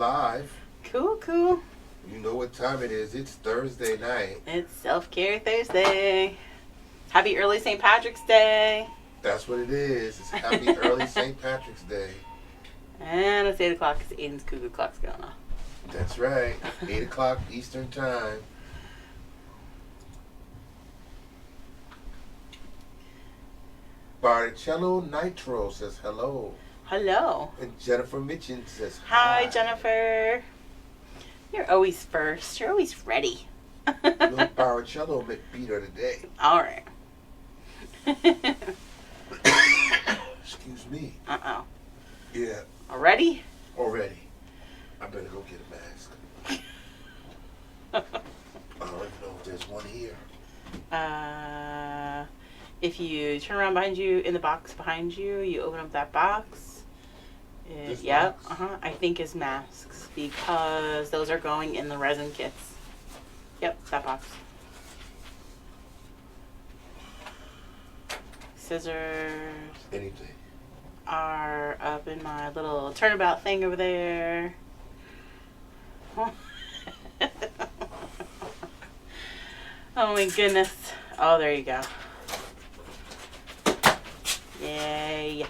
live. Cool, cool. You know what time it is. It's Thursday night. It's Self-Care Thursday. Happy early St. Patrick's Day. That's what it is. It's happy early St. Patrick's Day. And it's 8 o'clock because Aiden's cuckoo clock's going off. That's right. 8 o'clock Eastern Time. Barcello Nitro says hello. Hello. And Jennifer Mitchin says Hi, Jennifer. You're always first. You're always ready. Little Barcello McBeater today. All right. Excuse me. Uh-oh. Yeah. Already? Already. I better go get a mask. I don't even know if there's one here. If you turn around behind you, in the box behind you, you open up that box. Yep. Box? I think is masks because those are going in the resin kits. Yep, that box. Scissors. Anything. Are up in my little turnabout thing over there. Oh my goodness. Oh, there you go. Yay.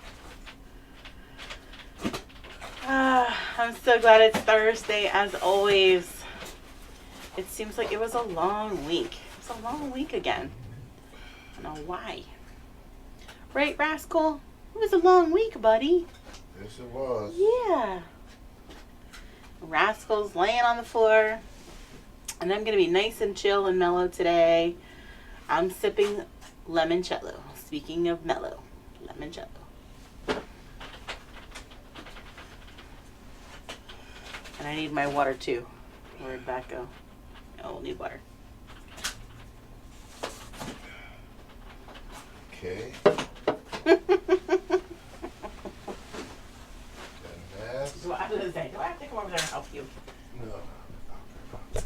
I'm so glad it's Thursday as always. It seems like it was a long week. It's a long week again. I don't know why. Right, Rascal? It was a long week, buddy. Yes, it was. Yeah. Rascal's laying on the floor. And I'm going to be nice and chill and mellow today. I'm sipping limoncello. Speaking of mellow, limoncello. And I need my water too. Where'd that go? Oh, we'll need water. Okay. Do I have to come over there and help you? No.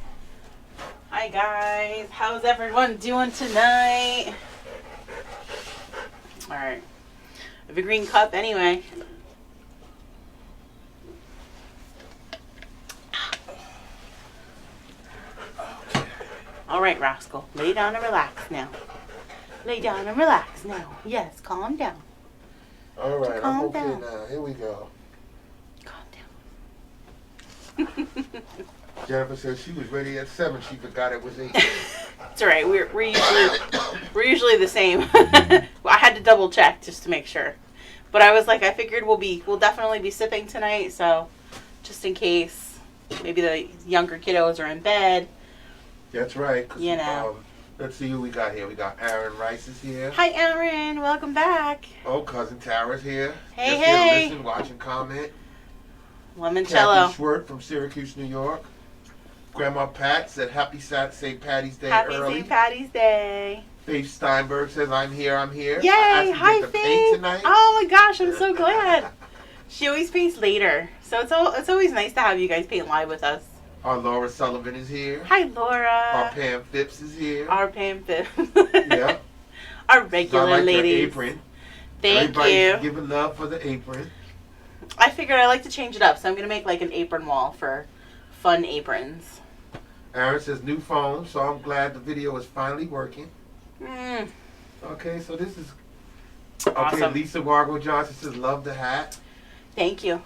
Hi guys, how's everyone doing tonight? Alright. I have a green cup anyway. Alright, Rascal. Lay down and relax now. Lay down and relax now. Yes, calm down. All right, Calm I'm okay down. now. Here we go. Calm down. Jennifer said she was ready at 7. She forgot it was 8. It's alright. We're usually the same. I had to double check just to make sure. But I was like, I figured we'll definitely be sipping tonight, so just in case maybe the younger kiddos are in bed. That's right. You know. Let's see who we got here. We got Aaron Rice is here. Hi, Aaron. Welcome back. Oh, cousin Tara's here. Hey, Just hey. here to listen, watch, and comment. Limoncello. Kathy Schwert from Syracuse, New York. Grandma Pat said Happy St. Patty's Day Happy early. St. Patty's Day. Faith Steinberg says I'm here. Yay! Hi, Faith. Faith. Tonight. Oh my gosh, I'm so glad. She always paints later, so it's always nice to have you guys paint live with us. Our Laura Sullivan is here. Hi, Laura. Our Pam Phipps is here. Our Pam Phipps. Yeah. Our regular I like ladies. Your apron. Thank Everybody's you. giving love for the apron. I figured I like to change it up, so I'm gonna make like an apron wall for fun aprons. Aaron says new phone, so I'm glad the video is finally working. Okay, so this is Awesome. Okay, Lisa Wargo Johnson says love the hat. Thank you.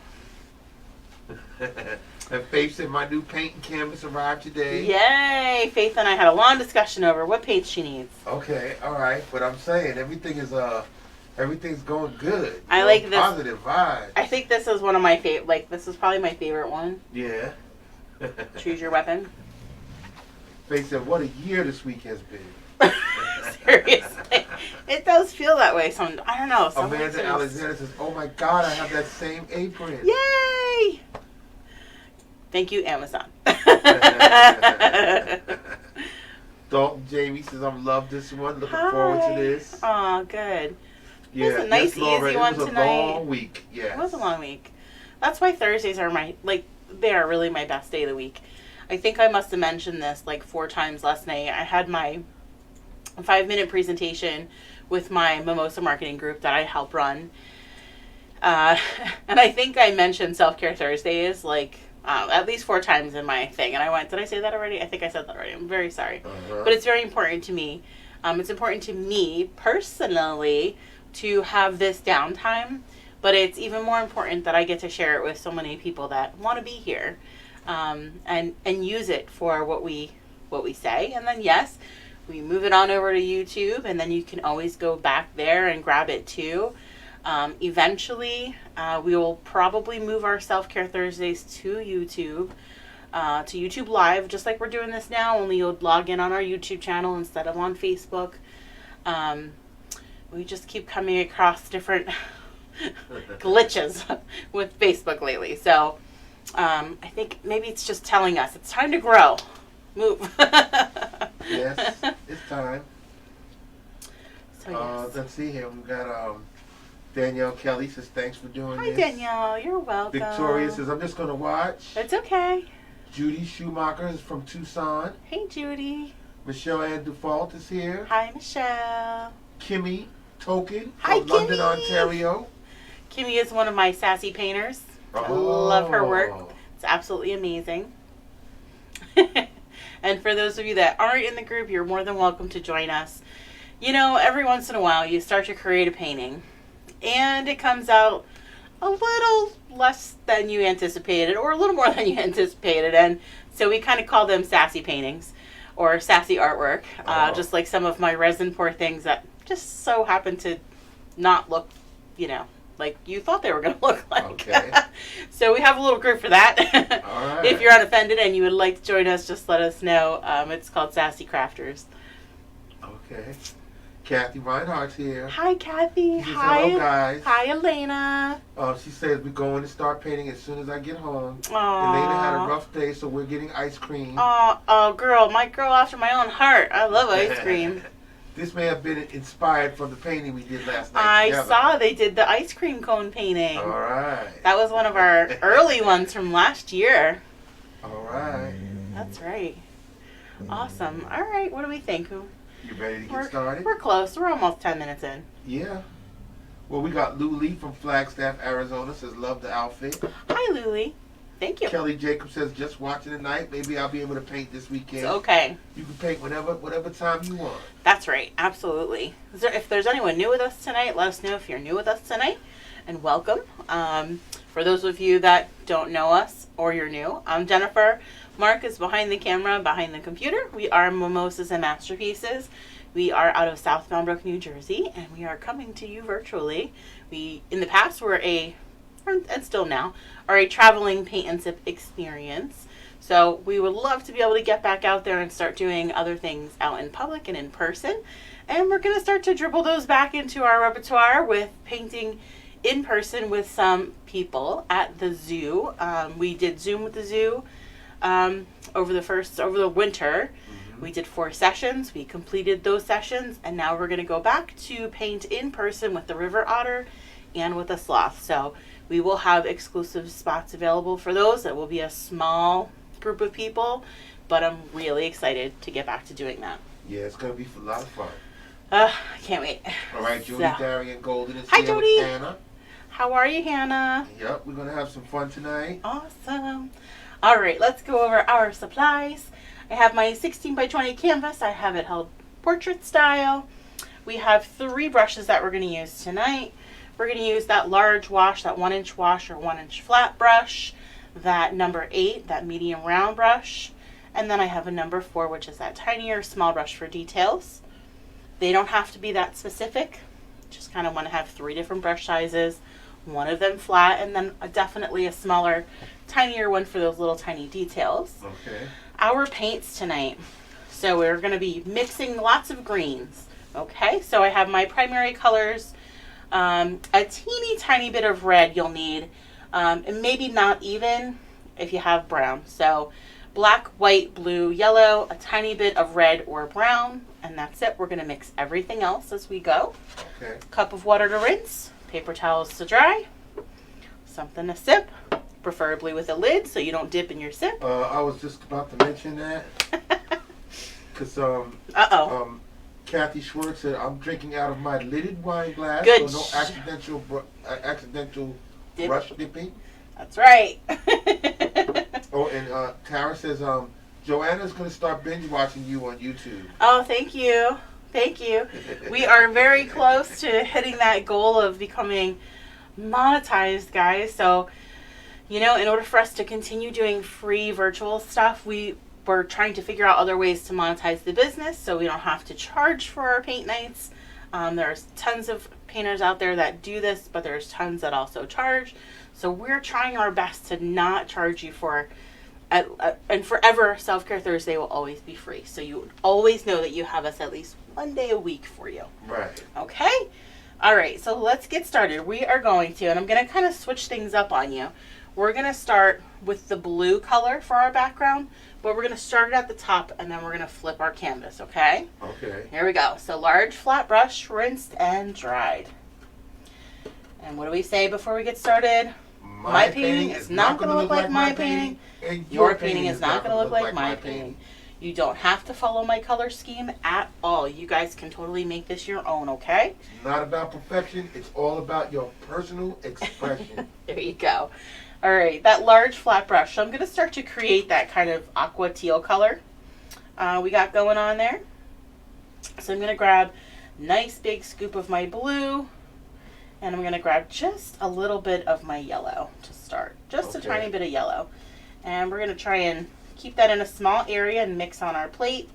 And Faith said my new paint and canvas arrived today. Yay! Faith and I had a long discussion over what paint she needs. Okay, all right, but I'm saying everything's going good. I like this. Positive vibes. I think this is one of my favorite. Like, this is probably my favorite one. Yeah. Choose your weapon. Faith said, what a year this week has been. Seriously, it does feel that way. Some I don't know. Some Amanda weeks it's- Alexander says, oh my God, I have that same apron. Yay! Thank you, Amazon. Dalton Jamie says, I love this one. Looking forward to this. Oh, good. Yeah, It was a nice, Laura, easy one it was tonight. a long week. Yes. It was a long week. That's why Thursdays are they are really my best day of the week. I think I must have mentioned this like 4 times last night. I had my 5-minute presentation with my Mimosa marketing group that I help run. And I think I mentioned Self-Care Thursdays like, at least 4 times in my thing. And I went, did I say that already? I think I said that already. I'm very sorry. Uh-huh. But it's very important to me. It's important to me personally to have this downtime. But it's even more important that I get to share it with so many people that want to be here, and use it for what we say. And then yes, we move it on over to YouTube, and then you can always go back there and grab it too. Eventually, we will probably move our Self-Care Thursdays to YouTube Live, just like we're doing this now, only you'll log in on our YouTube channel instead of on Facebook. We just keep coming across different glitches with Facebook lately. So I think maybe it's just telling us it's time to grow. Move. Yes, it's time. So yes. Let's see here. We've got Danielle Kelly says thanks for doing Hi this. Danielle, you're welcome. Victoria says I'm just going to watch. It's okay. Judy Schumacher is from Tucson. Hey Judy. Michelle Ann Dufault is here. Hi Michelle. Kimmy Token Hi, from London, Kimmy. Ontario. Kimmy is one of my sassy painters. I Oh. love her work. It's absolutely amazing. And for those of you that aren't in the group, you're more than welcome to join us. You know, every once in a while you start to create a painting and it comes out a little less than you anticipated or a little more than you anticipated. And so we kind of call them sassy paintings or sassy artwork. Just like some of my resin pour things that just so happen to not look, like you thought they were going to look like. Okay. So we have a little group for that. All right. If you're unoffended and you would like to join us, just let us know. It's called Sassy Crafters. Okay. Kathy Reinhardt's here. Hi, Kathy. She says, Hi, hello, guys. Hi, Elena. She says we're going to start painting as soon as I get home. Aww. Elena had a rough day, so we're getting ice cream. Oh, girl. My girl after my own heart. I love ice cream. This may have been inspired from the painting we did last night I together. saw they did the ice cream cone painting. All right. That was one of our early ones from last year. All right. That's right. Awesome. All right. What do we think? You ready to get started? We're close. We're almost 10 minutes in. Yeah. Well, we got Lou Lee from Flagstaff, Arizona, says love the outfit. Hi, Luli. Thank you. Kelly Jacob says just watching tonight. Maybe I'll be able to paint this weekend. It's okay. You can paint whatever time you want. That's right. Absolutely. If there's anyone new with us tonight, let us know if you're new with us tonight. And welcome. For those of you that don't know us or you're new, I'm Jennifer. Mark is behind the camera, behind the computer. We are Mimosas and Masterpieces. We are out of South Boundbrook, New Jersey, and we are coming to you virtually. We, in the past, were and still now, are a traveling paint and sip experience. So we would love to be able to get back out there and start doing other things out in public and in person. And we're going to start to dribble those back into our repertoire with painting in person with some people at the zoo. We did Zoom with the zoo over the winter. Mm-hmm. We did 4 sessions. We completed those sessions, and now we're going to go back to paint in person with the river otter and with a sloth. So we will have exclusive spots available for those. It will be a small group of people, but I'm really excited to get back to doing that. Yeah, it's going to be a lot of fun. I can't wait. All right, Jody Darian Golden is Hi, here Jody. with Hannah. How are you, Hannah? Yep, we're going to have some fun tonight. Awesome. All right, let's go over our supplies. I have my 16 by 20 canvas. I have it held portrait style. We have 3 brushes that we're going to use tonight. We're going to use that large wash, that 1-inch wash or 1-inch flat brush, that number 8, that medium round brush, and then I have a number 4, which is that tinier small brush for details. They don't have to be that specific. Just kind of want to have 3 different brush sizes, one of them flat, and then definitely a smaller, tinier one for those little tiny details. Okay. Our paints tonight. So we're going to be mixing lots of greens. Okay, so I have my primary colors. A teeny tiny bit of red you'll need, and maybe not even if you have brown. So black, white, blue, yellow, a tiny bit of red or brown, and that's it. We're going to mix everything else as we go. Okay. Cup of water to rinse, paper towels to dry, something to sip, preferably with a lid so you don't dip in your sip. I was just about to mention that. Because Kathy Schwartz said, I'm drinking out of my lidded wine glass, Good. so no accidental Dip. brush dipping. That's right. Oh, and Tara says Joanna's going to start binge watching you on YouTube. Oh, thank you. Thank you. We are very close to hitting that goal of becoming monetized, guys. So, in order for us to continue doing free virtual stuff, we're trying to figure out other ways to monetize the business so we don't have to charge for our paint nights. There's tons of painters out there that do this, but there's tons that also charge. So we're trying our best to not charge you for, and forever, Self-Care Thursday will always be free. So you always know that you have us at least one day a week for you. Right. Okay? All right, so let's get started. We are going to, and I'm going to kind of switch things up on you. We're going to start with the blue color for our background, but we're going to start it at the top, and then we're going to flip our canvas, okay? Okay. Here we go. So large flat brush, rinsed and dried. And what do we say before we get started? My painting is not going to look like my painting, and your painting is not going to look like my painting. You don't have to follow my color scheme at all. You guys can totally make this your own, okay? It's not about perfection. It's all about your personal expression. There you go. All right, that large flat brush. So I'm going to start to create that kind of aqua teal color we got going on there. So I'm going to grab a nice big scoop of my blue, and I'm going to grab just a little bit of my yellow to start. Just a tiny bit of yellow. And we're going to try and keep that in a small area and mix on our plate.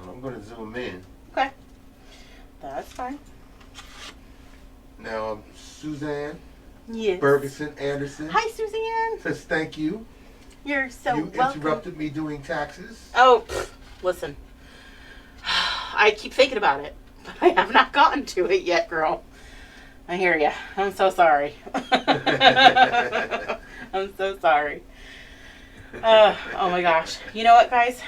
I'm going to zoom in. Okay. That's fine. Now, Suzanne Yes. Bergeson Anderson Hi, Suzanne. says thank you. You're so You welcome. interrupted me doing taxes. Oh, listen. I keep thinking about it, but I have not gotten to it yet, girl. I hear ya. I'm so sorry. I'm so sorry. Oh my gosh. You know what, guys?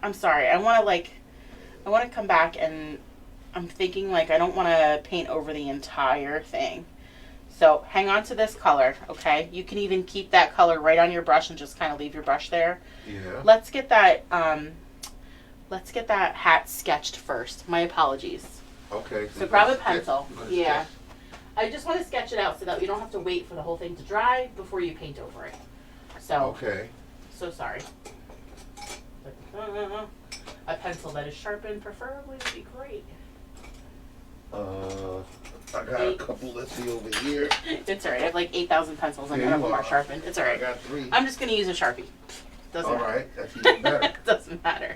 I'm sorry. I want to come back, and I'm thinking I don't want to paint over the entire thing. So hang on to this color, okay? You can even keep that color right on your brush and just kind of leave your brush there. Yeah. Let's get that hat sketched first. My apologies. Okay. So grab a pencil. Yeah. I just want to sketch it out so that you don't have to wait for the whole thing to dry before you paint over it. So. Okay. So sorry. A pencil that is sharpened preferably would be great. I got a couple. Let's see over here. It's alright. I have 8,000 pencils and none of them are sharpened. It's alright. I got 3. I'm just going to use a Sharpie. Doesn't matter. Alright, that's even better. Doesn't matter.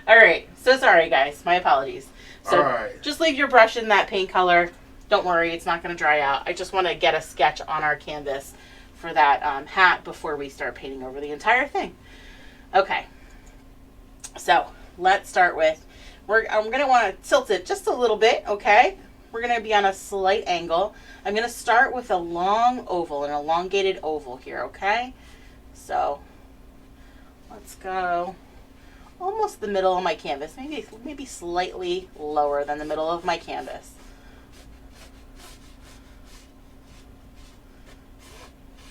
Alright. So sorry, guys. My apologies. So just leave your brush in that paint color. Don't worry. It's not going to dry out. I just want to get a sketch on our canvas for that hat before we start painting over the entire thing. Okay. So let's start with, I'm going to want to tilt it just a little bit, okay? We're going to be on a slight angle. I'm going to start with a long oval, an elongated oval here, okay? So let's go almost the middle of my canvas, maybe slightly lower than the middle of my canvas.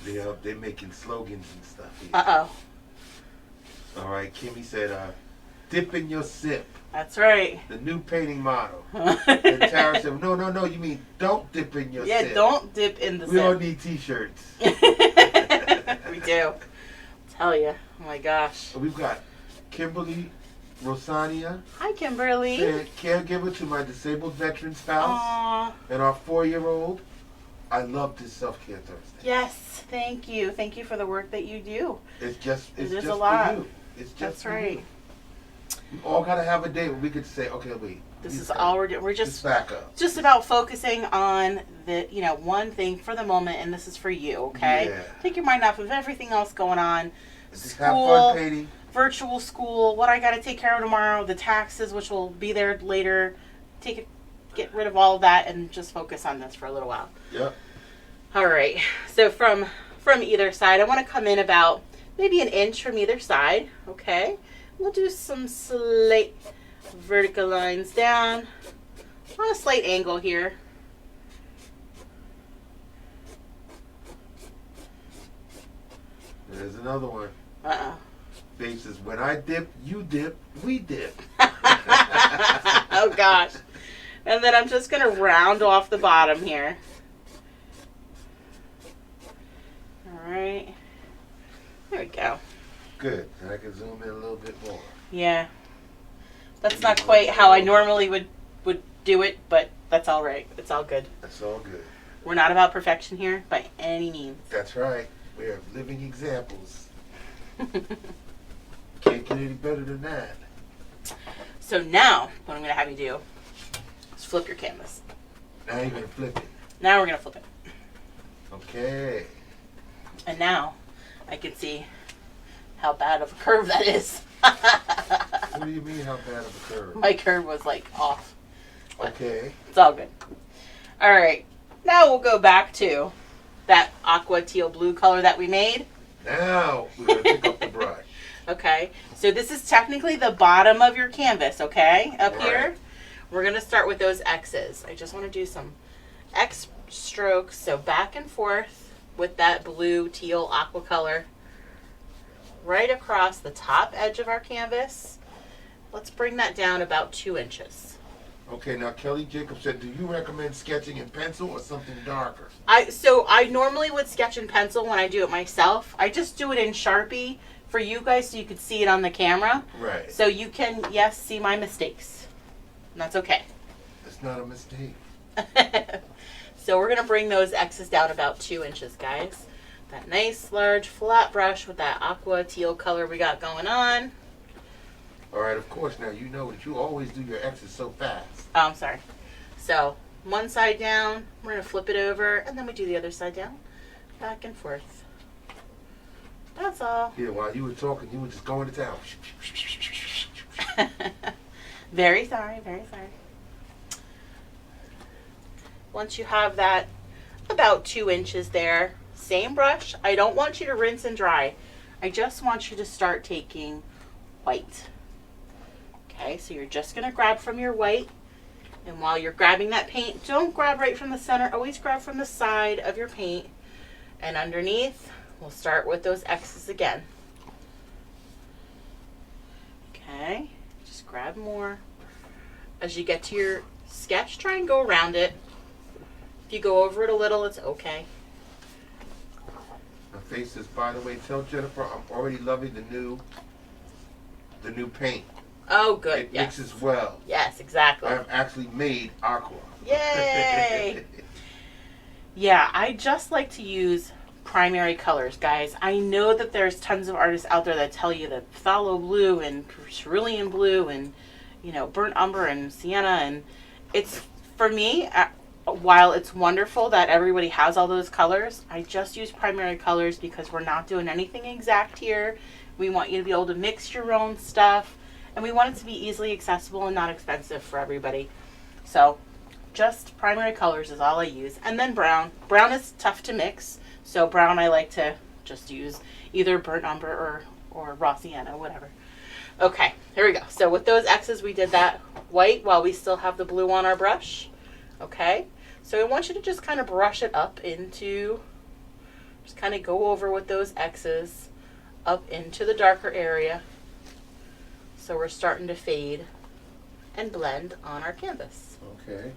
They're making slogans and stuff here. Uh-oh. All right, Kimmy said, dip in your sip. That's right. The new painting motto. And Tara said, no, you mean don't dip in your sip. Yeah, don't dip in the sip. We all need t-shirts. We do. Tell you. Oh my gosh. So we've got Kimberly Rosania. Hi, Kimberly. Said, caregiver to my disabled veteran spouse. Aww. And our 4-year-old. I love this Self-Care Thursday. Yes, thank you. Thank you for the work that you do. It's just a for lot. you. It's just That's for right. you. We all gotta have a day where we could say, okay, wait. This is all we're doing. We're just back up. Just about focusing on the one thing for the moment, and this is for you, okay? Yeah. Take your mind off of everything else going on. Just have fun painting. Virtual school, what I got to take care of tomorrow, the taxes, which will be there later. Get rid of all of that and just focus on this for a little while. Yep. All right. So from either side, I want to come in about maybe an inch from either side. Okay. We'll do some slight vertical lines down on a slight angle here. There's another one. Uh-oh. Babe says, when I dip, you dip, we dip. Oh, gosh. And then I'm just going to round off the bottom here. All right. There we go. Good. And I can zoom in a little bit more. Yeah. That's not quite how I normally would do it, but that's all right. It's all good. That's all good. We're not about perfection here by any means. That's right. We're living examples. Can't get any better than that. So now, what I'm going to have you do is flip your canvas. Now you're going to flip it. Now we're going to flip it. Okay. And now I can see how bad of a curve that is. What do you mean, how bad of a curve? My curve was like off. Okay. It's all good. All right. Now we'll go back to that aqua teal blue color that we made. Now we're going to pick up the brush. Okay. So this is technically the bottom of your canvas, okay? Up Right. here. We're going to start with those X's. I just want to do some X strokes. So back and forth with that blue teal aqua color right across the top edge of our canvas. Let's bring that down about 2 inches. Okay, now Kelly Jacobs said, do you recommend sketching in pencil or something darker? So I normally would sketch in pencil when I do it myself. I just do it in Sharpie for you guys so you could see it on the camera. Right. So you can, yes, see my mistakes. And that's okay. It's not a mistake. So we're going to bring those X's down about 2 inches, guys. That nice, large, flat brush with that aqua teal color we got going on. All right, of course, now you know that you always do your X's so fast. Oh, I'm sorry. So one side down, we're going to flip it over, and then we do the other side down. Back and forth. That's all. Yeah, while you were talking, you were just going to town. Very sorry, very sorry. Once you have that about 2 inches there, same brush. I don't want you to rinse and dry. I just want you to start taking white. Okay, so you're just going to grab from your white. And while you're grabbing that paint, don't grab right from the center. Always grab from the side of your paint. And underneath, we'll start with those X's again. Okay, just grab more. As you get to your sketch, try and go around it. If you go over it a little, it's okay. My face says, by the way, tell Jennifer I'm already loving the new paint. Oh, good. It Yes. mixes well. Yes, exactly. I've actually made aqua. Yay! Yeah, I just like to use primary colors, guys. I know that there's tons of artists out there that tell you that phthalo blue and cerulean blue and, you know, burnt umber and sienna, and it's, for me, while it's wonderful that everybody has all those colors, I just use primary colors because we're not doing anything exact here. We want you to be able to mix your own stuff, and we want it to be easily accessible and not expensive for everybody. So just primary colors is all I use. And then brown. Brown is tough to mix, so brown I like to just use either burnt umber or raw sienna, whatever. Okay, here we go. So with those X's, we did that white while we still have the blue on our brush. Okay, so I want you to just kind of brush it up into, just kind of go over with those X's up into the darker area. So we're starting to fade and blend on our canvas. Okay.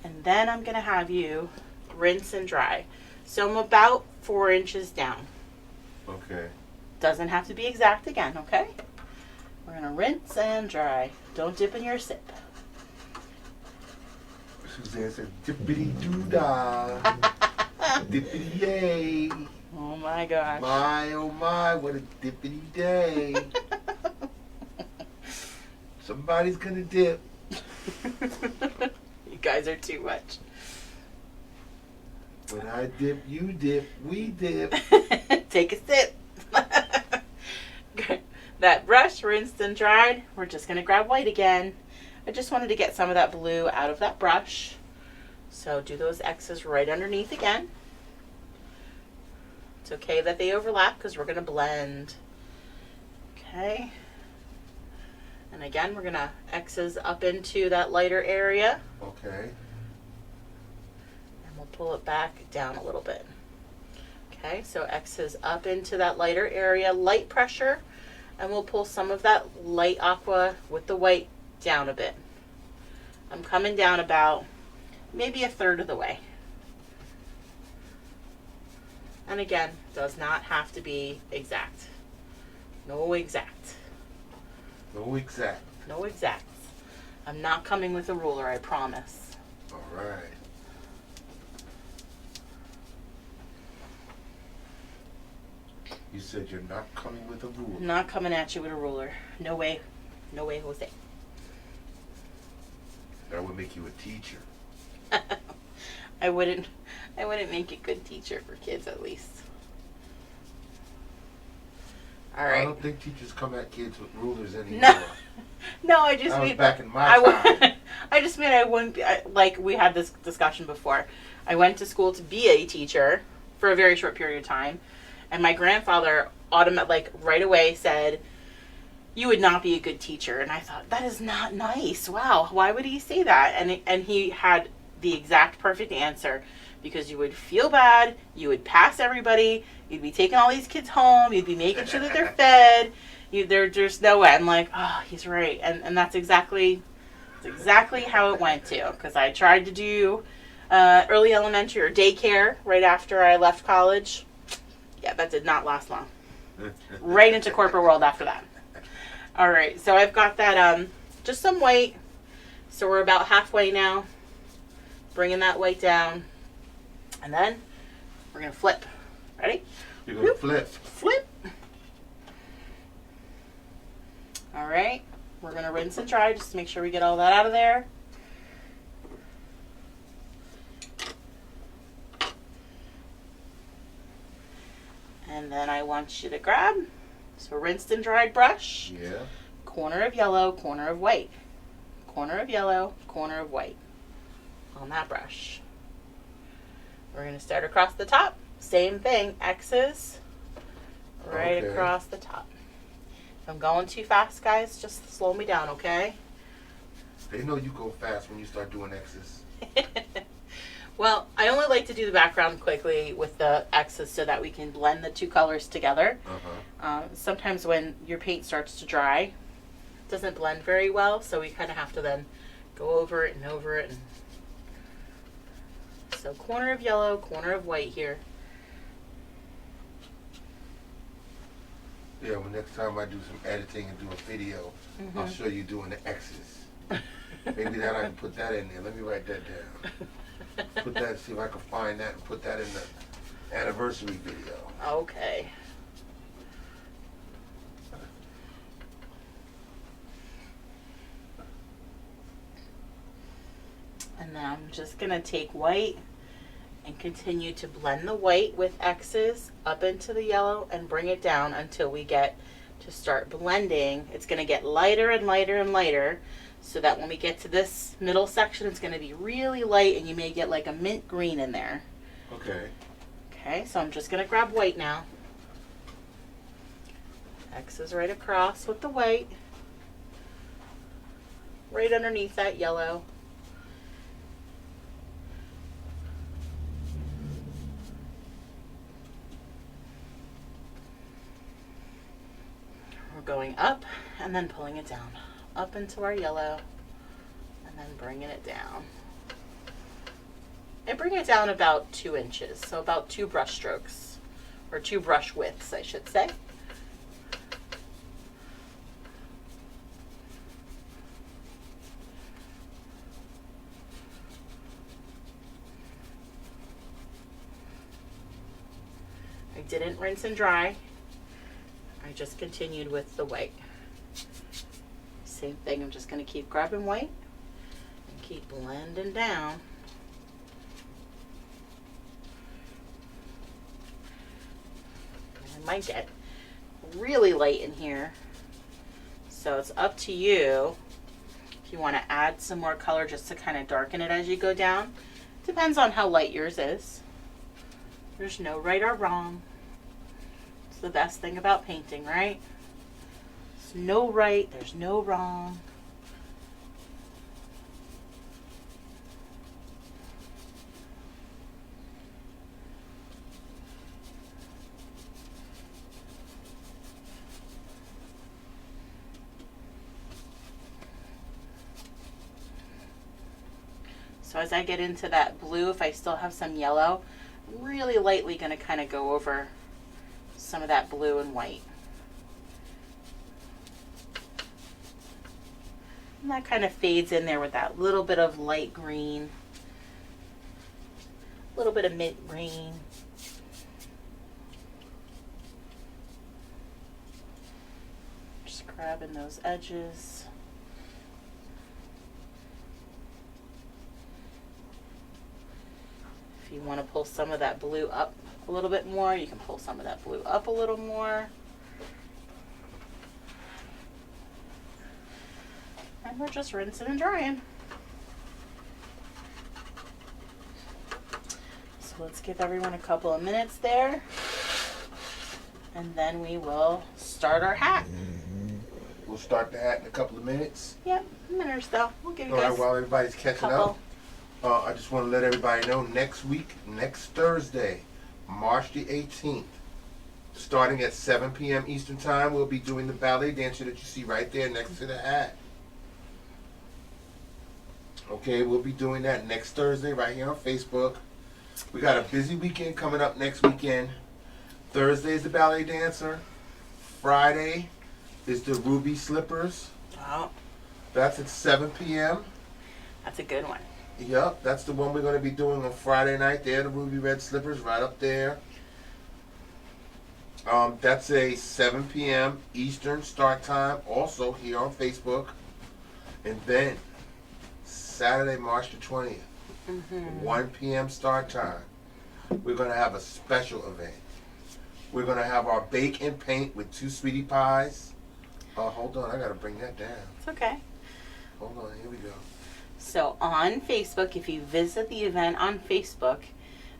And then I'm going to have you rinse and dry. So I'm about 4 inches down. Okay. Doesn't have to be exact again, okay? We're going to rinse and dry. Don't dip in your sip. Suzanne said, dippity-doo-dah. Dippity-yay. Oh my gosh. My, oh my, what a dippity day. Somebody's gonna dip. You guys are too much. When I dip, you dip, we dip. Take a sip. Good. That brush rinsed and dried. We're just going to grab white again. I just wanted to get some of that blue out of that brush. So do those X's right underneath again. It's okay that they overlap because we're going to blend. Okay. And again, we're going to X's up into that lighter area. Okay. And we'll pull it back down a little bit. Okay, so X's up into that lighter area, light pressure, and we'll pull some of that light aqua with the white down a bit. I'm coming down about maybe a third of the way. And again, does not have to be exact. No exact. No exact. No exacts. I'm not coming with a ruler, I promise. All right. You said you're not coming with a ruler. I'm not coming at you with a ruler. No way. No way, Jose. That would make you a teacher. I wouldn't make a good teacher for kids, at least. All right. I don't think teachers come at kids with rulers anymore. No, I just That was mean back in my time. I just mean I wouldn't be like we had this discussion before. I went to school to be a teacher for a very short period of time, and my grandfather right away said, "You would not be a good teacher." And I thought, that is not nice. Wow, why would he say that? And he had the exact perfect answer. Because you would feel bad, you would pass everybody, you'd be taking all these kids home, you'd be making sure that they're fed. There's no way. I'm like, oh, he's right. And that's exactly how it went too. Because I tried to do early elementary or daycare right after I left college. Yeah, that did not last long. Right into corporate world after that. All right, so I've got that, just some white. So we're about halfway now. Bringing that white down. And then we're going to flip. Ready? You're going to flip. Flip. All right. We're going to rinse and dry just to make sure we get all that out of there. And then I want you to grab, so rinsed and dried brush. Yeah. Corner of yellow, corner of white. Corner of yellow, corner of white on that brush. We're going to start across the top. Same thing, X's right across the top. If I'm going too fast, guys, just slow me down, okay? They know you go fast when you start doing X's. Well, I only like to do the background quickly with the X's so that we can blend the two colors together. Sometimes when your paint starts to dry, it doesn't blend very well, so we kind of have to then go over it and over it. So corner of yellow, corner of white here. Yeah, well, next time I do some editing and do a video, I'll show you doing the X's. Maybe that I can put that in there. Let me write that down. Put that, see if I can find that and put that in the anniversary video. Okay. And then I'm just going to take white and continue to blend the white with X's up into the yellow and bring it down until we get to start blending. It's going to get lighter and lighter and lighter so that when we get to this middle section, it's going to be really light and you may get like a mint green in there. Okay. Okay, so I'm just going to grab white now. X's right across with the white. Right underneath that yellow. Going up and then pulling it down up into our yellow and then bringing it down. I bring it down about 2 inches, so about 2 brush strokes or 2 brush widths, I should say. I didn't rinse and dry. I just continued with the white. Same thing, I'm just going to keep grabbing white and keep blending down. I might get really light in here, so it's up to you if you want to add some more color just to kind of darken it as you go down. Depends on how light yours is. There's no right or wrong. It's the best thing about painting, right? There's no right, there's no wrong. So So as I get into that blue, if I still have some yellow, I'm really lightly going to kind of go over some of that blue and white. And that kind of fades in there with that little bit of light green, a little bit of mint green. Just grabbing those edges. If you want to pull some of that blue up a little bit more, you can pull some of that blue up a little more. And we're just rinsing and drying. So let's give everyone a couple of minutes there. And then we will start our hat. We'll start the hat in a couple of minutes. Yep, a minute or so. We'll give you All guys right, while everybody's a catching couple. up. I just want to let everybody know next Thursday, March the 18th, starting at 7 p.m. Eastern Time, we'll be doing the ballet dancer that you see right there next to the hat. Okay, we'll be doing that next Thursday right here on Facebook. We got a busy weekend coming up next weekend. Thursday is the ballet dancer. Friday is the ruby slippers. Oh, That's at 7 p.m. that's a good one. Yep, that's the one we're going to be doing on Friday night. There, the ruby red slippers right up there. That's a 7 p.m. Eastern start time, also here on Facebook. And then Saturday, March the 20th, 1 p.m. start time. We're going to have a special event. We're going to have our bake and paint with 2 sweetie pies. Oh, hold on, I got to bring that down. It's okay. Hold on, here we go. So on Facebook, if you visit the event on Facebook,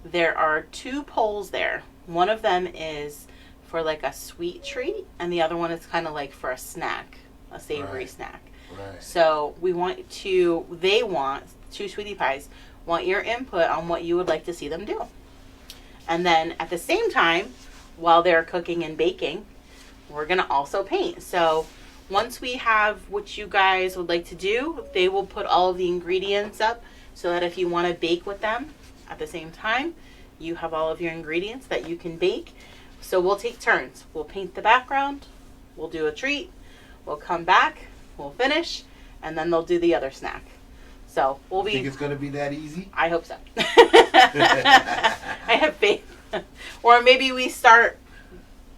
there are 2 polls there. One of them is for like a sweet treat, and the other one is kind of like for a snack, a savory Right. snack. Right. So they want 2 sweetie pies, want your input on what you would like to see them do. And then at the same time, while they're cooking and baking, we're going to also paint. So once we have what you guys would like to do, they will put all of the ingredients up so that if you want to bake with them at the same time, you have all of your ingredients that you can bake. So we'll take turns. We'll paint the background, we'll do a treat, we'll come back, we'll finish, and then they'll do the other snack. So we'll be... Think it's going to be that easy? I hope so. I have faith. Or maybe we start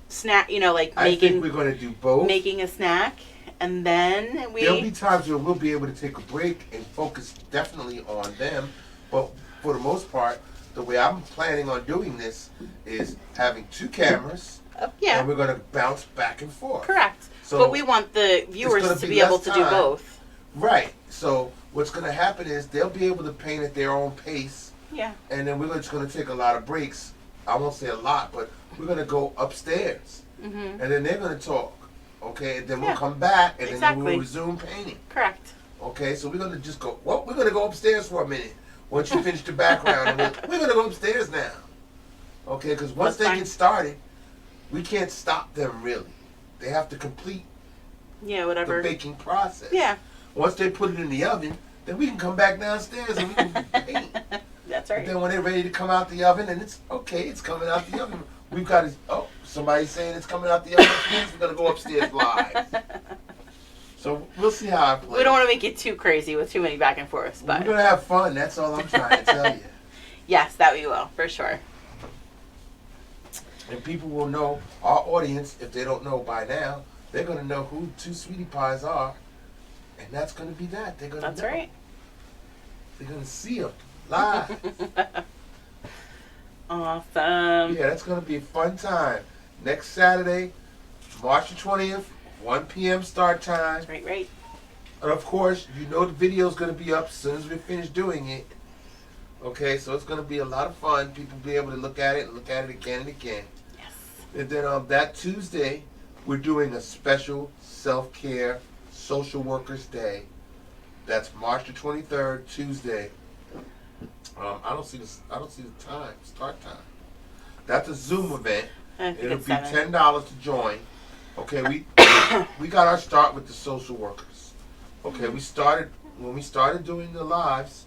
snack, like I think we're going to do both. making a snack, and then There'll be times where we'll be able to take a break and focus definitely on them. But for the most part, the way I'm planning on doing this is having 2 cameras, yeah, and we're going to bounce back and forth. correct. So but we want the viewers gonna to be be able less to do time. both. Right. So what's going to happen is they'll be able to paint at their own pace, Yeah. and then we're just going to take a lot of breaks. I won't say a lot, but we're going to go upstairs, Mm-hmm. and then they're going to talk. Okay, and then Yeah. we'll come back, and then Exactly. we'll resume painting. Correct. Okay, so we're gonna just go. Well, we're gonna go upstairs for a minute. Once you finish the background, and we're gonna go upstairs now. Okay, because once That's they fine. get started, we can't stop them really. They have to complete Yeah, the whatever. baking process. Yeah, Once they put it in the oven, then we can come back downstairs and we can paint. that's But right. then when they're ready to come out the oven, and it's okay, it's coming out the oven. We've got to. Oh, somebody's saying it's coming out the oven upstairs. We're gonna go upstairs live. So we'll see how I play. We don't want to make it too crazy with too many back and forths, We're but gonna have fun. That's all I'm trying to tell you. yes, that we will, for sure. And people will know, our audience, if they don't know by now, they're gonna know who 2 sweetie pies are, and that's gonna be that. They're gonna That's know. right. They're gonna see them live. Awesome. Yeah, that's gonna be a fun time. Next Saturday, March the 20th, 1 p.m. start time. Right, right. And of course, you know the video's gonna be up as soon as we finish doing it. Okay, so it's gonna be a lot of fun. People will be able to look at it and look at it again and again. Yes. And then on that Tuesday, we're doing a special self-care social workers day. That's March the 23rd, Tuesday. I don't see the start time. That's a Zoom event. I think It'll it's be 7. $10 to join. Okay, we got our start with the social workers. Okay, when we started doing the lives,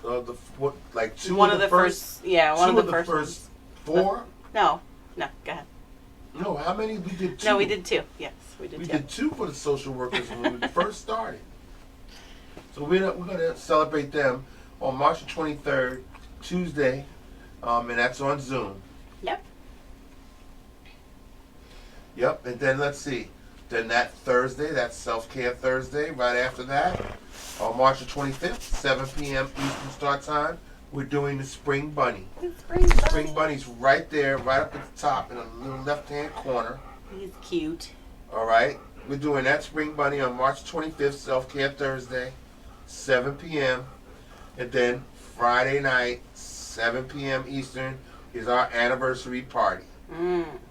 like two one of the first. Yeah, one two of the first. first four. No, go ahead. No, how many? We did two. No, we did two. Yes, we did We two. did two for the social workers when we first started. So we're going to celebrate them on March the 23rd, Tuesday, and that's on Zoom. Yep. Yep, and then let's see. Then that Thursday, that's Self-Care Thursday, right after that, on March the 25th, 7 p.m. Eastern Start Time, we're doing the Spring Bunny. Spring Bunny's right there, right up at the top in the little left-hand corner. He's cute. All right? We're doing that Spring Bunny on March 25th, Self-Care Thursday, 7 p.m. And then Friday night, 7 p.m. Eastern, is our anniversary party.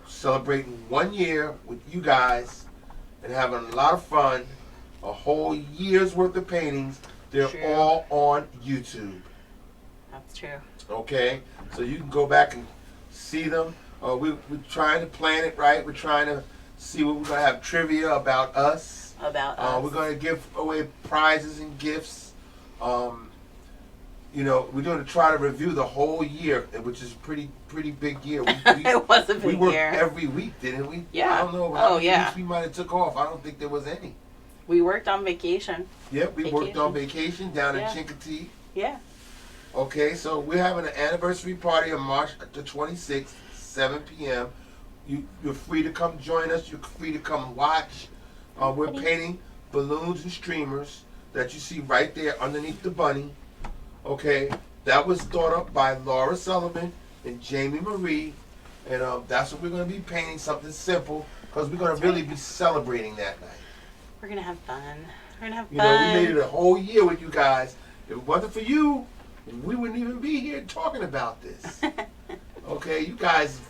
Celebrating 1 year with you guys and having a lot of fun. A whole year's worth of paintings. They're True. all on YouTube. That's true. Okay? So you can go back and see them. We're trying to plan it right. We're trying to see what we're going to have trivia about us. About us. We're going to give away prizes and gifts. You know, we're going to try to review the whole year, which is a pretty big year. It was a big we worked year. every week, didn't we? Yeah. I don't know how many yeah. weeks we might have took off. I don't think there was any. We worked on vacation. Yep, we worked on vacation down Yeah. in Chincoteague. Yeah. Okay, so we're having an anniversary party on March the 26th, 7 p.m. You're free to come join us. You're free to come watch. We're painting balloons and streamers that you see right there underneath the bunny. Okay, that was thought up by Laura Sullivan and Jamie Marie, and that's what we're going to be painting, something simple, because we're going to really be celebrating that night. We're going to have fun. We're going to have fun. You know, we made it a whole year with you guys. If it wasn't for you, we wouldn't even be here talking about this. Okay, you guys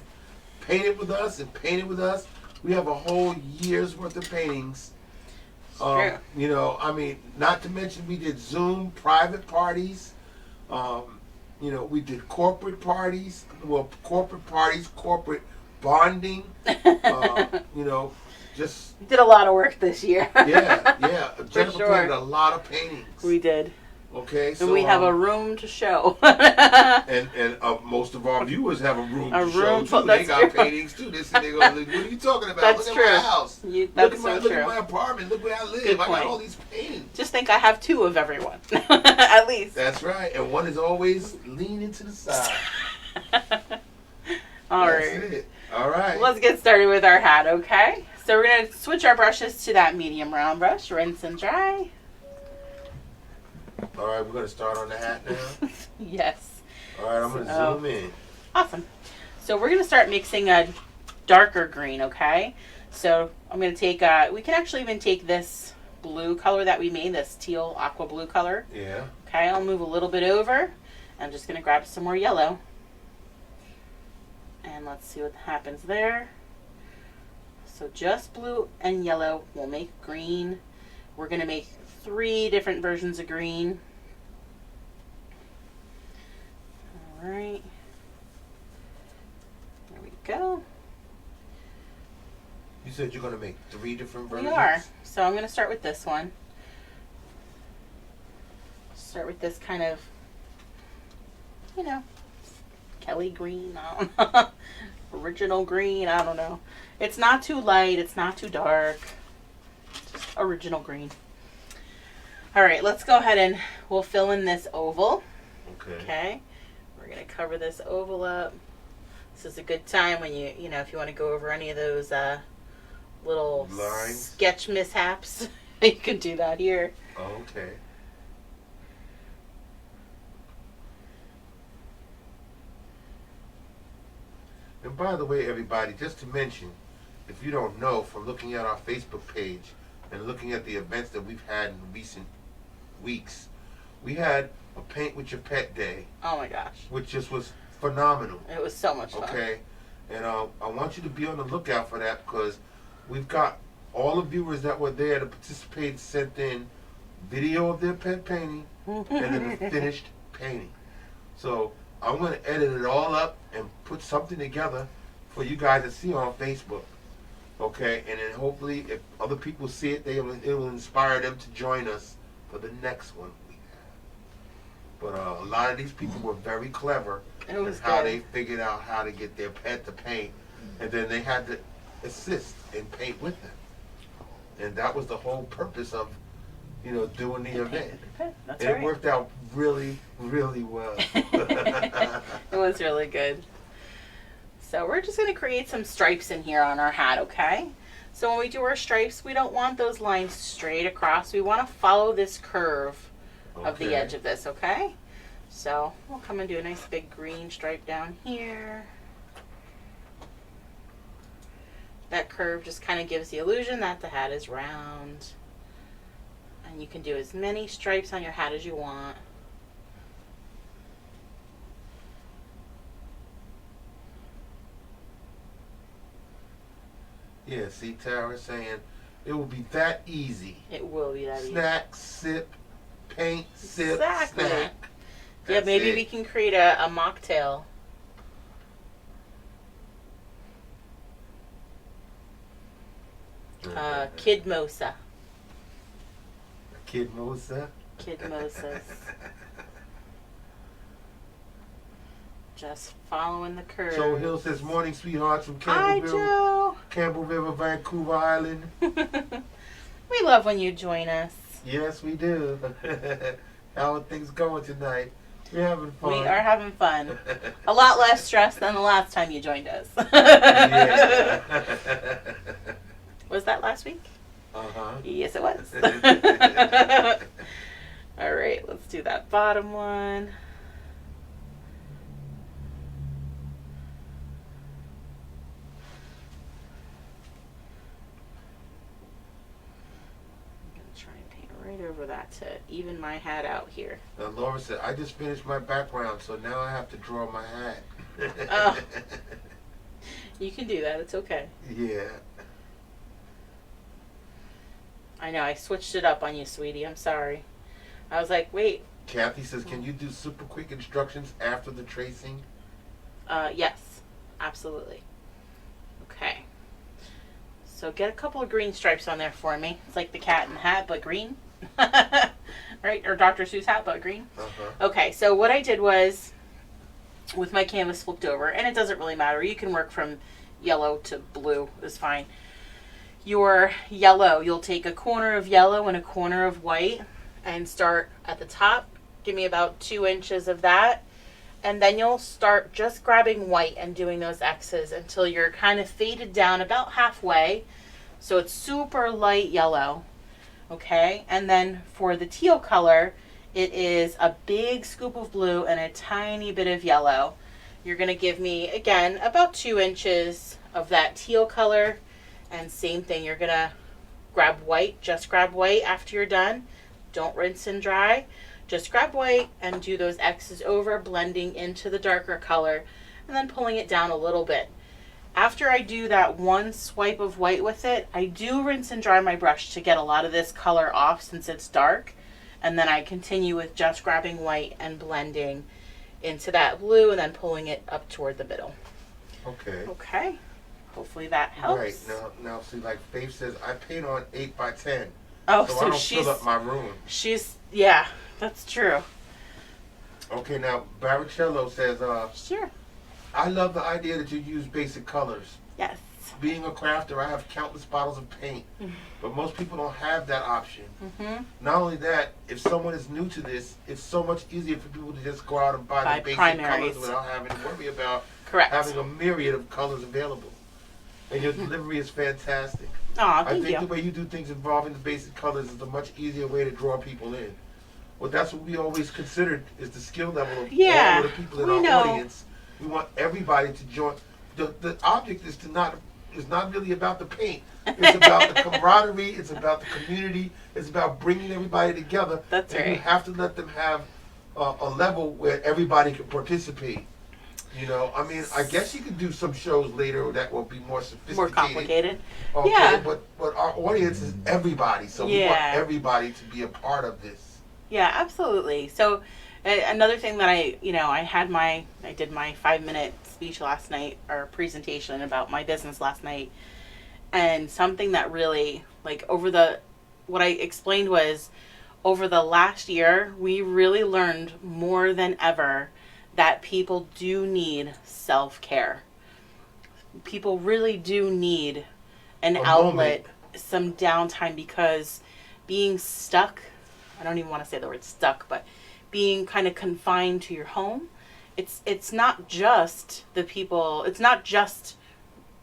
painted with us and painted with us. We have a whole year's worth of paintings. True. You know, I mean, not to mention we did Zoom private parties. You know, we did corporate parties. Well, corporate bonding. You know, just We did a lot of work this year. yeah. Jennifer sure. painted a lot of paintings. We did. Okay, so And we have a room to show. and most of our viewers have a room to show too. They got true. paintings too. They say they go, what are you talking about? That's Look true. at my house. That's Look at my apartment. Look where I live. Good I got point. all these paintings. Just think I have two of everyone. At least. That's right. And one is always leaning to the side. All That's right. it. All right. Let's get started with our hat, okay? So we're going to switch our brushes to that medium round brush, rinse and dry. All right, we're going to start on the hat now. Yes. All right, I'm going to zoom in. Awesome. So we're going to start mixing a darker green, okay? So I'm going to take, we can actually even take this blue color that we made, this teal aqua blue color. Yeah. Okay, I'll move a little bit over. I'm just going to grab some more yellow. And let's see what happens there. So just blue and yellow will make green. We're going to make 3 different versions of green. All right. There we go. You said you're going to make 3 different versions? We are. So I'm going to start with this one. Start with this kind of, you know, Kelly green. I don't know. Original green. I don't know. It's not too light. It's not too dark. Just original green. All right, let's go ahead and we'll fill in this oval. Okay. We're going to cover this oval up. This is a good time when you know, if you want to go over any of those little lines, sketch mishaps, you can do that here. Okay. And by the way, everybody, just to mention, if you don't know, from looking at our Facebook page and looking at the events that we've had in recent weeks, we had a Paint with Your Pet Day. Oh my gosh. Which just was phenomenal. It was so much fun. Okay. And I want you to be on the lookout for that, because we've got all the viewers that were there to participate sent in video of their pet painting and then the finished painting. So I'm going to edit it all up and put something together for you guys to see on Facebook. Okay, and then hopefully if other people see it, it will inspire them to join us for the next one we have. But a lot of these people were very clever It in was how good. they figured out how to get their pet to paint, and then they had to assist and paint with them. And that was the whole purpose of, doing the event. That's And right. it worked out really, really well. It was really good. So we're just going to create some stripes in here on our hat, okay? So when we do our stripes, we don't want those lines straight across. We want to follow this curve of the Okay. edge of this, okay? So we'll come and do a nice big green stripe down here. That curve just kind of gives the illusion that the hat is round. And you can do as many stripes on your hat as you want. Yeah, see, Tara saying it will be that easy. It will be that easy. Snack, sip, paint, sip, Exactly. snack. Yeah, That's maybe it. we can create a mocktail. Kid Mosa. Kid Mosa. Kid Mosas. Just following the curve. Joe Hill says, morning, sweethearts from Hi, Campbellville, Joe. Campbell River, Vancouver Island. We love when you join us. Yes, we do. How are things going tonight? We're having fun. We are having fun. A lot less stress than the last time you joined us. Yeah. Was that last week? Uh-huh. Yes, it was. All right, let's do that bottom one. I'm going to try and paint right over that to even my hat out here. Now, Laura said, I just finished my background, so now I have to draw my hat. Oh. You can do that. It's okay. Yeah. I know. I switched it up on you, sweetie. I'm sorry. I was like, wait. Kathy says, can you do super quick instructions after the tracing? Yes. Absolutely. Okay. So get a couple of green stripes on there for me. It's like the cat in the hat, but green. Right? Or Dr. Seuss hat, but green. Uh-huh. Okay, so what I did was, with my canvas flipped over, and it doesn't really matter. You can work from yellow to blue. Is fine. Your yellow, you'll take a corner of yellow and a corner of white and start at the top. Give me about 2 inches of that. And then you'll start just grabbing white and doing those X's until you're kind of faded down about halfway. So it's super light yellow. Okay, and then for the teal color, it is a big scoop of blue and a tiny bit of yellow. You're going to give me, again, about 2 inches of that teal color. And same thing, you're going to grab white, just grab white after you're done. Don't rinse and dry. Just grab white and do those X's over, blending into the darker color, and then pulling it down a little bit. After I do that one swipe of white with it, I do rinse and dry my brush to get a lot of this color off since it's dark. And then I continue with just grabbing white and blending into that blue and then pulling it up toward the middle. Okay. Okay. Hopefully that helps. Right. Now, see, like Faith says, I paint on 8 by 10. Oh, so I so don't she's fill up my room. Yeah, that's true. Okay, now, Baricello says, Sure. I love the idea that you use basic colors. Yes. Being a crafter, I have countless bottles of paint, but most people don't have that option. Mm-hmm. Not only that, if someone is new to this, it's so much easier for people to just go out and buy the basic primaries. colors without having to worry about Correct. having a myriad of colors available. And your delivery is fantastic. Aw, I thank think the you. way you do things involving the basic colors is a much easier way to draw people in. Well, that's what we always considered is the skill level of Yeah, all of the people in we our know. audience. We want everybody to join. The object is not really about the paint. It's about the camaraderie. It's about the community. It's about bringing everybody together. That's and right. You have to let them have a level where everybody can participate. You know, I mean, I guess you could do some shows later that will be more sophisticated. More complicated. Okay, Yeah. but our audience is everybody, so we want Yeah. everybody to be a part of this. Yeah, absolutely. So another thing that I did my 5-minute speech last night, or presentation about my business last night. And something that really, what I explained was, over the last year, we really learned more than ever that people do need self-care. People really do need an outlet, some downtime, because being stuck, I don't even want to say the word stuck, but being kind of confined to your home, it's not just the people, it's not just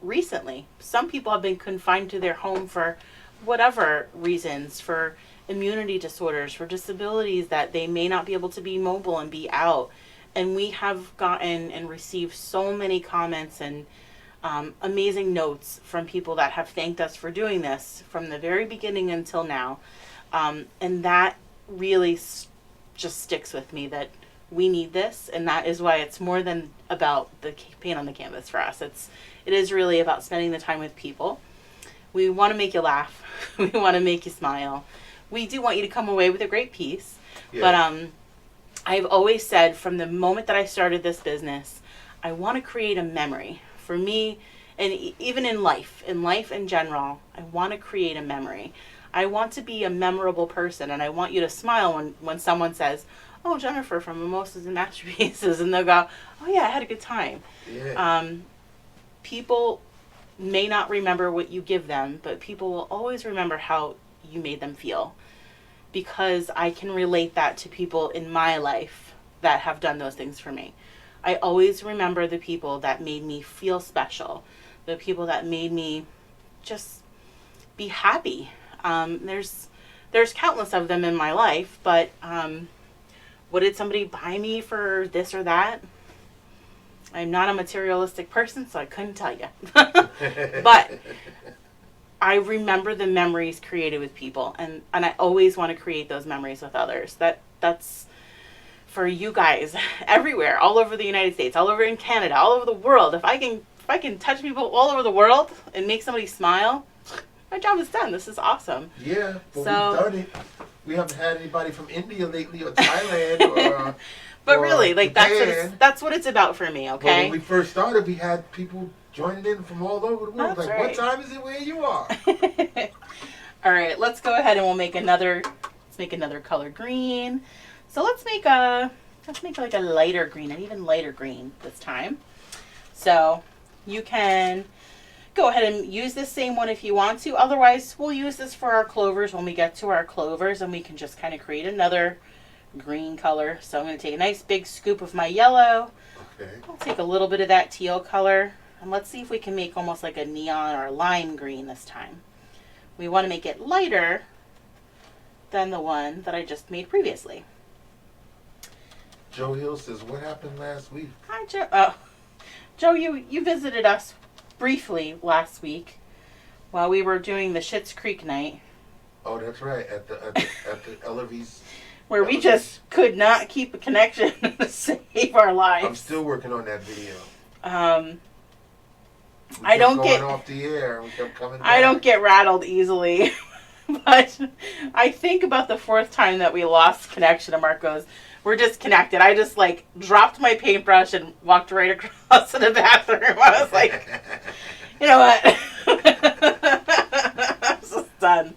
recently. Some people have been confined to their home for whatever reasons, for immunity disorders, for disabilities, that they may not be able to be mobile and be out. And we have gotten and received so many comments and amazing notes from people that have thanked us for doing this from the very beginning until now. And that really just sticks with me, that we need this, and that is why it's more than about the paint on the canvas for us. It is really about spending the time with people. We want to make you laugh. We want to make you smile. We do want you to come away with a great piece. Yeah. But I've always said from the moment that I started this business, I want to create a memory. For me, and even in life in general, I want to create a memory. I want to be a memorable person, and I want you to smile when someone says, "Oh, Jennifer from Mimosas and Masterpieces," and they'll go, "Oh yeah, I had a good time." Yeah. People may not remember what you give them, but people will always remember how you made them feel, because I can relate that to people in my life that have done those things for me. I always remember the people that made me feel special, the people that made me just be happy. There's countless of them in my life, but what did somebody buy me for this or that? I'm not a materialistic person, so I couldn't tell you. But I remember the memories created with people, and I always want to create those memories with others. That's for you guys everywhere, all over the United States, all over in Canada, all over the world. If I can touch people all over the world and make somebody smile, my job is done. This is awesome. Yeah, but we've done it. We haven't had anybody from India lately, or Thailand, or but or really, like Japan. that's what it's about for me. Okay. Well, when we first started, we had people joining in from all over the world. That's like, right. What time is it where you are? All right, let's go ahead and we'll make another. Let's make another color green. So let's make like a lighter green, an even lighter green this time. So you can go ahead and use this same one if you want to. Otherwise, we'll use this for our clovers when we get to our clovers, and we can just kind of create another green color. So I'm going to take a nice big scoop of my yellow. Okay. I'll take a little bit of that teal color, and let's see if we can make almost like a neon or a lime green this time. We want to make it lighter than the one that I just made previously. Joe Hill says, "What happened last week?" Hi, Joe. Oh, Joe, you visited us briefly last week while we were doing the Schitt's Creek night. Oh, that's right, at the Ellery's. Where we just could not keep a connection to save our lives. I'm still working on that video. I don't get off the air. We kept coming back. I don't get rattled easily, but I think about the fourth time that we lost connection, and Mark goes, "We're disconnected." I just like dropped my paintbrush and walked right across to the bathroom. I was like, you know what? I'm just done.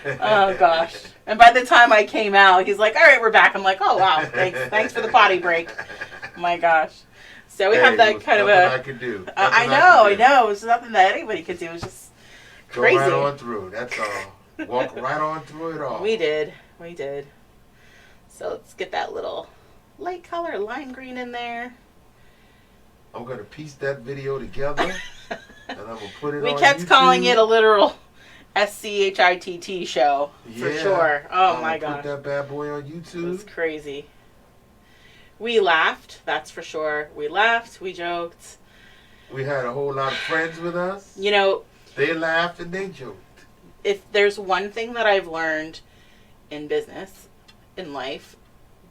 Oh gosh. And by the time I came out, he's like, "All right, we're back." I'm like, "Oh wow, thanks for the potty break." Oh, my gosh. So we have that kind of a. I could do. I know. It was nothing that anybody could do. It was just crazy. Go right on through. That's all. Walk right on through it all. We did. So let's get that little light color lime green in there. I'm gonna piece that video together, and I'm gonna put it on We kept YouTube. calling it a literal SCHITT show for sure. Oh my gosh. Put that bad boy on YouTube. It was crazy. We laughed, that's for sure. We laughed, we joked. We had a whole lot of friends with us. You know, they laughed and they joked. If there's one thing that I've learned in business, in life,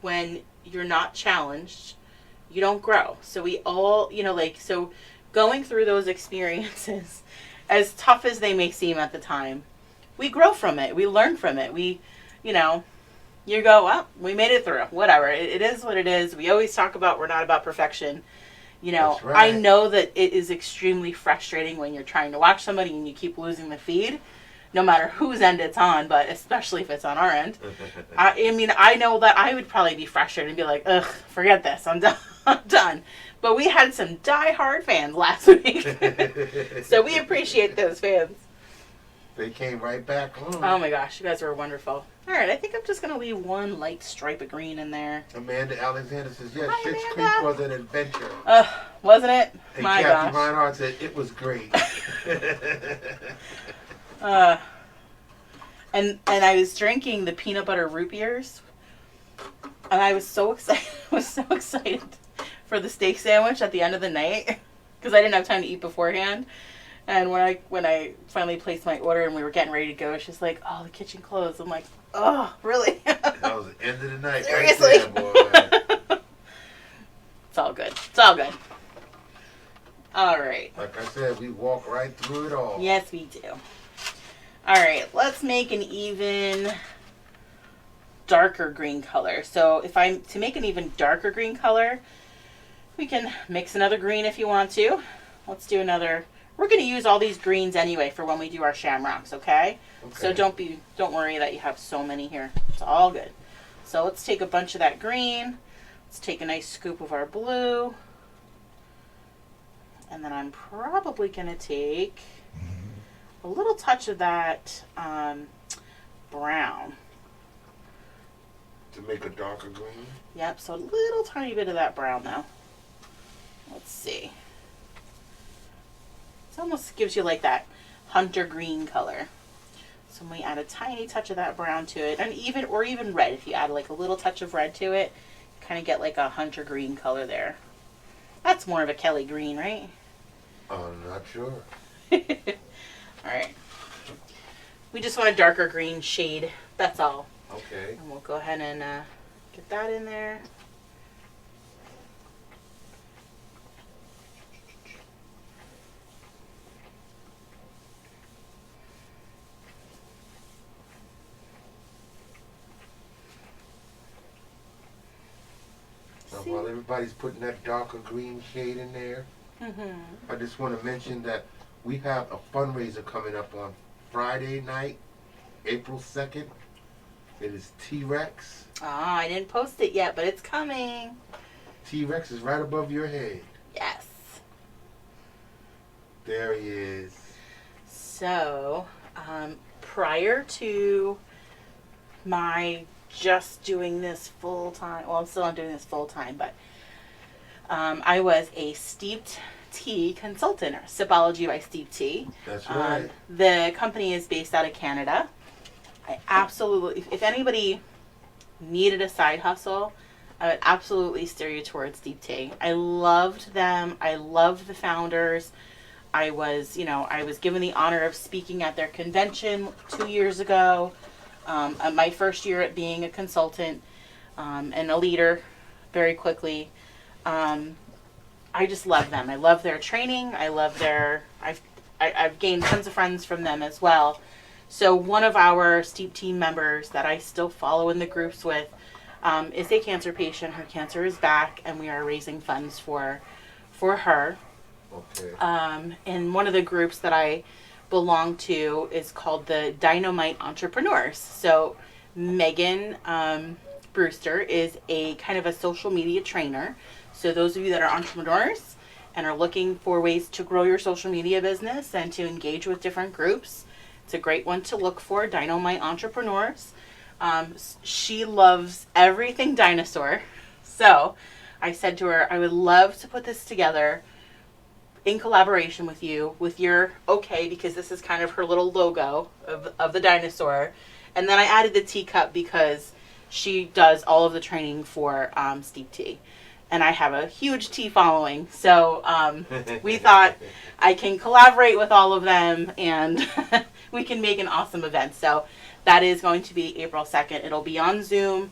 when you're not challenged, you don't grow. So we all, so going through those experiences, as tough as they may seem at the time, we grow from it. We learn from it. You go, well, we made it through. Whatever. It is what it is. We always talk about we're not about perfection. That's right. I know that it is extremely frustrating when you're trying to watch somebody and you keep losing the feed. no matter whose end it's on, but especially if it's on our end. I mean, I know that I would probably be frustrated and be like, ugh, forget this, I'm done. I'm done. But we had some die-hard fans last week. So we appreciate those fans. They came right back on. Oh my gosh, you guys were wonderful. All right, I think I'm just going to leave one light stripe of green in there. Amanda Alexander says, yes, Hi, Schitt's Amanda. Creek was an adventure. Wasn't it? And My Kathy gosh. Reinhardt said, it was great. And I was drinking the peanut butter root beers, and I was so excited. I was so excited for the steak sandwich at the end of the night because I didn't have time to eat beforehand. And when I finally placed my order and we were getting ready to go, she's like, "Oh, the kitchen closed." I'm like, "Oh, really?" That was the end of the night. Seriously. Right there, boy. It's all good. It's all good. All right. Like I said, we walk right through it all. Yes, we do. All right, let's make an even darker green color. So if I'm to make an even darker green color, we can mix another green if you want to. Let's do another. We're going to use all these greens anyway for when we do our shamrocks, okay? So don't worry that you have so many here. It's all good. So let's take a bunch of that green. Let's take a nice scoop of our blue. And then I'm probably going to take a little touch of that brown. To make a darker green? Yep, so a little tiny bit of that brown though. Let's see. It almost gives you like that hunter green color. So we add a tiny touch of that brown to it, and even red. If you add like a little touch of red to it, you kind of get like a hunter green color there. That's more of a Kelly green, right? I'm not sure. Alright. We just want a darker green shade. That's all. Okay. And we'll go ahead and get that in there. Now, while everybody's putting that darker green shade in there, I just want to mention that we have a fundraiser coming up on Friday night, April 2nd. It is T-Rex. Ah, I didn't post it yet, but it's coming. T-Rex is right above your head. Yes. There he is. So, prior to my just doing this full time, well, I'm still not doing this full time, but I was a steeped tea consultant, or Sipology by Steeped Tea. That's right. The company is based out of Canada. I absolutely, if anybody needed a side hustle, I would absolutely steer you towards Steeped Tea. I loved them. I loved the founders. I was given the honor of speaking at their convention 2 years ago. My first year at being a consultant and a leader very quickly. I just love them. I love their training. I love I've gained tons of friends from them as well. So one of our Steep Team members that I still follow in the groups with is a cancer patient. Her cancer is back, and we are raising funds for her. Okay. And one of the groups that I belong to is called the Dynamite Entrepreneurs. So Megan Brewster is a kind of a social media trainer. So those of you that are entrepreneurs and are looking for ways to grow your social media business and to engage with different groups, it's a great one to look for, Dynamite Entrepreneurs. She loves everything dinosaur. So I said to her, I would love to put this together in collaboration with you, with your okay, because this is kind of her little logo of the dinosaur. And then I added the teacup because she does all of the training for Steep Tea. And I have a huge tea following. So we thought I can collaborate with all of them and we can make an awesome event. So that is going to be April 2nd. It'll be on Zoom.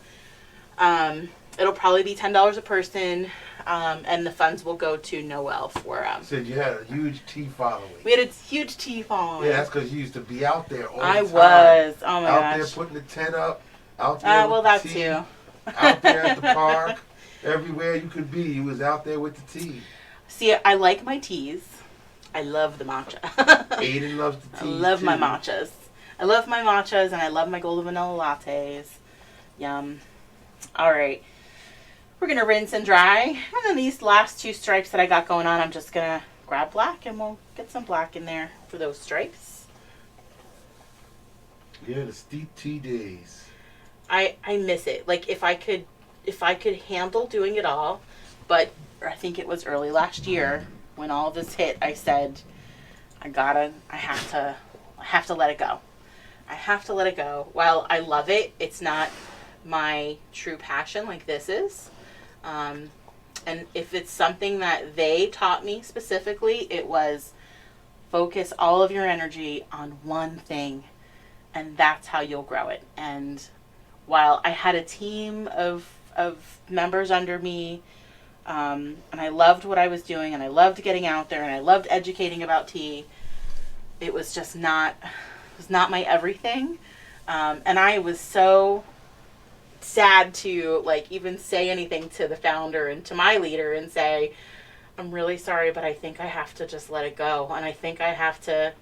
It'll probably be $10 a person. And the funds will go to Noel for... Said you had a huge tea following. We had a huge tea following. Yeah, that's because you used to be out there all the I time. was. Oh, my out gosh. Out there putting the tent up. Out there with well, the that tea. too. Out there at the park. Everywhere you could be, you was out there with the tea. See, I like my teas. I love the matcha. Aiden loves the tea, I love too. my matchas. I love my matchas and I love my golden vanilla lattes. Yum. All right. We're going to rinse and dry. And then these last 2 stripes that I got going on, I'm just going to grab black and we'll get some black in there for those stripes. Yeah, the steep tea days. I miss it. Like if I could handle doing it all, but I think it was early last year when all this hit, I said, I have to let it go. I have to let it go. While I love it, it's not my true passion like this is. And if it's something that they taught me specifically, it was focus all of your energy on one thing, and that's how you'll grow it. And while I had a team of members under me, and I loved what I was doing, and I loved getting out there, and I loved educating about tea, it was just not my everything. And I was so sad to like even say anything to the founder and to my leader and say, I'm really sorry, but I think I have to just let it go. And I think I have to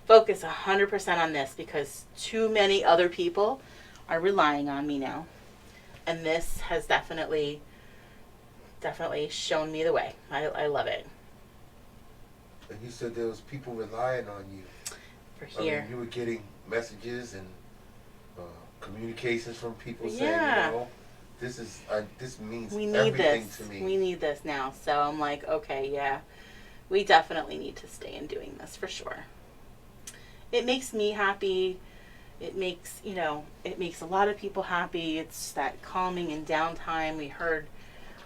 focus 100% on this because too many other people are relying on me now. And this has definitely shown me the way. I love it. And you said there was people relying on you. For here. I mean, you were getting messages and communications from people saying, Yeah. you know, this means We need everything this. to me. We need this now. So I'm like, okay, yeah. We definitely need to stay in doing this for sure. It makes me happy. It makes a lot of people happy. It's that calming and downtime. We heard,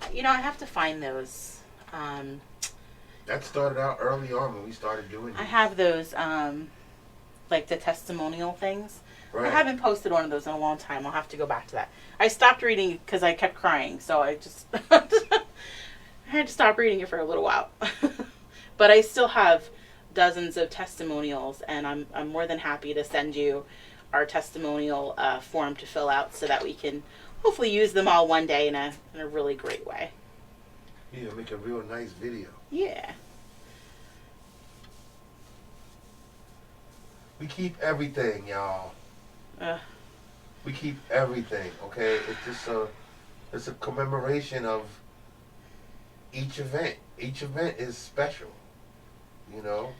I have to find those. That started out early on when we started doing it. I have those, like the testimonial things. Right. I haven't posted one of those in a long time. I'll have to go back to that. I stopped reading because I kept crying, so I just I had to stop reading it for a little while. But I still have dozens of testimonials, and I'm more than happy to send you our testimonial form to fill out so that we can hopefully use them all one day in a really great way. Yeah, make a real nice video. Yeah. We keep everything, y'all. We keep everything, okay? It's just it's a commemoration of each event. Each event is special, you know?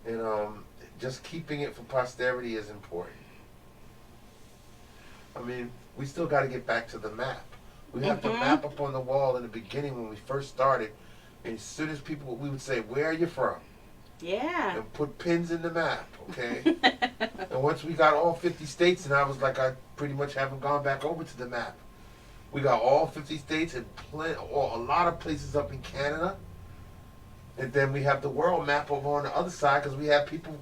And just keeping it for posterity is important. I mean, we still got to get back to the map. We have the map up on the wall in the beginning when we first started. And as soon as people, we would say, where are you from? Yeah. And put pins in the map, okay? And once we got all 50 states, and I was like, I pretty much haven't gone back over to the map. We got all 50 states and a lot of places up in Canada. And then we have the world map over on the other side because we have people,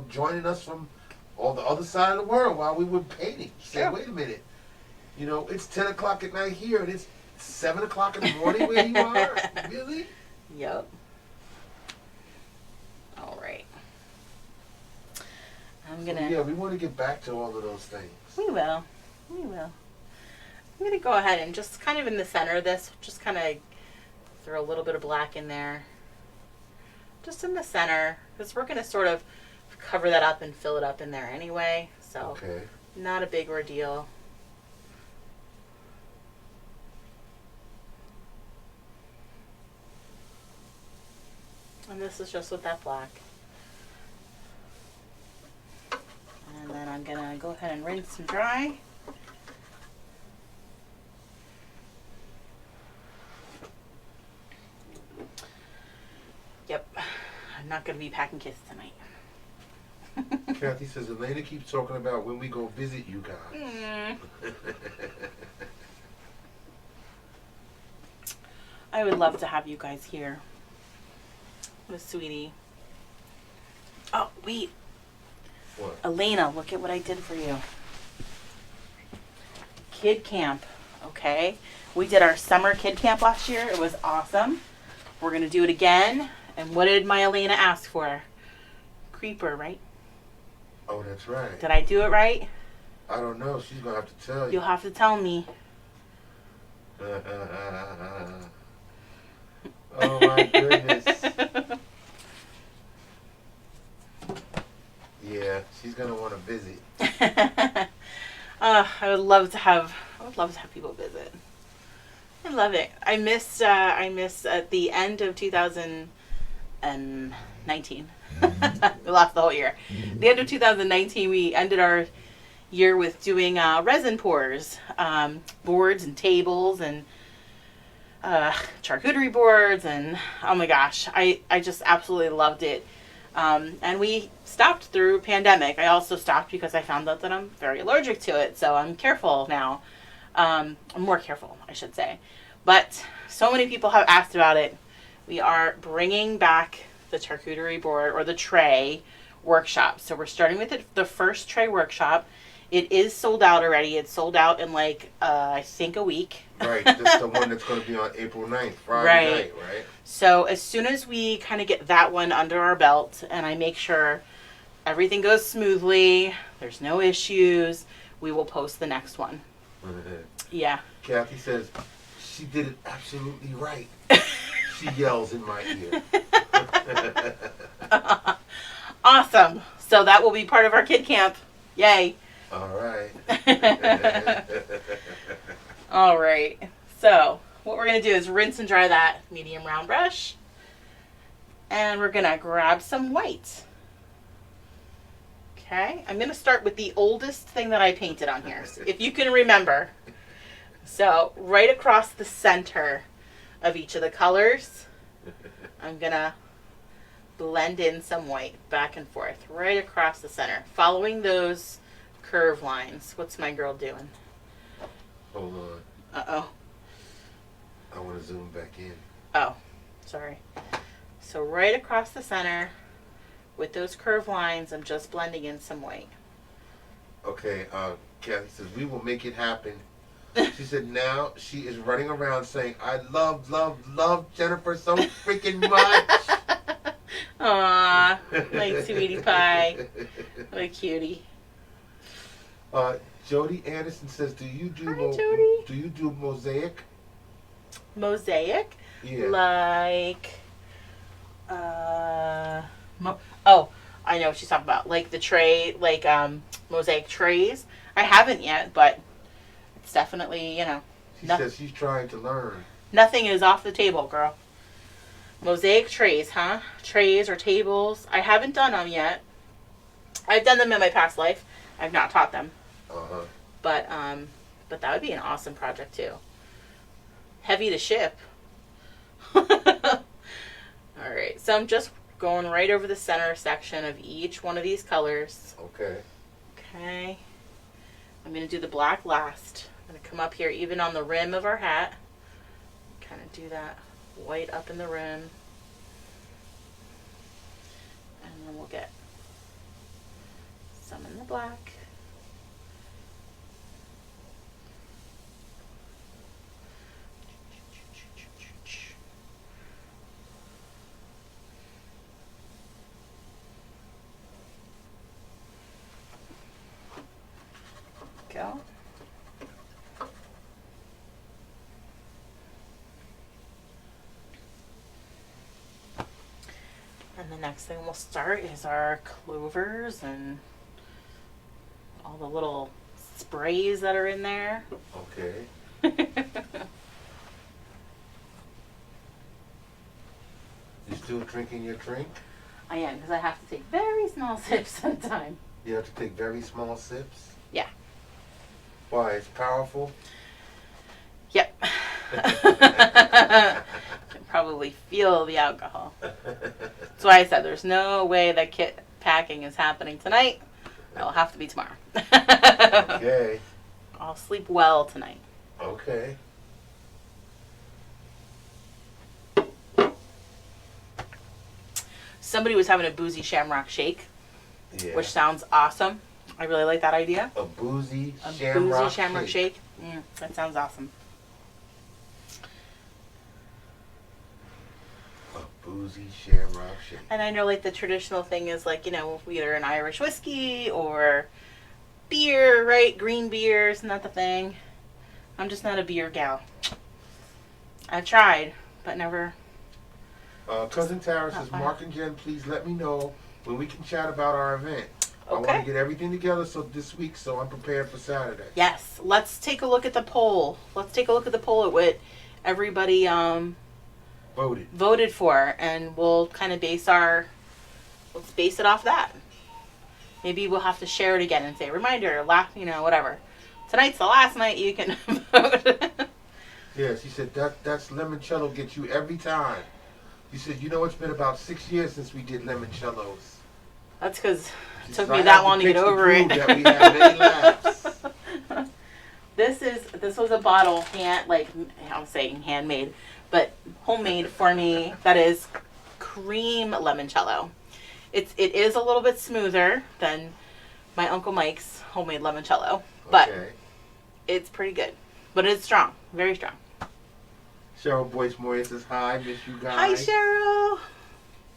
joining us from all the other side of the world while we were painting. Say, wait a minute. It's 10 o'clock at night here and it's 7 o'clock in the morning where you are? Really? Yep. All right. Yeah, we want to get back to all of those things. We will. I'm gonna go ahead and just kind of in the center of this, just kind of throw a little bit of black in there. Just in the center, because we're gonna sort of cover that up and fill it up in there anyway. So, okay. Not a big ordeal. And this is just with that black. And then I'm gonna go ahead and rinse and dry. Yep, I'm not gonna be packing kits tonight. Kathy says, Elena keeps talking about when we go visit you guys. I would love to have you guys here. What a sweetie. Oh, wait. What? Elena, look at what I did for you. Kid camp, okay? We did our summer kid camp last year. It was awesome. We're going to do it again. And what did my Elena ask for? Creeper, right? Oh, that's right. Did I do it right? I don't know. She's going to have to tell you. You'll have to tell me. Oh, my goodness. Yeah, Yeah, she's gonna want to visit. I would love to have people visit. I love it. I missed at the end of 2019. We lost the whole year. The end of 2019, we ended our year with doing resin pours, boards and tables and charcuterie boards, and oh my gosh, I just absolutely loved it. And we stopped through pandemic. I also stopped because I found out that I'm very allergic to it, so I'm careful now. I'm more careful, I should say. But so many people have asked about it. We are bringing back the charcuterie board or the tray workshop. So we're starting with the first tray workshop. It is sold out already. It's sold out in I think a week. Right, that's the one that's going to be on April 9th, Friday night, right? So as soon as we kind of get that one under our belt and I make sure everything goes smoothly, there's no issues, we will post the next one. Yeah. Kathy says, she did it absolutely right. She yells in my ear. Awesome. So that will be part of our kid camp. Yay. All right. All right. So what we're going to do is rinse and dry that medium round brush. And we're going to grab some white. Okay. I'm going to start with the oldest thing that I painted on here, if you can remember. So right across the center of each of the colors, I'm going to blend in some white back and forth right across the center, following those curve lines. What's my girl doing? Hold on. Uh-oh. I want to zoom back in. Oh, sorry. So right across the center with those curve lines, I'm just blending in some white. Okay, Kathy says, we will make it happen. She said now she is running around saying, I love Jennifer so freaking much. Aw, my sweetie pie. What a cutie. Jody Anderson says, do you do mosaic? Mosaic? Yeah. Like, oh, I know what she's talking about. Like the tray, like mosaic trays. I haven't yet, but it's definitely, She says she's trying to learn. Nothing is off the table, girl. Mosaic trays, huh? Trays or tables. I haven't done them yet. I've done them in my past life. I've not taught them. Uh-huh. But that would be an awesome project too. Heavy to ship. All right, so I'm just going right over the center section of each one of these colors. Okay. Okay. I'm going to do the black last. I'm going to come up here even on the rim of our hat. Kind of do that white up in the rim. And then we'll get some in the black. Go. And the next thing we'll start is our clovers and all the little sprays that are in there. Okay. You still drinking your drink? I am, because I have to take very small sips at a time. You have to take very small sips? Yeah. Why? It's powerful? Yep. Can probably feel the alcohol. That's why I said there's no way that kit packing is happening tonight. It'll have to be tomorrow. Okay. I'll sleep well tonight. Okay. Somebody was having a boozy shamrock shake, Yeah. which sounds awesome. I really like that idea. A boozy A shamrock boozy shamrock shake. That sounds awesome. A boozy shamrock shake. And I know, like, the traditional thing is, like, either an Irish whiskey or beer, right? Green beer, isn't that the thing? I'm just not a beer gal. I've tried, but never. Cousin Tara says, fine. Mark and Jen, please let me know when we can chat about our event. I want to Okay. get everything together this week, so I'm prepared for Saturday. Yes. Let's take a look at the poll. Let's take a look at the poll at what everybody voted for, and we'll kind of let's base it off that. Maybe we'll have to share it again and say, reminder, whatever. Tonight's the last night you can vote. Yeah, she said that's limoncello gets you every time. She said, it's been about 6 years since we did limoncellos. That's because it took said, me "I that have long to the get pics over it. prove that we had many laughs." This was a bottle I'm saying handmade, but homemade for me. That is cream limoncello. It is a little bit smoother than my Uncle Mike's homemade limoncello, but Okay. it's pretty good. But it's strong, very strong. Cheryl Boyce Moyer says, hi, miss you guys. Hi, Cheryl.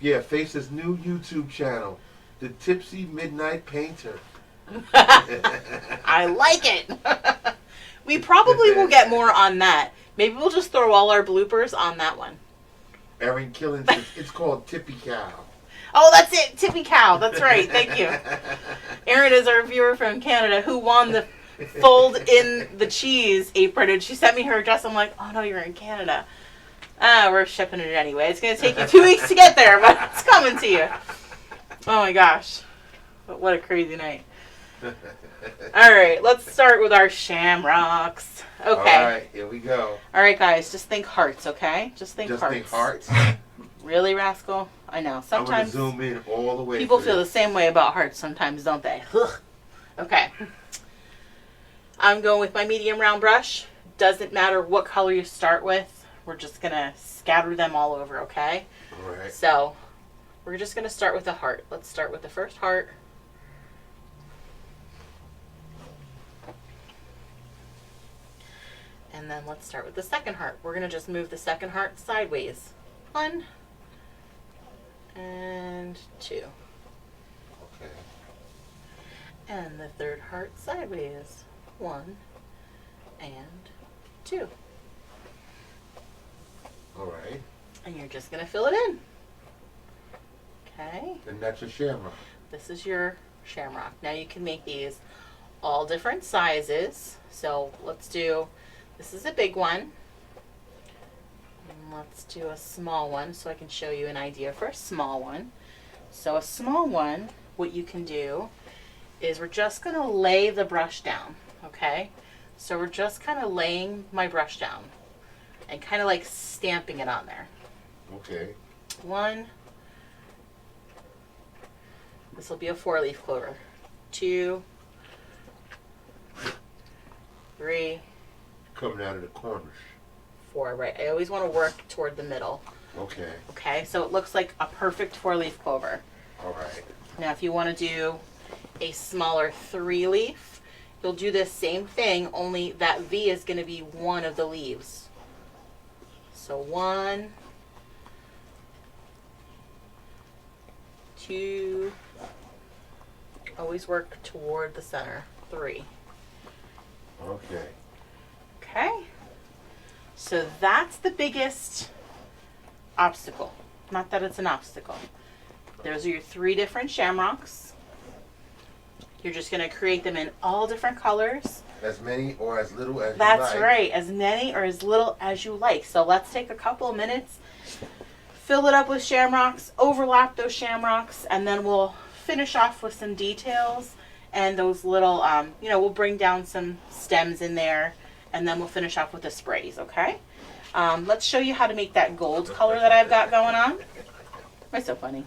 Yeah, Face's new YouTube channel, The Tipsy Midnight Painter. I like it. We probably will get more on that. Maybe we'll just throw all our bloopers on that one. Erin Killen says, it's called Tippy Cow. Oh, that's it. Tippy Cow. That's right. Thank you. Erin is our viewer from Canada who won the fold in the cheese apron, and she sent me her address. I'm like, oh no, you're in Canada. We're shipping it anyway. It's going to take you 2 weeks to get there, but it's coming to you. Oh my gosh. What a crazy night. All right, let's start with our shamrocks. Okay. All right, here we go. All right, guys, just think hearts, okay? Just think hearts. Think hearts. Really, Rascal? I know. Sometimes I'm going to zoom in all the way. people feel the same way about hearts sometimes, don't they? Ugh. Okay. I'm going with my medium round brush. Doesn't matter what color you start with. We're just going to scatter them all over, okay? All right. So, we're just going to start with a heart. Let's start with the first heart. And then let's start with the second heart. We're going to just move the second heart sideways. 1 and 2. Okay. And the third heart sideways. 1 and 2. All right. And you're just going to fill it in. Okay. And that's a shamrock. This is your shamrock. Now you can make these all different sizes. So let's do, this is a big one. And let's do a small one so I can show you an idea for a small one. So a small one, what you can do is we're just going to lay the brush down. Okay? So we're just kind of laying my brush down and kind of like stamping it on there. Okay. 1. This will be a 4-leaf clover. 2, 3, Coming out of the corners. 4. Right. I always want to work toward the middle. Okay. Okay, so it looks like a perfect 4-leaf clover. All right. Now, if you want to do a smaller 3-leaf, you'll do this same thing, only that V is going to be one of the leaves. So 1, 2, always work toward the center. 3. Okay. Okay. So that's the biggest obstacle. Not that it's an obstacle. Those are your 3 different shamrocks. You're just going to create them in all different colors. As many or as little as you like. That's right. As many or as little as you like. So let's take a couple of minutes, fill it up with shamrocks, overlap those shamrocks, and then we'll finish off with some details and those little, we'll bring down some stems in there, and then we'll finish off with the sprays, okay? Let's show you how to make that gold color that I've got going on. Why so funny?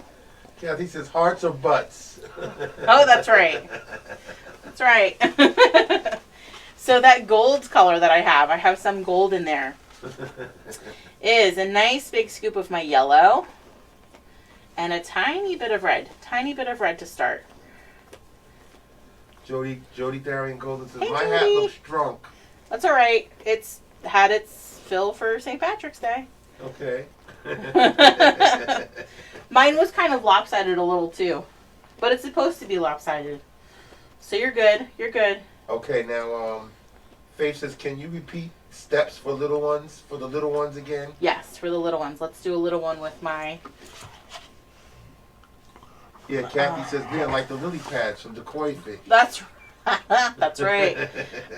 Yeah, he says hearts or butts. Oh, that's right. That's right. So that gold color that I have some gold in there, is a nice big scoop of my yellow and a tiny bit of red to start. Jody Darian Golden says, Hey, my hat Jody. looks drunk. That's all right. It's had its fill for St. Patrick's Day. Okay. Mine was kind of lopsided a little too, but it's supposed to be lopsided. So you're good. You're good. Okay, now, Faith says, can you repeat steps for the little ones again? Yes, for the little ones. Let's do a little one with my Yeah, Kathy says, yeah, like the lily pads from the koi fish. That's that's right.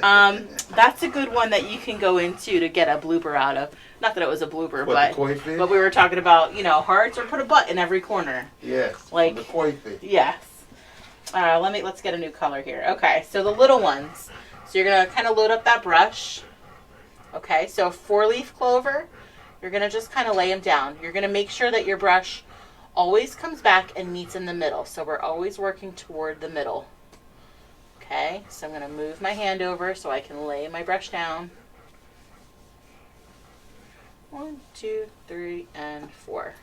That's a good one that you can go into to get a blooper out of. Not that it was a blooper, What, the koi fish? but we were talking about, you know, hearts or put a butt in every corner. Yes, Like from the koi fish. Yes. Let's get a new color here. Okay, so the little ones. So you're gonna kind of load up that brush. Okay, so 4-leaf clover. You're gonna just kind of lay them down. You're gonna make sure that your brush always comes back and meets in the middle. So we're always working toward the middle. Okay, so I'm gonna move my hand over so I can lay my brush down. 1, 2, 3, and 4.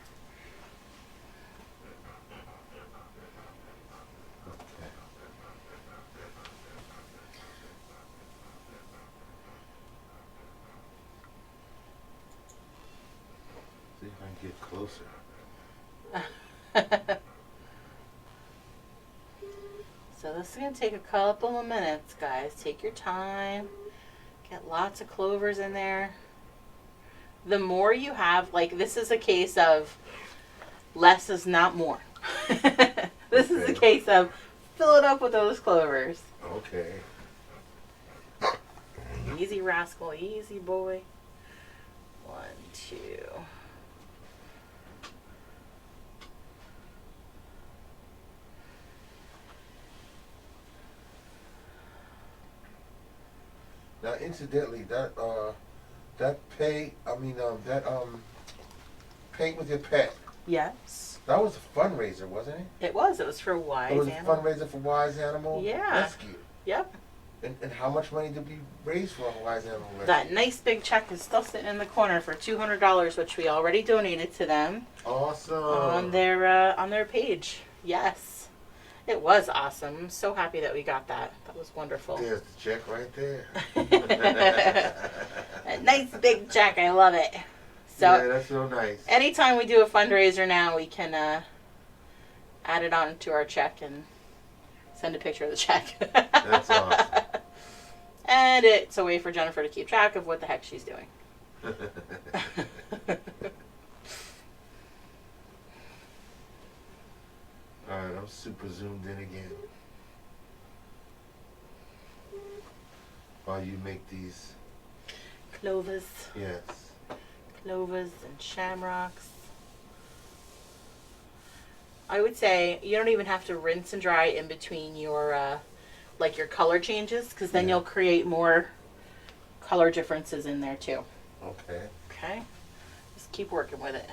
See if I can get closer. So this is going to take a couple of minutes, guys. Take your time. Get lots of clovers in there. The more you have, like, this is a case of less is not more. This is a case of fill it up with those clovers. Okay. Easy rascal, easy boy. 1, 2. Now, incidentally, that paint with your pet. Yes. That was a fundraiser, wasn't it? It was. It was for Wise It was a Animal. fundraiser for Wise Animal Yeah. Rescue. Yep. And how much money did we raise for Wise Animal Rescue? That nice big check is still sitting in the corner for $200, which we already donated to them. Awesome. On their page. Yes. It was awesome. I'm so happy that we got that. That was wonderful. There's the check right there. A nice big check. I love it. So yeah, that's so nice. anytime we do a fundraiser now, we can add it on to our check and send a picture of the check. That's awesome. And it's a way for Jennifer to keep track of what the heck she's doing. Alright, I'm super zoomed in again. While you make these. Clovers. Yes. Clovers and shamrocks. I would say you don't even have to rinse and dry in between your like your color changes, because then you'll create more color differences in there too. Okay. Okay? Just keep working with it.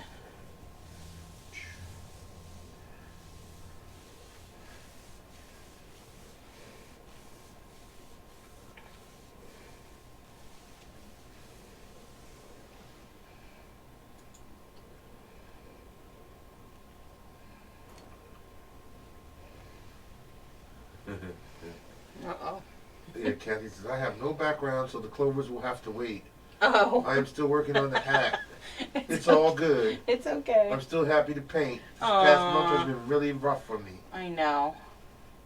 Uh-oh. Yeah, Kathy says, I have no background, so the clovers will have to wait. Oh. I am still working on the hat. It's all good. It's okay. I'm still happy to paint. This past month has been really rough for me. I know.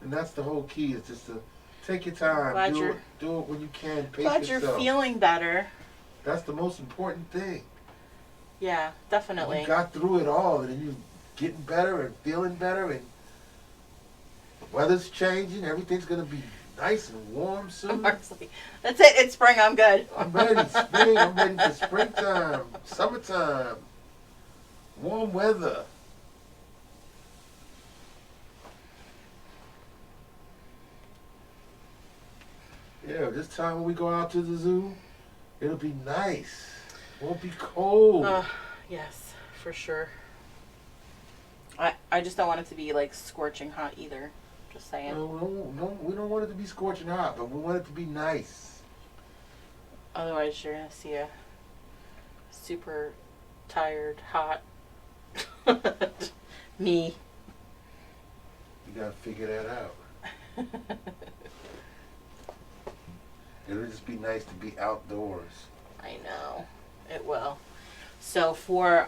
And that's the whole key, is just to take your time. Do it when you can. Pace Glad yourself. you're feeling better. That's the most important thing. Yeah, definitely. You got through it all, and then you're getting better and feeling better, and the weather's changing. Everything's going to be nice and warm soon. That's it. It's spring. I'm good. I'm ready. Spring. I'm ready for springtime, summertime, warm weather. Yeah, this time when we go out to the zoo, it'll be nice. Won't be cold. Yes, for sure. I just don't want it to be like scorching hot either. Just saying. No, we don't want it to be scorching hot, but we want it to be nice. Otherwise, you're gonna see a super tired, hot me. You gotta figure that out. It'll just be nice to be outdoors. I know, it will. So for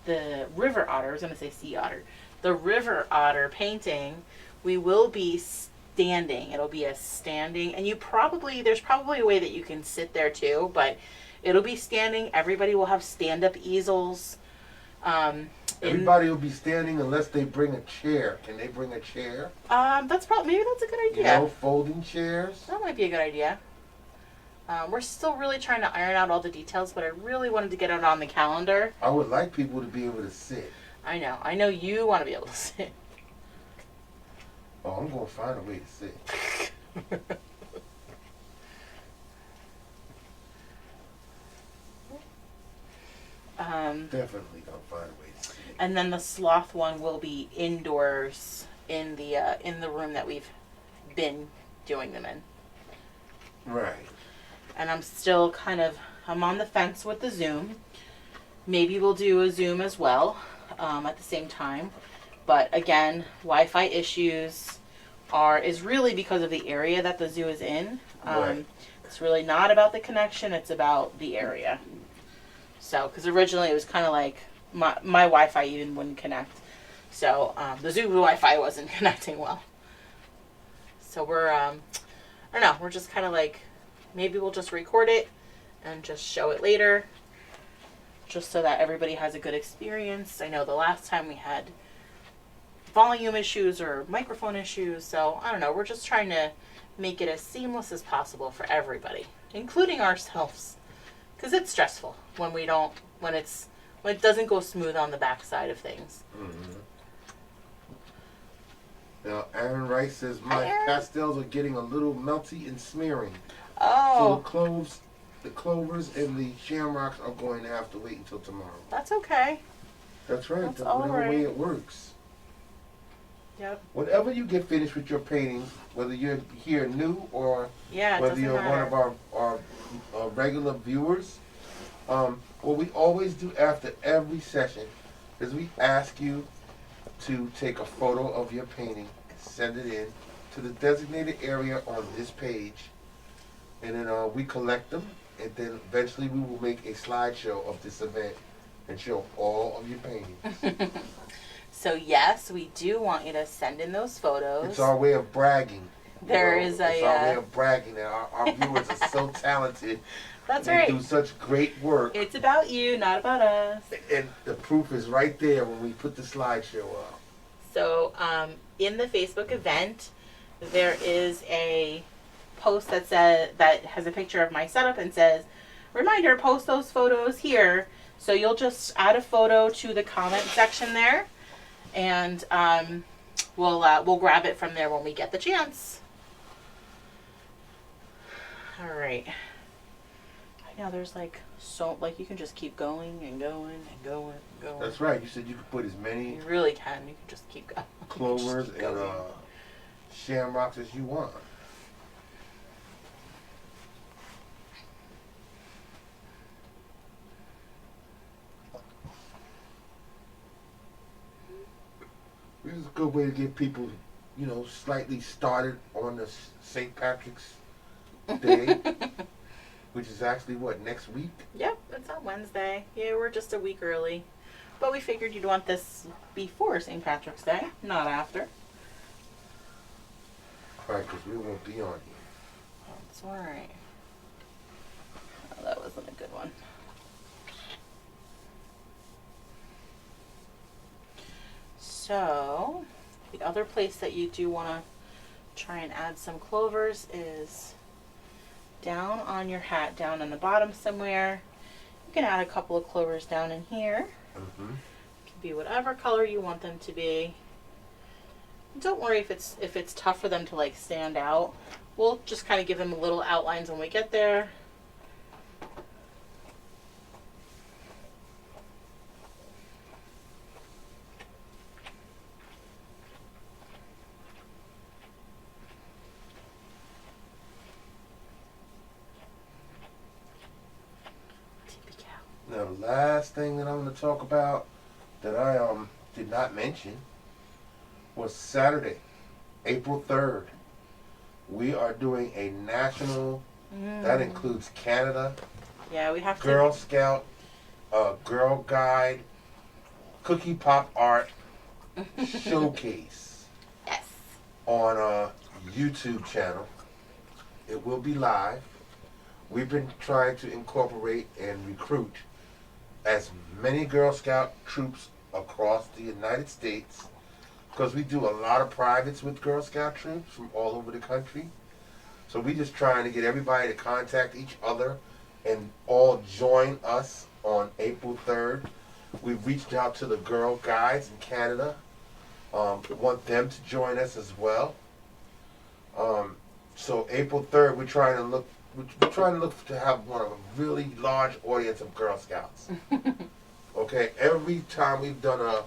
the river otter, I was gonna say sea otter, the river otter painting, we will be standing. It'll be a standing, and there's probably a way that you can sit there too, but it'll be standing. Everybody will have stand-up easels. Everybody will be standing unless they bring a chair. Can they bring a chair? That's probably, maybe that's a good idea. You know, folding chairs. That might be a good idea. We're still really trying to iron out all the details, but I really wanted to get it on the calendar. I would like people to be able to sit. I know. I know you want to be able to sit. Oh, I'm going to find a way to sit. Definitely going to find a way to sit. And then the sloth one will be indoors in the room that we've been doing them in. Right. And I'm still I'm on the fence with the Zoom. Maybe we'll do a Zoom as well at the same time. But again, Wi-Fi issues is really because of the area that the zoo is in. Right. It's really not about the connection, it's about the area. So, because originally it was kind of like my Wi-Fi even wouldn't connect. So, the zoo Wi-Fi wasn't connecting well. So we're, I don't know, we're just kind of like, maybe we'll just record it and just show it later. Just so that everybody has a good experience. I know the last time we had volume issues or microphone issues. So, I don't know, we're just trying to make it as seamless as possible for everybody, including ourselves. Because it's stressful when it doesn't go smooth on the backside of things. Mm-hmm. Now, Aaron Rice says my pastels are getting a little melty and smearing. Oh. So the clovers and the shamrocks are going to have to wait until tomorrow. That's okay. That's right. That's That's all whatever right. way it works. Yep. Whenever you get finished with your paintings, whether you're here new or whether you're one of our regular viewers, what we always do after every session is we ask you to take a photo of your painting, send it in to the designated area on this page, and then we collect them, and then eventually we will make a slideshow of this event and show all of your paintings. So yes, we do want you to send in those photos. It's our way of bragging. It's our way of bragging that our viewers are so talented. That's they right. do such great work. It's about you, not about us. And the proof is right there when we put the slideshow up. So in the Facebook event, there is a post that has a picture of my setup and says, "Reminder: post those photos here." So you'll just add a photo to the comment section there, and we'll grab it from there when we get the chance. All right. I know there's you can just keep going and going and going and going. That's right. You said you could put as many You really can. You can just keep going. clovers and shamrocks as you want. This is a good way to get people, slightly started on the St. Patrick's Day, which is actually, next week? Yep, it's on Wednesday. Yeah, we're just a week early. But we figured you'd want this before St. Patrick's Day, not after. Right, because we won't be on here. That's alright. Oh, that wasn't a good one. So, the other place that you do want to try and add some clovers is down on your hat, down in the bottom somewhere. You can add a couple of clovers down in here. Mm-hmm. It can be whatever color you want them to be. Don't worry if it's tough for them to stand out. We'll just kind of give them little outlines when we get there. Now, the last thing that I'm going to talk about that I did not mention was Saturday, April 3rd. We are doing a national, that includes Canada, yeah, we have Girl Scout, Girl Guide, Cookie Pop Art Showcase. Yes. On a YouTube channel. It will be live. We've been trying to incorporate and recruit as many Girl Scout troops across the United States, because we do a lot of privates with Girl Scout troops from all over the country. So we just trying to get everybody to contact each other and all join us on April 3rd. We've reached out to the Girl Guides in Canada. We want them to join us as well. So April 3rd, we're trying to look to have one of a really large audience of Girl Scouts. Okay, every time we've done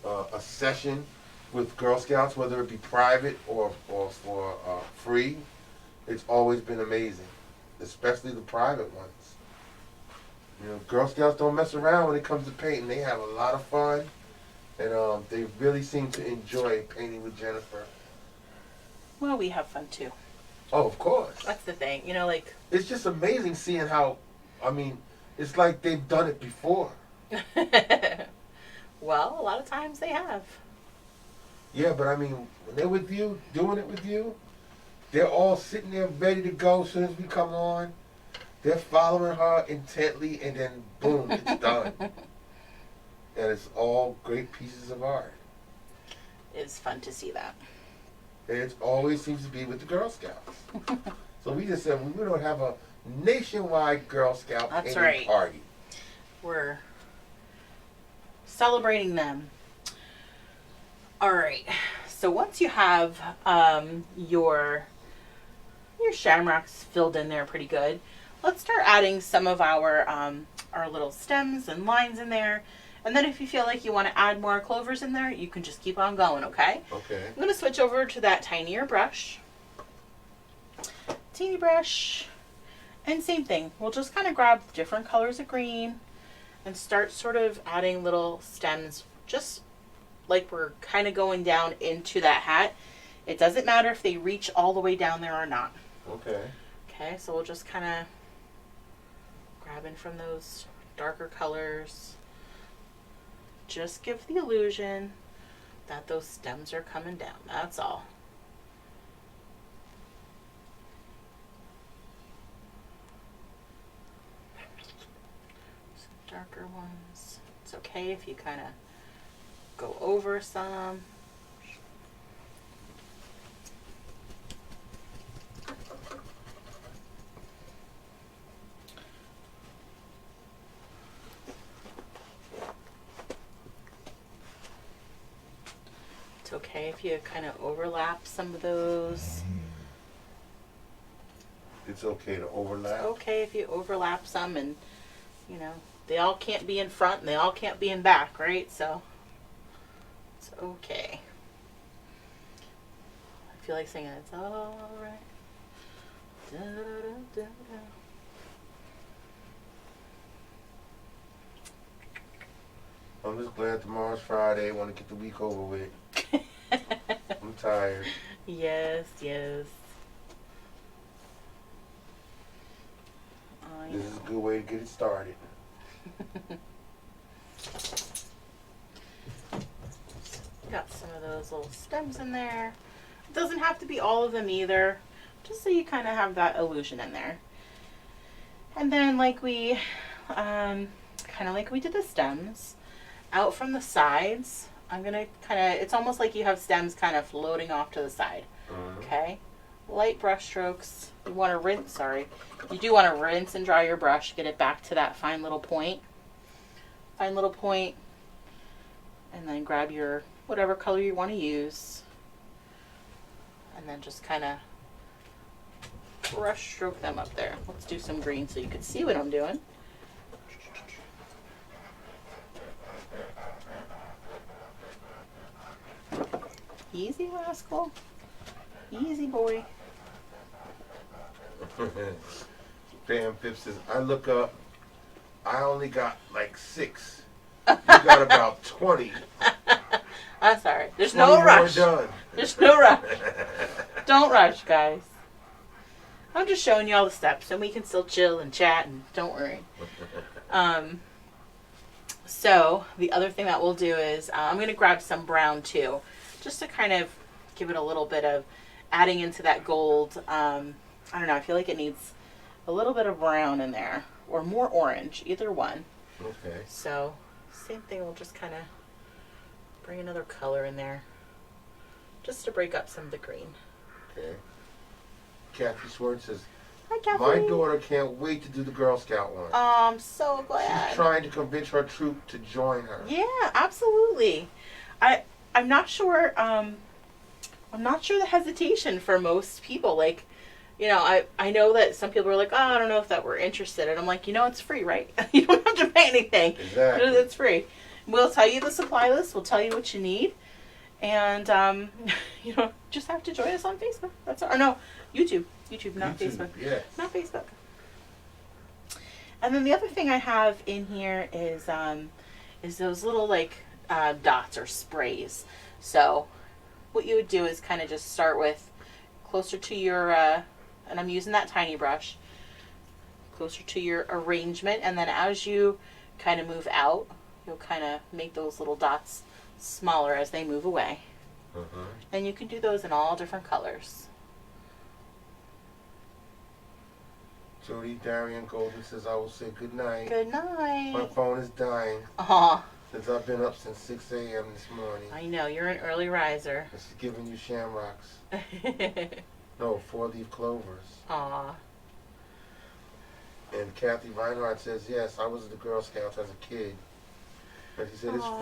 a session with Girl Scouts, whether it be private or for free, it's always been amazing, especially the private ones. You know, Girl Scouts don't mess around when it comes to painting. They have a lot of fun, and they really seem to enjoy painting with Jennifer. Well, we have fun too. Oh, of course. That's the thing, you know, like. It's just amazing seeing how, I mean, it's like they've done it before. Well, a lot of times they have. Yeah, but I mean, when they're with you, doing it with you, they're all sitting there ready to go as soon as we come on. They're following her intently, and then boom, it's done. And it's all great pieces of art. It's fun to see that. And it always seems to be with the Girl Scouts. So we just said we don't have a nationwide Girl Scout painting party. We're celebrating them. All right. So once you have your shamrocks filled in there pretty good, let's start adding some of our little stems and lines in there. And then if you feel like you want to add more clovers in there, you can just keep on going, okay? Okay. I'm going to switch over to that tinier brush. Teeny brush. And same thing. We'll just kind of grab different colors of green and start sort of adding little stems, just like we're kind of going down into that hat. It doesn't matter if they reach all the way down there or not. Okay. Okay, so we'll just kind of grab in from those darker colors. Just give the illusion that those stems are coming down. That's all. Some darker ones. It's okay if you kind of go over some. It's okay if you kind of overlap some of those. It's okay to overlap. It's okay if you overlap some, and you know, they all can't be in front and they all can't be in back, right? So it's okay. I feel like singing it's all right. Da, da, da, da, da. I'm just glad tomorrow's Friday. I want to get the week over with. I'm tired. Yes, yes. This is a good way to get it started. Got some of those little stems in there. It doesn't have to be all of them either, just so you kind of have that illusion in there. And then like we, kind of like we did the stems, out from the sides, I'm going to kind of, it's almost like you have stems kind of floating off to the side. Okay? Light brush strokes. You want to rinse, you do want to rinse and dry your brush, get it back to that fine little point. Fine little point. And then grab your whatever color you want to use. And then just kind of brush stroke them up there. Let's do some green so you can see what I'm doing. Easy, rascal. Easy, boy. Pam Pip says, I look up, I only got like 6. You got about 20. I'm sorry. There's no rush. Done. There's no rush. Don't rush, guys. I'm just showing you all the steps, and we can still chill and chat, and don't worry. So the other thing that we'll do is I'm going to grab some brown too, just to kind of give it a little bit of adding into that gold. I don't know. I feel like it needs a little bit of brown in there, or more orange, either one. Okay. So same thing. We'll just kind of bring another color in there. Just to break up some of the green. Okay. Kathy Schwartz says, Hi, Kathy. my daughter can't wait to do the Girl Scout one. Oh, I'm so glad. She's trying to convince her troop to join her. Yeah, absolutely. I'm not sure. I'm not sure the hesitation for most people. Like, you know, I know that some people are like, oh, I don't know if that we're interested. And I'm like, you know, it's free, right? You don't have to pay anything. Exactly. It's free. We'll tell you the supply list. We'll tell you what you need. And, you know, just have to join us on Facebook. That's all. Or no, YouTube. YouTube, not Facebook. Yes. Not Facebook. And then the other thing I have in here is those little, like, dots or sprays. So what you would do is kind of just start with closer to your, and I'm using that tiny brush, closer to your arrangement. And then as you kind of move out, you'll kind of make those little dots smaller as they move away. And you can do those in all different colors. Jody Darian Golden says, I will say good night. Good night. My phone is dying. Aw. Since I've been up since 6 a.m. this morning. I know, you're an early riser. This is giving you shamrocks. No, 4-leaf clovers. Aw. And Kathy Reinhardt says, yes, I was at the Girl Scouts as a kid. And she said, it's Aw.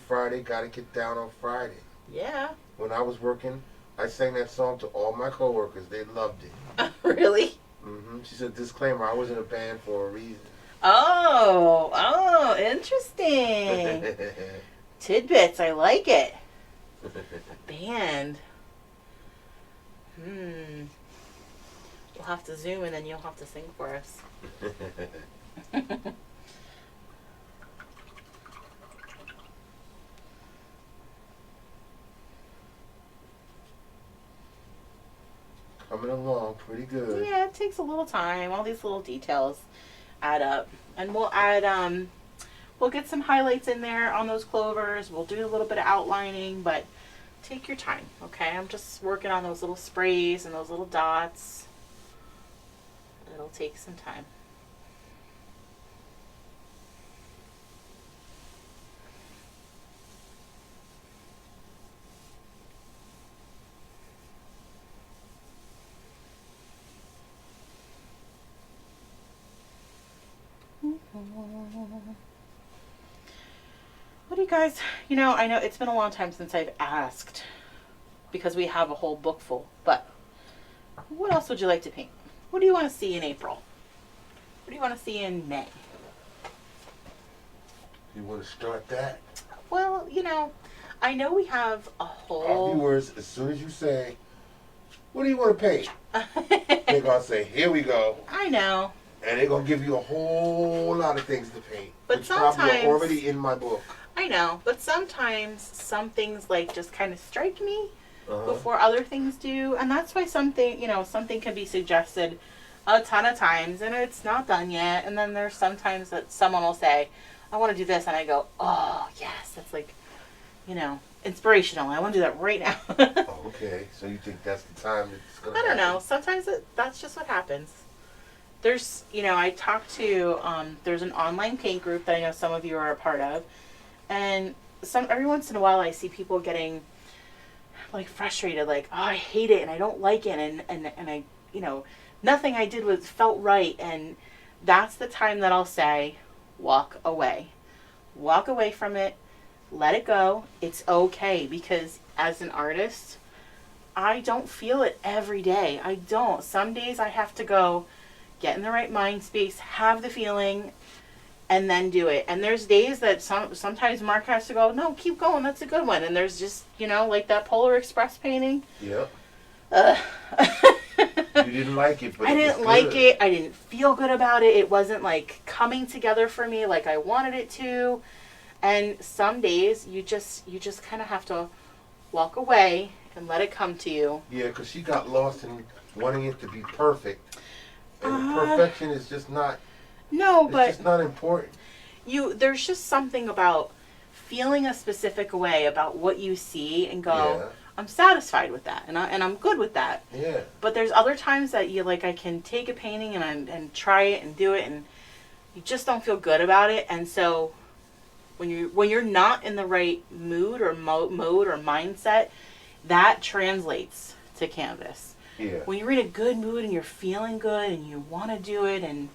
Friday, gotta get down on Friday. Yeah. When I was working, I sang that song to all my coworkers. They loved it. Really? She said, disclaimer, I was in a band for a reason. Oh, interesting. Tidbits, I like it. Band. We'll have to zoom and then you'll have to sing for us. Coming along pretty good. Yeah, it takes a little time. All these little details add up. And we'll add, we'll get some highlights in there on those clovers. We'll do a little bit of outlining, but take your time, okay? I'm just working on those little sprays and those little dots. It'll take some time. What do you guys, you know, I know it's been a long time since I've asked because we have a whole book full, but what else would you like to paint? What do you want to see in April? What do you want to see in May? You want to start that? Well, you know, I know we have a Our whole... viewers, as soon as you say, what do you want to paint? They're going to say, here we go. I know. And they're going to give you a whole lot of things to paint. But which probably sometimes... are already in my book. I know, but sometimes some things like just kind of strike me before other things do, and that's why something, you know, something can be suggested a ton of times and it's not done yet, and then there's sometimes that someone will say, I want to do this, and I go, oh yes, that's like, you know, inspirational. I want to do that right now. Okay, so you think that's the time it's going to I don't happen? know. Sometimes that's just what happens. There's, you know, I talked to, there's an online paint group that I know some of you are a part of. And every once in a while I see people getting like frustrated, like, oh, I hate it and I don't like it. And I, you know, nothing I did felt right. And that's the time that I'll say, walk away. Walk away from it. Let it go. It's okay. Because as an artist, I don't feel it every day. I don't. Some days I have to go get in the right mind space, have the feeling, and then do it. And there's days that sometimes Mark has to go, no, keep going, that's a good one. And there's just, you know, like that Polar Express painting. Yep. You didn't like it, but I didn't like it. I didn't feel good about it. It wasn't like coming together for me like I wanted it to. And some days you just kind of have to walk away and let it come to you. Yeah, because she got lost in wanting it to be perfect. And perfection is just not... No, it's but just not important. There's just something about feeling a specific way about what you see and go, Yeah. I'm satisfied with that, and I'm good with that. Yeah. But there's other times that you like, I can take a painting and try it and do it, and you just don't feel good about it, and so When you're not in the right mood or mode or mindset, that translates to canvas. Yeah. When you're in a good mood and you're feeling good and you want to do it, and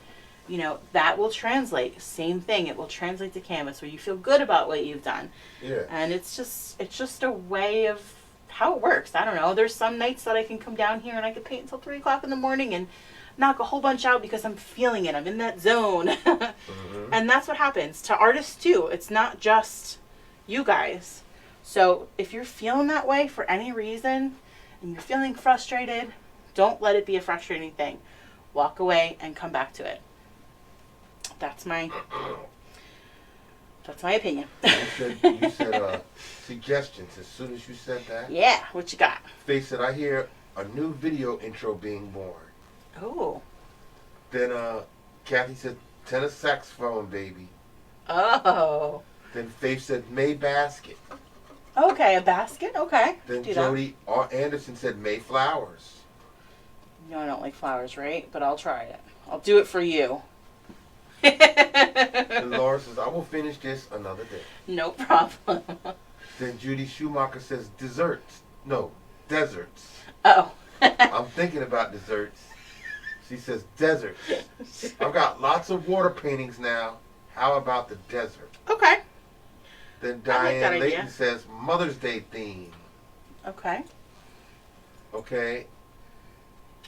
you know, that will translate. Same thing. It will translate to canvas where you feel good about what you've done. Yeah. And it's just a way of how it works. I don't know. There's some nights that I can come down here and I can paint until 3 o'clock in the morning and knock a whole bunch out because I'm feeling it. I'm in that zone. Mm-hmm. And that's what happens to artists too. It's not just you guys. So if you're feeling that way for any reason and you're feeling frustrated, don't let it be a frustrating thing. Walk away and come back to it. That's my opinion. You said suggestions as soon as you said that. Yeah, what you got? Faith said, I hear a new video intro being born. Oh. Then Kathy said, tenor saxophone, baby. Oh. Then Faith said, May basket. Okay, a basket? Okay. Then Do Jody Anderson said, May flowers. No, I don't like flowers, right? But I'll try it. I'll do it for you. And Laura says, I will finish this another day. No problem. Then Judy Schumacher says, desserts. No, deserts. Oh. I'm thinking about desserts. She says, deserts. I've got lots of water paintings now. How about the desert? Okay. Then I like that Diane idea. Layton says, Mother's Day theme. Okay. Okay.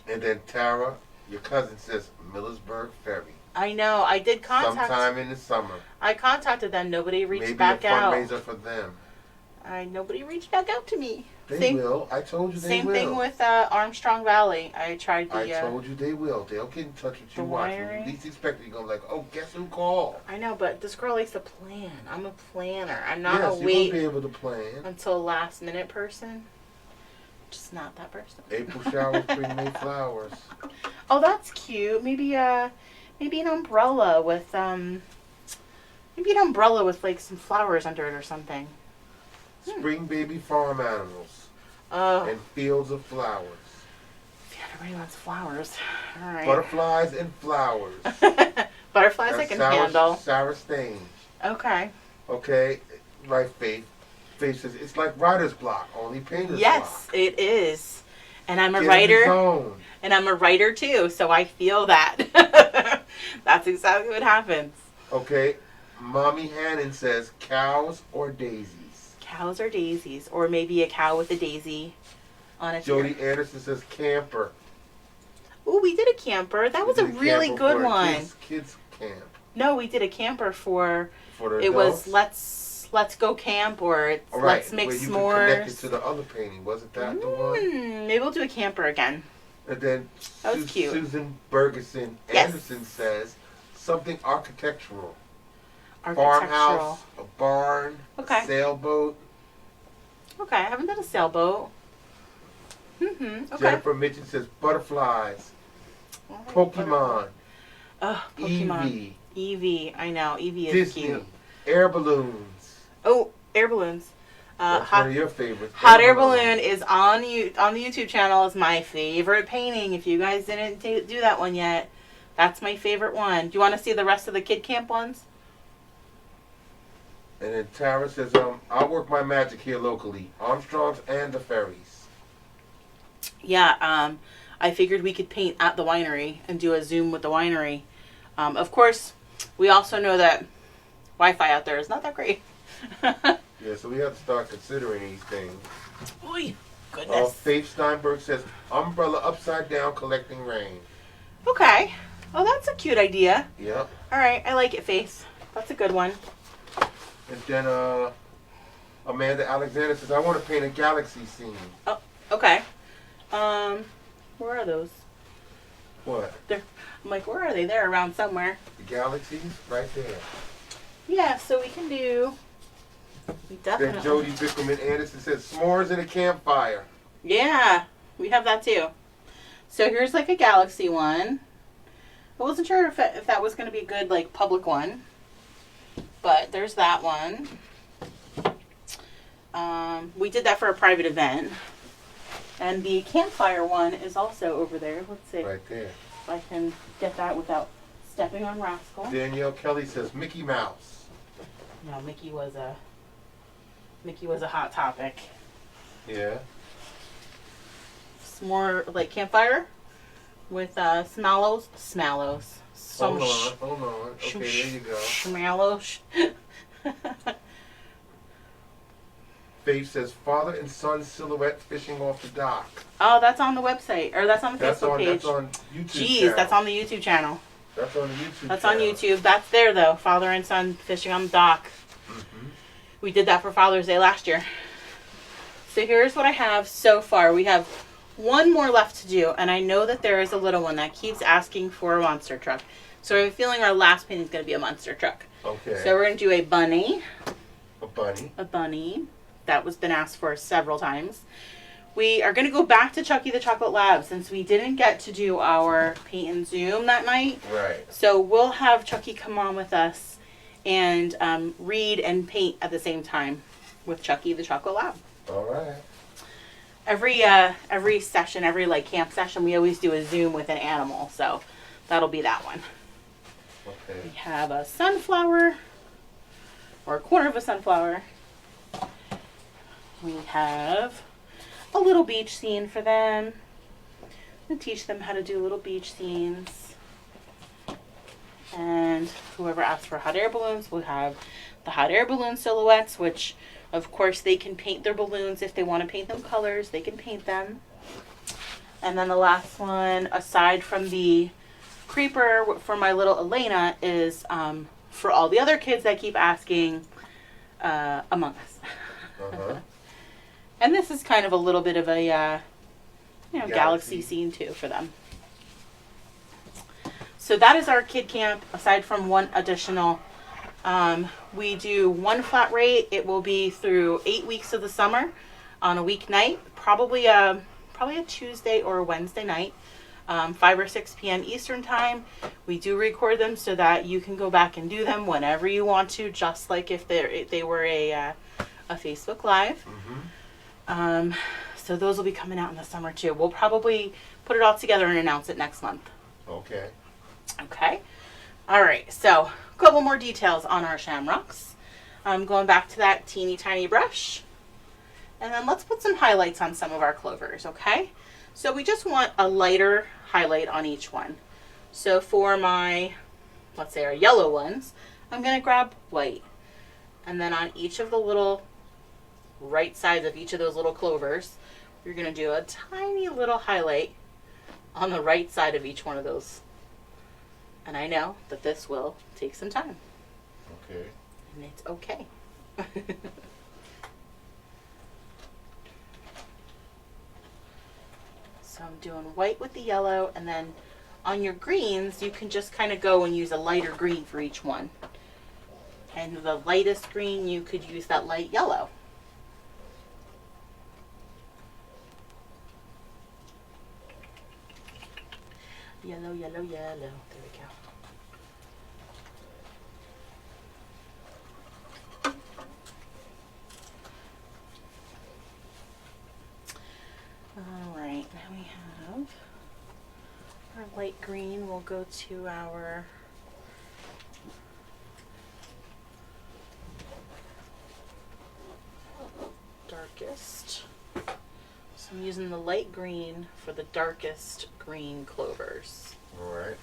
And then Tara, your cousin, says, Millersburg Ferry. I know. I did contact. Sometime in the summer. I contacted them. Nobody reached Maybe back a out. fundraiser for them. Nobody reached back out to me. They will. I told you they will. Same thing with Armstrong Valley. I tried the. I told you they will. They'll get in touch with you. the Watch. When wiring. you least expect it, you're going to be like, oh, guess who called? I know, but this girl likes to plan. I'm a planner. I'm not Yes, a you wait will be able to plan. until last minute person. Just not that person. April showers bring May flowers. Oh, that's cute. Maybe an umbrella with like some flowers under it or something. Spring baby farm animals Oh, and fields of flowers. yeah, everybody wants flowers. All right. Butterflies and flowers. Butterflies I That's can Sarah, handle. Sarah Stange. Okay. Okay, right, Faith. Faith says it's like writer's block, only painter's Yes, block. it is. And I'm a Get in the writer. zone. And I'm a writer too, so I feel that. That's exactly what happens. Okay, Mommy Hannon says cows or daisies. Cows or daisies, or maybe a cow with a daisy on its Jody Anderson says camper. Ooh, we did a camper. That was a We did really camper good for a one. Kids camp. No, we did a camper for. For the It adults. was let's go camp or it's All right, let's make where you can connect it s'mores. to the other painting. Wasn't that the one? Maybe we'll do a camper again. And then That was cute. Susan Bergeson Yes. Anderson says something architectural. Architectural. Farmhouse, a barn, Okay. a sailboat. Okay, I haven't done a sailboat. Okay. Jennifer Mitchell says butterflies, All right, Pokemon, Oh, Pokemon. Eevee, Eevee. I know. Eevee is Disney, cute. air balloons. Oh, air balloons. That's one of your favorites. Hot Air Balloon is on the YouTube channel. Is my favorite painting. If you guys didn't do that one yet, that's my favorite one. Do you want to see the rest of the kid camp ones? And then Tara says, I'll work my magic here locally. Armstrongs and the ferries. Yeah, I figured we could paint at the winery and do a Zoom with the winery. Of course, we also know that Wi-Fi out there is not that great. Yeah, so we have to start considering these things. Oy, goodness. Faith Steinberg says, umbrella upside down collecting rain. Okay. Oh, that's a cute idea. Yep. All right, I like it, Faith. That's a good one. And then Amanda Alexander says, I want to paint a galaxy scene. Oh, okay. Where are those? What? I'm like, where are they? They're around somewhere. The galaxies? Right there. Yeah, so we can do. We Then definitely. Jody Bickerman Anderson says, s'mores in a campfire. Yeah, we have that too. So here's like a galaxy one. I wasn't sure if that was going to be a good like public one, but there's that one. We did that for a private event, and the campfire one is also over there. Let's see Right there. if I can get that without stepping on Rascal. Danielle Kelly says, Mickey Mouse. No, Mickey was a hot topic. Yeah. Some more like campfire with smallows. Hold on. Okay, there you go. Schmallows. Faith says father and son silhouette fishing off the dock. Oh, that's on the website, or that's on the Facebook page. That's on YouTube. Jeez, channel. that's on the YouTube channel. That's on the YouTube. That's channel. on YouTube. That's there though. Father and son fishing on the dock. Mm-hmm. We did that for Father's Day last year. So here's what I have so far. We have one more left to do, and I know that there is a little one that keeps asking for a monster truck. So I have a feeling our last painting is going to be a monster truck. Okay. So we're going to do a bunny. A bunny. A bunny. That was been asked for several times. We are going to go back to Chucky the Chocolate Lab since we didn't get to do our paint and zoom that night. Right. So we'll have Chucky come on with us and read and paint at the same time with Chucky the Chocolate Lab. All right. Every session, every like camp session, we always do a zoom with an animal. So that'll be that one. Okay. We have a sunflower, or a corner of a sunflower. We have a little beach scene for them. We teach them how to do little beach scenes. And whoever asks for hot air balloons, we'll have the hot air balloon silhouettes, which of course they can paint their balloons. If they want to paint them colors, they can paint them. And then the last one, aside from the creeper for my little Elena, is for all the other kids that keep asking, Among Us. Uh-huh. And this is kind of a little bit of a, galaxy scene too for them. So that is our kid camp, aside from one additional. We do one flat rate. It will be through 8 weeks of the summer on a weeknight, probably a Tuesday or a Wednesday night, 5 or 6 p.m. Eastern time. We do record them so that you can go back and do them whenever you want to, just like if they were a Facebook Live. Mm-hmm. So those will be coming out in the summer too. We'll probably put it all together and announce it next month. Okay. Okay. All right. So a couple more details on our shamrocks. Going back to that teeny tiny brush. And then let's put some highlights on some of our clovers. Okay. So we just want a lighter highlight on each one. So for my, let's say our yellow ones, I'm going to grab white. And then on each of the little right sides of each of those little clovers, you're going to do a tiny little highlight on the right side of each one of those. And I know that this will take some time. Okay. And it's okay. So I'm doing white with the yellow, and then on your greens, you can just kind of go and use a lighter green for each one. And the lightest green, you could use that light yellow. Yellow, yellow, yellow. There we go. All right, now we have our light green. We'll go to our darkest. So I'm using the light green for the darkest green clovers. All right.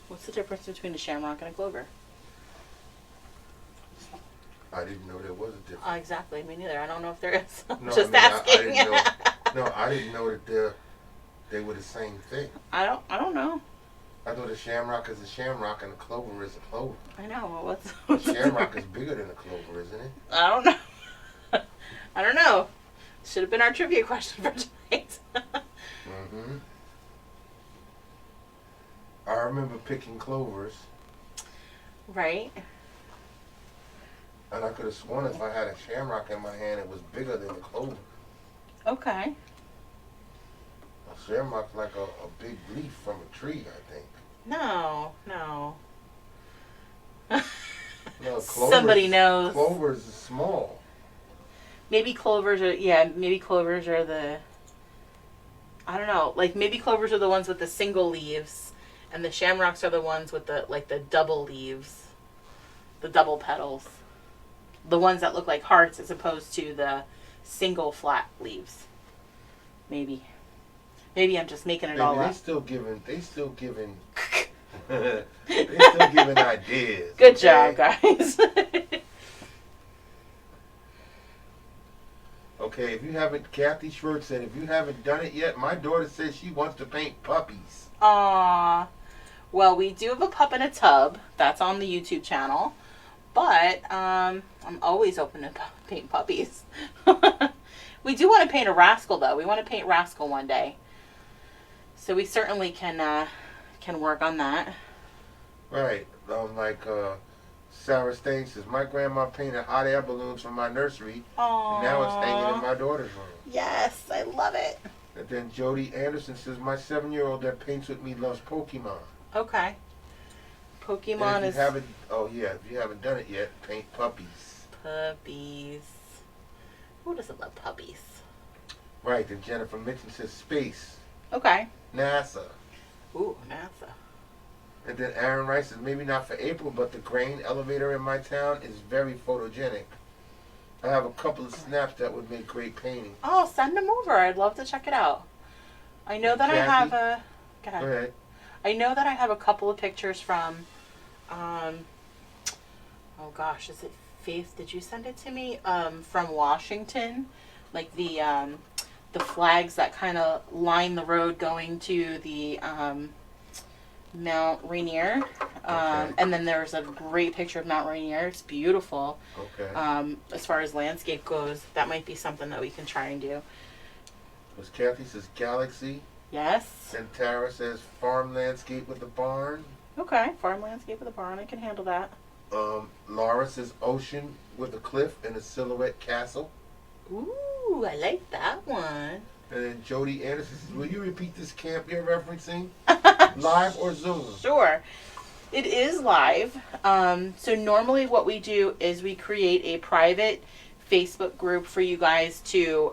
What's the difference between a shamrock and a clover? I didn't know there was a difference. Exactly, me neither. I don't know if there is. No, Just I asking. didn't know. No, I didn't know that they were the same thing. I don't know. I thought a shamrock is a shamrock and a clover is a clover. I know. What's A shamrock is bigger than a clover, isn't it? I don't know. I don't know. Should have been our trivia question for tonight. Mm-hmm. I remember picking clovers, Right? and I could have sworn if I had a shamrock in my hand, it was bigger than a clover. Okay. A shamrock's like a big leaf from a tree, I think. No. No, clovers, Somebody knows. Clovers is small. Maybe clovers are, maybe clovers are the, I don't know, like maybe clovers are the ones with the single leaves, and the shamrocks are the ones with the, like the double leaves. the double petals. The ones that look like hearts as opposed to the single flat leaves. Maybe. Maybe I'm just making it all They up. still giving they still giving ideas. Good job, guys. Okay, if you haven't, Kathy Schwartz said, if you haven't done it yet, my daughter says she wants to paint puppies. Aww. Well, we do have a pup in a tub. That's on the YouTube channel. But I'm always open to paint puppies. We do want to paint a rascal, though. We want to paint Rascal one day. So we certainly can work on that. Right. Sarah Stain says, my grandma painted hot air balloons from my nursery. Aww. And now it's hanging in my daughter's room. Yes, I love it. And then Jody Anderson says, my 7-year-old that paints with me loves Pokemon. Okay. Pokemon if you haven't done it yet, paint puppies. Puppies. Who doesn't love puppies? Right. Then Jennifer Mitchell says, space. Okay. NASA. Ooh, NASA. And then Aaron Rice says, maybe not for April, but the grain elevator in my town is very photogenic. I have a couple of snaps that would make great painting. Oh, send them over. I'd love to check it out. I know that Kathy? I have a... Go ahead. Go ahead. I know that I have a couple of pictures from... oh gosh, is it Faith? Did you send it to me? From Washington. Like the flags that kind of line the road going to the... Mount Rainier, Okay. and then there's a great picture of Mount Rainier. It's beautiful. Okay. As far as landscape goes, that might be something that we can try and do. Because Kathy says galaxy. Yes. And Tara says farm landscape with a barn. Okay. Farm landscape with a barn. I can handle that. Laura says ocean with a cliff and a silhouette castle. Ooh, I like that one. And then Jody Anderson says, will you repeat this camp you're referencing? Live or Zoom? Sure. It is live. So normally what we do is we create a private Facebook group for you guys to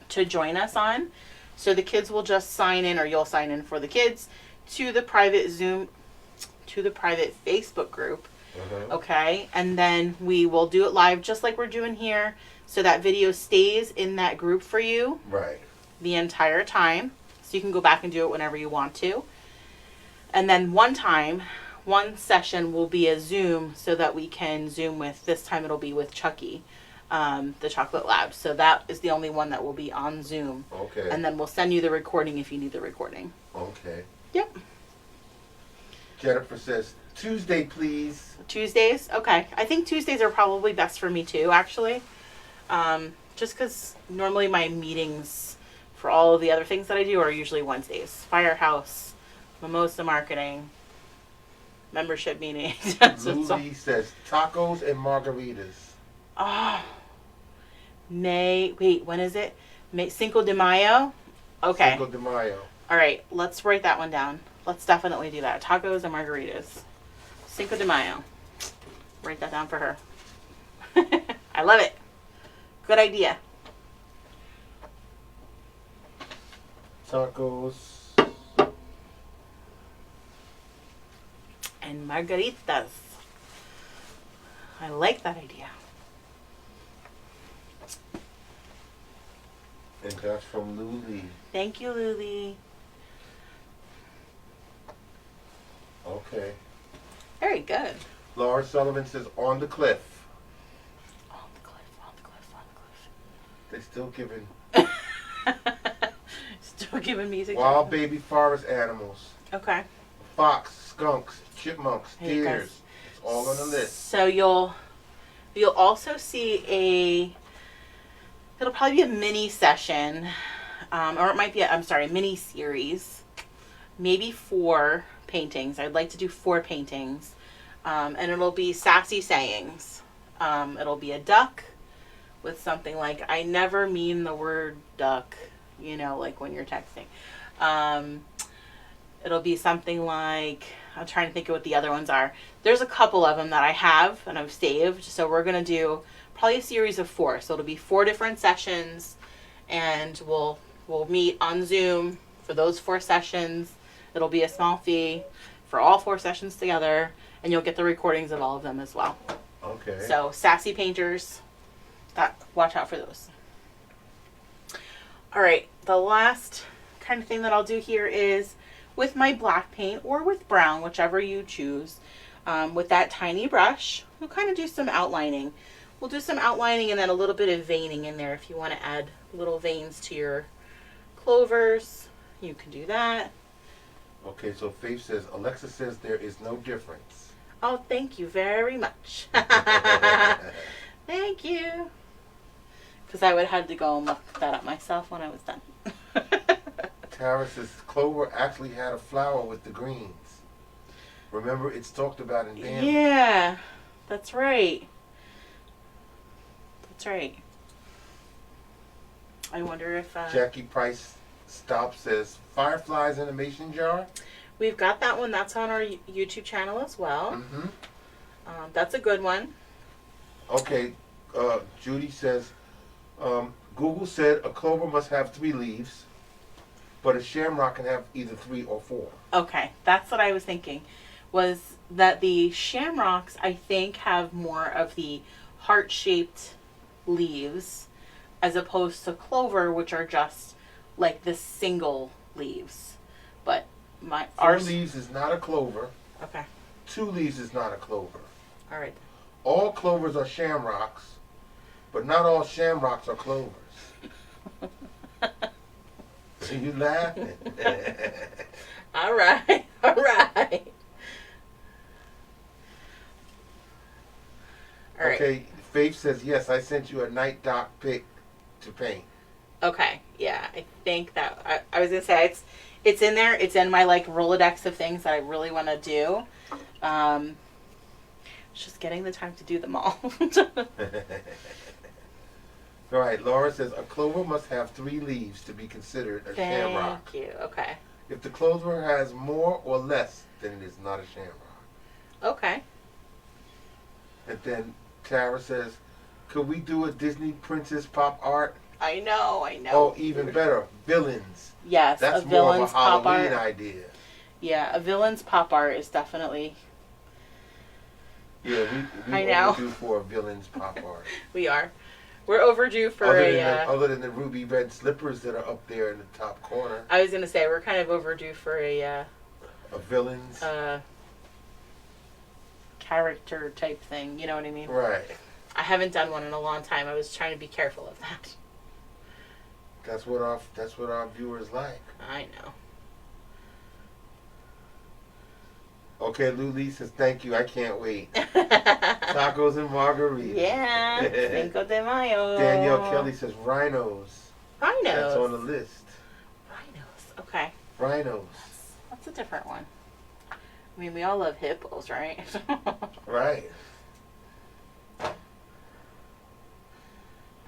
join us on. So the kids will just sign in, or you'll sign in for the kids, to the private Facebook group. Okay. And then we will do it live just like we're doing here. So that video stays in that group for you. Right. The entire time. So you can go back and do it whenever you want to. And then one session will be a Zoom so that we can Zoom with, this time it'll be with Chucky, the Chocolate Lab. So that is the only one that will be on Zoom. Okay. And then we'll send you the recording if you need the recording. Okay. Yep. Jennifer says, Tuesday, please. Tuesdays? Okay. I think Tuesdays are probably best for me too, actually. Just because normally my meetings for all of the other things that I do are usually Wednesdays. Firehouse, Mimosa Marketing, membership meetings. Lucy says tacos and margaritas. Oh, when is it? Cinco de Mayo? Okay. Cinco de Mayo. All right, let's write that one down. Let's definitely do that. Tacos and margaritas. Cinco de Mayo. Write that down for her. I love it. Good idea. Tacos. And margaritas. I like that idea. And that's from Luli. Thank you, Luli. Okay. Very good. Laura Sullivan says on the cliff. On the cliff, on the cliff, on They still giving the cliff. Still giving music. wild baby forest animals. Okay. Fox, skunks, chipmunks, Hey, guys. deers. It's all on the list. So you'll also see it'll probably be a mini session, or it might be a mini series, maybe 4 paintings. I'd like to do 4 paintings, and it'll be sassy sayings. It'll be a duck with something like, I never mean the word duck, like when you're texting. It'll be something like, I'm trying to think of what the other ones are. There's a couple of them that I have and I've saved. So we're going to do probably a series of 4. So it'll be 4 different sessions, and we'll meet on Zoom for those 4 sessions. It'll be a small fee for all 4 sessions together, and you'll get the recordings of all of them as well. Okay. So sassy painters, watch out for those. All right, the last kind of thing that I'll do here is with my black paint or with brown, whichever you choose. With that tiny brush, we'll kind of do some outlining. We'll do some outlining and then a little bit of veining in there. If you want to add little veins to your clovers, you can do that. Okay, so Faith says, Alexa says there is no difference. Oh, thank you very much. Thank you. Because I would have had to go and look that up myself when I was done. Tara says, Clover actually had a flower with the greens. Remember, it's talked about in Bambi. Yeah, that's right. That's right. I wonder if... Jackie Price Stop says, Fireflies in a mason jar? We've got that one. That's on our YouTube channel as well. Mm-hmm. That's a good one. Okay, Judy says, Google said a clover must have 3 leaves, but a shamrock can have either 3 or 4. Okay, that's what I was thinking. Was that the shamrocks, I think, have more of the heart-shaped leaves as opposed to clover, which are just like the single leaves. But 4 leaves is not a clover. Okay. 2 leaves is not a clover. All right. All clovers are shamrocks, but not all shamrocks are clovers. So you laughing? All right. All right. All right. Okay, Faith says, yes, I sent you a night doc pic to paint. Okay, yeah, I think that, I was going to say, it's in there. It's in my, like, Rolodex of things that I really want to do. It's just getting the time to do them all. All right, Laura says, a clover must have 3 leaves to be considered a shamrock. Thank you, okay. If the clover has more or less, then it is not a shamrock. Okay. And then Tara says, could we do a Disney princess pop art? I know. Oh, even better, villains. Yes, that's a more of a villain's pop Halloween art. idea. Yeah, a villain's pop art is definitely... Yeah, we overdue for a villain's pop art. We are. We're overdue for other than the ruby red slippers that are up there in the top corner. I was going to say, we're kind of overdue for a villain's... character type thing, you know what I mean? Right. I haven't done one in a long time. I was trying to be careful of that. That's what our viewers like. I know. Okay, Luli says thank you. I can't wait. Tacos and margaritas. Yeah. Cinco de Mayo. Danielle Kelly says rhinos. Rhinos. That's on the list. Rhinos. Okay. Rhinos. That's a different one. I mean, we all love hippos, right? Right.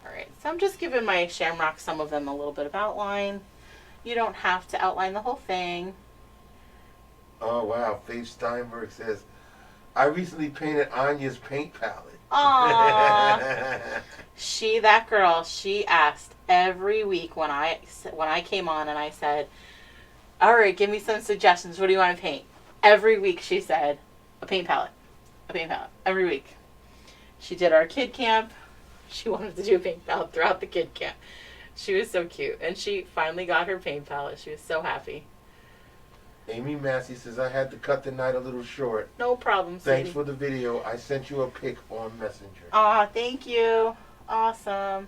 Alright, so I'm just giving my shamrocks, some of them, a little bit of outline. You don't have to outline the whole thing. Oh, wow. Faith Steinberg says, I recently painted Anya's paint palette. Aww. That girl, she asked every week when I came on and I said, alright, give me some suggestions. What do you want to paint? Every week she said, a paint palette. A paint palette. Every week. She did our kid camp. She wanted to do a paint palette throughout the kid camp. She was so cute. And she finally got her paint palette. She was so happy. Amy Massey says, I had to cut the night a little short. No problem, Thanks sweetie. for the video. I sent you a pic on Messenger. Aw, thank you. Awesome.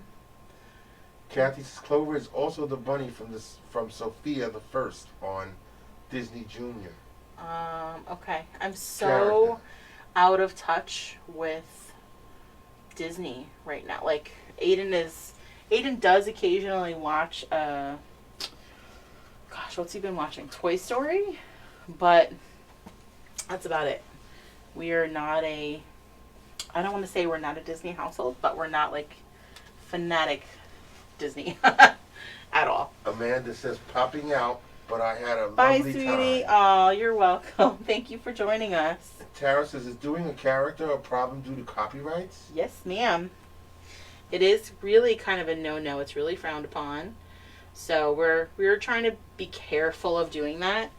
Kathy says, Clover is also the bunny from Sophia the First on Disney Junior. Okay. I'm so out of touch with Disney right now. Like, Aiden does occasionally watch, gosh, what's he been watching? Toy Story? But that's about it. We are not I don't want to say we're not a Disney household, but we're not, like, fanatic Disney at all. Amanda says, popping out, but I had a Bye, lovely sweetie. time. Oh, you're welcome. Thank you for joining us. Tara says, is doing a character a problem due to copyrights? Yes, ma'am. It is really kind of a no-no. It's really frowned upon. So we're trying to be careful of doing that.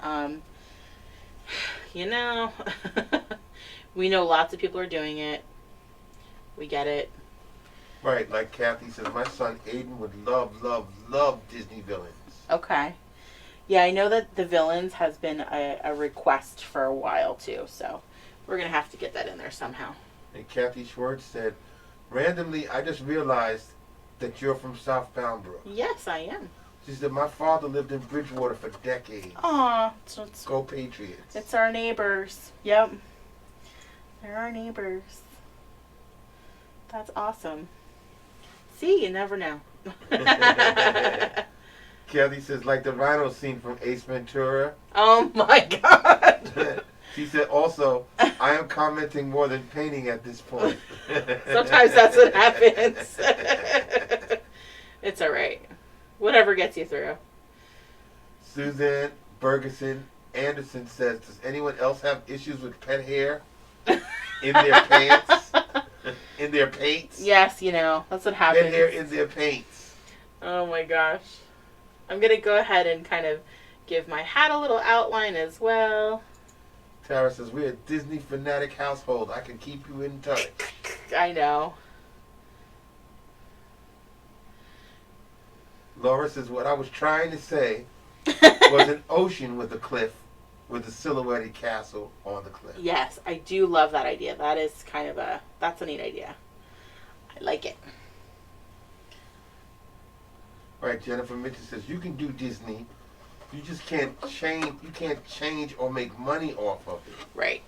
you know, we know lots of people are doing it. We get it. Right, like Kathy says, my son Aiden would love Disney villains. Okay. Yeah, I know that the villains has been a request for a while too, so we're going to have to get that in there somehow. And Kathy Schwartz said, randomly, I just realized that you're from South Boundbrook. Yes, I am. She said, my father lived in Bridgewater for decades. Aw. Go Patriots. It's our neighbors. Yep. They're our neighbors. That's awesome. See, you never know. Kathy says, like the rhino scene from Ace Ventura. Oh my God. She said, also, I am commenting more than painting at this point. Sometimes that's what happens. It's all right. Whatever gets you through. Suzanne Bergeson Anderson says, does anyone else have issues with pet hair in their pants? In their paints? Yes, you know, that's what happens. Pet hair in their paints. Oh my gosh. I'm going to go ahead and kind of give my hat a little outline as well. Tara says, we're a Disney fanatic household. I can keep you in touch. I know. Laura says, what I was trying to say was an ocean with a cliff with a silhouetted castle on the cliff. Yes, I do love that idea. That is kind of that's a neat idea. I like it. All right, Jennifer Mitchell says, you can do Disney. You just can't change or make money off of it. Right.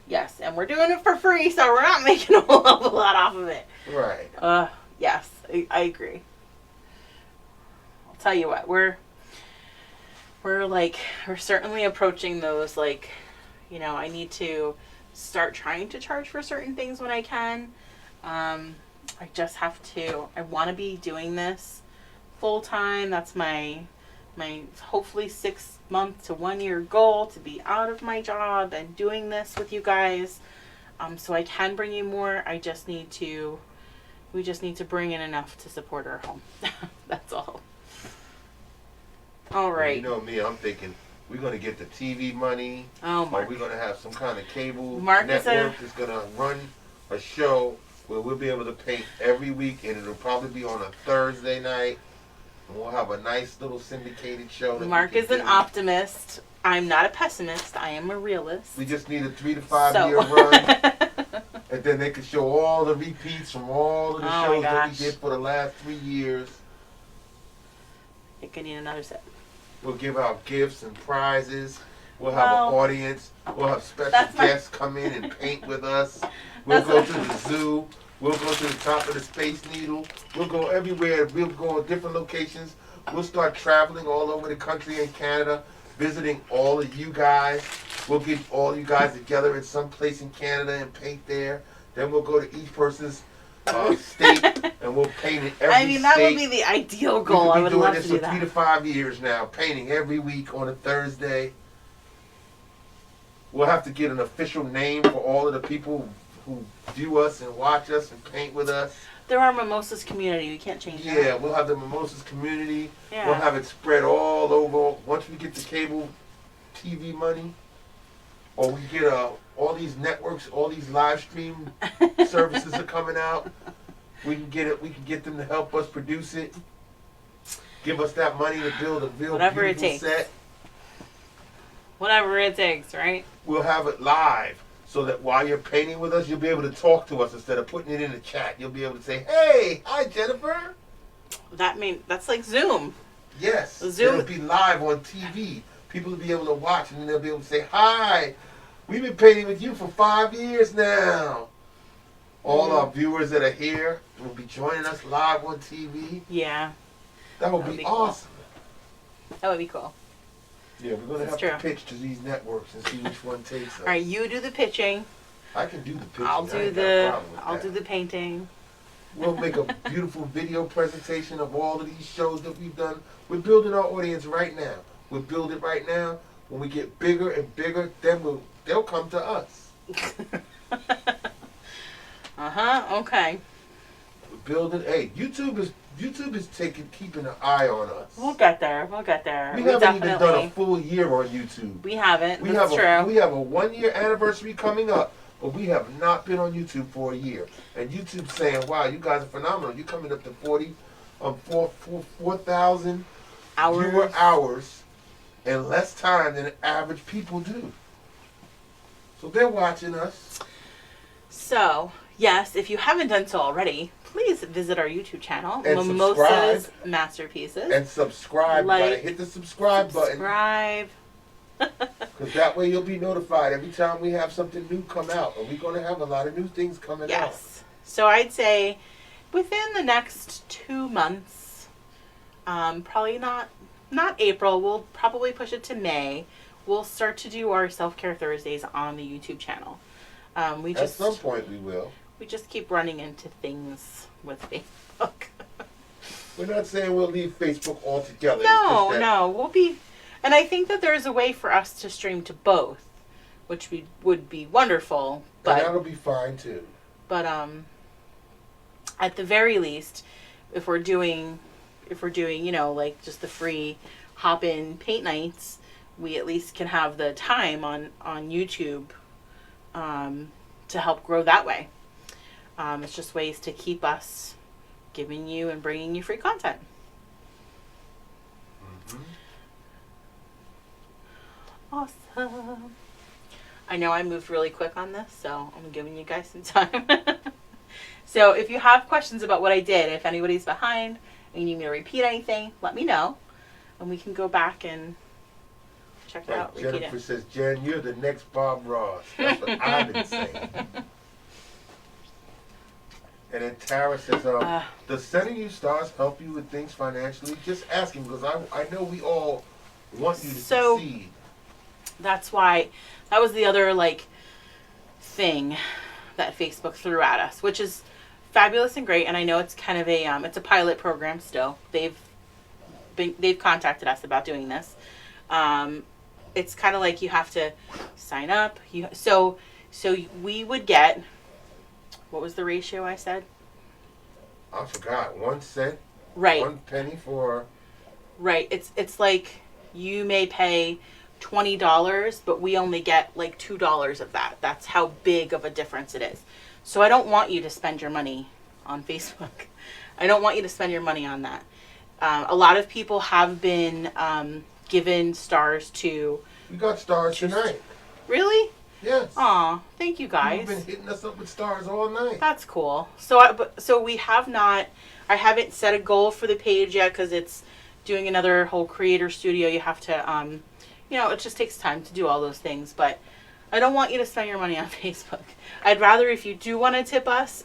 Yes, and we're doing it for free, so we're not making a whole lot off of it. Right. Yes, I agree. I'll tell you what, we're certainly approaching those, like, you know, I need to start trying to charge for certain things when I can. I just have to, I want to be doing this full time. That's my hopefully 6 month to 1 year goal, to be out of my job and doing this with you guys. So I can bring you more. We just need to bring in enough to support our home. That's all. All right. You know me, I'm thinking we're going to get the TV money. Oh, Mark. Or we're going to have some kind of cable Mark network that's going to run a show where we'll be able to paint every week, and it'll probably be on a Thursday night. And we'll have a nice little syndicated show. Mark is an optimist. I'm not a pessimist. I am a realist. We just need a 3 to 5 year run. And then they could show all the repeats from all of the shows that we did for the last 3 years. I think I need another set. We'll give out gifts and prizes. We'll have an audience. We'll have special guests come in and paint with us. We'll go to the zoo. We'll go to the top of the Space Needle. We'll go everywhere. We'll go to different locations. We'll start traveling all over the country and Canada, visiting all of you guys. We'll get all you guys together in some place in Canada and paint there. Then we'll go to each person's state and we'll paint in every state. I mean, that would be the ideal goal. I would love to do that. We've been doing this for 3 to 5 years now, painting every week on a Thursday. We'll have to get an official name for all of the people who view us and watch us and paint with us. There are Mimosas community. We can't change that. Yeah, we'll have the Mimosas community. Yeah. We'll have it spread all over. Once we get the cable TV money, or we get all these networks, all these live stream services are coming out. We can get it. We can get them to help us produce it. Give us that money to build a real beautiful set. Whatever it takes, right? We'll have it live. So that while you're painting with us, you'll be able to talk to us instead of putting it in the chat. You'll be able to say, "Hey, hi, Jennifer." That's like Zoom. Yes. Zoom. It'll be live on TV. People will be able to watch, and then they'll be able to say, "Hi, we've been painting with you for 5 years now." All our viewers that are here will be joining us live on TV. Yeah. That would be awesome. Cool. That would be cool. Yeah, we're going to have to pitch to these networks and see which one takes us. All right, you do the pitching. I can do the pitching. I'll do the painting. We'll make a beautiful video presentation of all of these shows that we've done. We're building our audience right now. We'll build it right now. When we get bigger and bigger, then they'll come to us. Okay. We're building. Hey, YouTube is YouTube is keeping an eye on us. We'll get there. We'll get there. We haven't even done a full year on YouTube. We haven't. We That's have true. We have a 1-year anniversary coming up, but we have not been on YouTube for a year. And YouTube's saying, "Wow, you guys are phenomenal. You're coming up to 4,000 viewer hours in less time than average people do." So they're watching us. So, yes, if you haven't done so already, please visit our YouTube channel, And Mimosa's Masterpieces. And subscribe. You gotta hit the subscribe button. Subscribe. Because that way you'll be notified every time we have something new come out. And we're going to have a lot of new things coming out. Yes. So I'd say within the next 2 months, probably not April, we'll probably push it to May, we'll start to do our Self-Care Thursdays on the YouTube channel. At some point we will. We just keep running into things with Facebook. We're not saying we'll leave Facebook altogether. No, we'll be... And I think that there's a way for us to stream to both, which would be wonderful. But and that'll be fine too. But at the very least, if we're doing, you know, like just the free hop-in paint nights, we at least can have the time on YouTube to help grow that way. It's just ways to keep us giving you and bringing you free content. Mm-hmm. Awesome. I know I moved really quick on this, so I'm giving you guys some time. So if you have questions about what I did, if anybody's behind and you need me to repeat anything, let me know. And we can go back and check it out. Jennifer says, "Jen, you're the next Bob Ross." That's what I've been saying. And then Tara says, "Does sending you stars help you with things financially?" Just asking because I know we all want you to succeed. That's why, that was the other thing that Facebook threw at us, which is fabulous and great. And I know it's kind of it's a pilot program still. They've contacted us about doing this. It's kind of like you have to sign up. So we would get, what was the ratio I said? I forgot. 1 cent. Right. 1 penny for. Right. It's like you may pay $20, but we only get $2 of that. That's how big of a difference it is. So I don't want you to spend your money on Facebook. I don't want you to spend your money on that. A lot of people have been given stars to... We got stars tonight. Really? Yes. Aw, thank you guys. You've been hitting us up with stars all night. That's cool. So we have not... I haven't set a goal for the page yet because it's doing another whole creator studio. You have to... it just takes time to do all those things, but I don't want you to spend your money on Facebook. I'd rather, if you do want to tip us,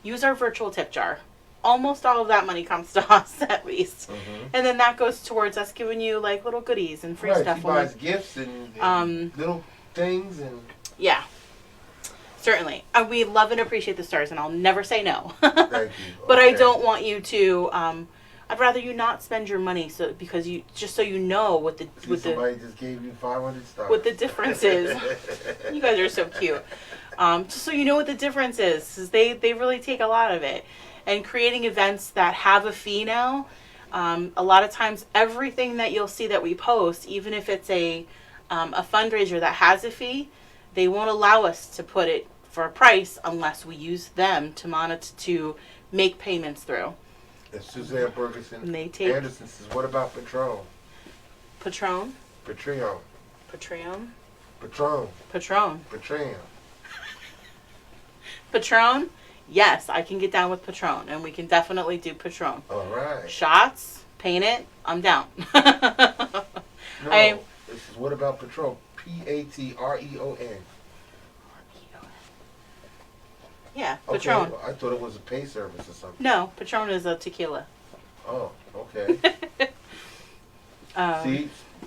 use our virtual tip jar. Almost all of that money comes to us, at least. Mm-hmm. And then that goes towards us giving you, little goodies and free stuff. She buys gifts and little things. And yeah, certainly. We love and appreciate the stars, and I'll never say no. Thank you. But I don't want you to... I'd rather you not spend your money because you know what somebody just gave you 500 stars. What the difference is. You guys are so cute. Just so you know what the difference is, 'cause they really take a lot of it. And creating events that have a fee now, a lot of times everything that you'll see that we post, even if it's a fundraiser that has a fee, they won't allow us to put it for a price unless we use them to make payments through. And Suzanne Bergeson Anderson says, "What about Patron?" Patron? Patreon. Patreon? Patron. Patron. Patreon. Patron? Yes, I can get down with Patron, and we can definitely do Patron. All right. Shots, paint it, I'm down. No, this is What About Patron? Patreon. Yeah, Patron. Okay, well, I thought it was a pay service or something. No, Patron is a tequila. Oh, okay.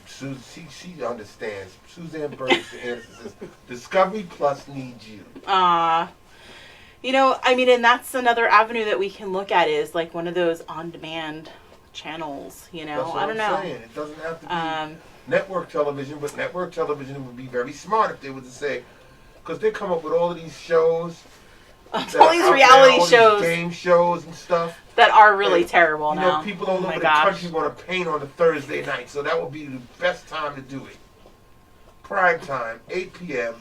See, she understands. Suzanne Bergeson Anderson says, "Discovery Plus needs you." And that's another avenue that we can look at is one of those on-demand channels, That's what I don't know. Saying. It doesn't have to be network television, but network television would be very smart if they were to say, because they come up with all of these shows All these reality all shows. these game shows and stuff. That are really terrible you now. know, people all oh over my the gosh. country want to paint on a Thursday night, so that would be the best time to do it. Prime time, 8 p.m.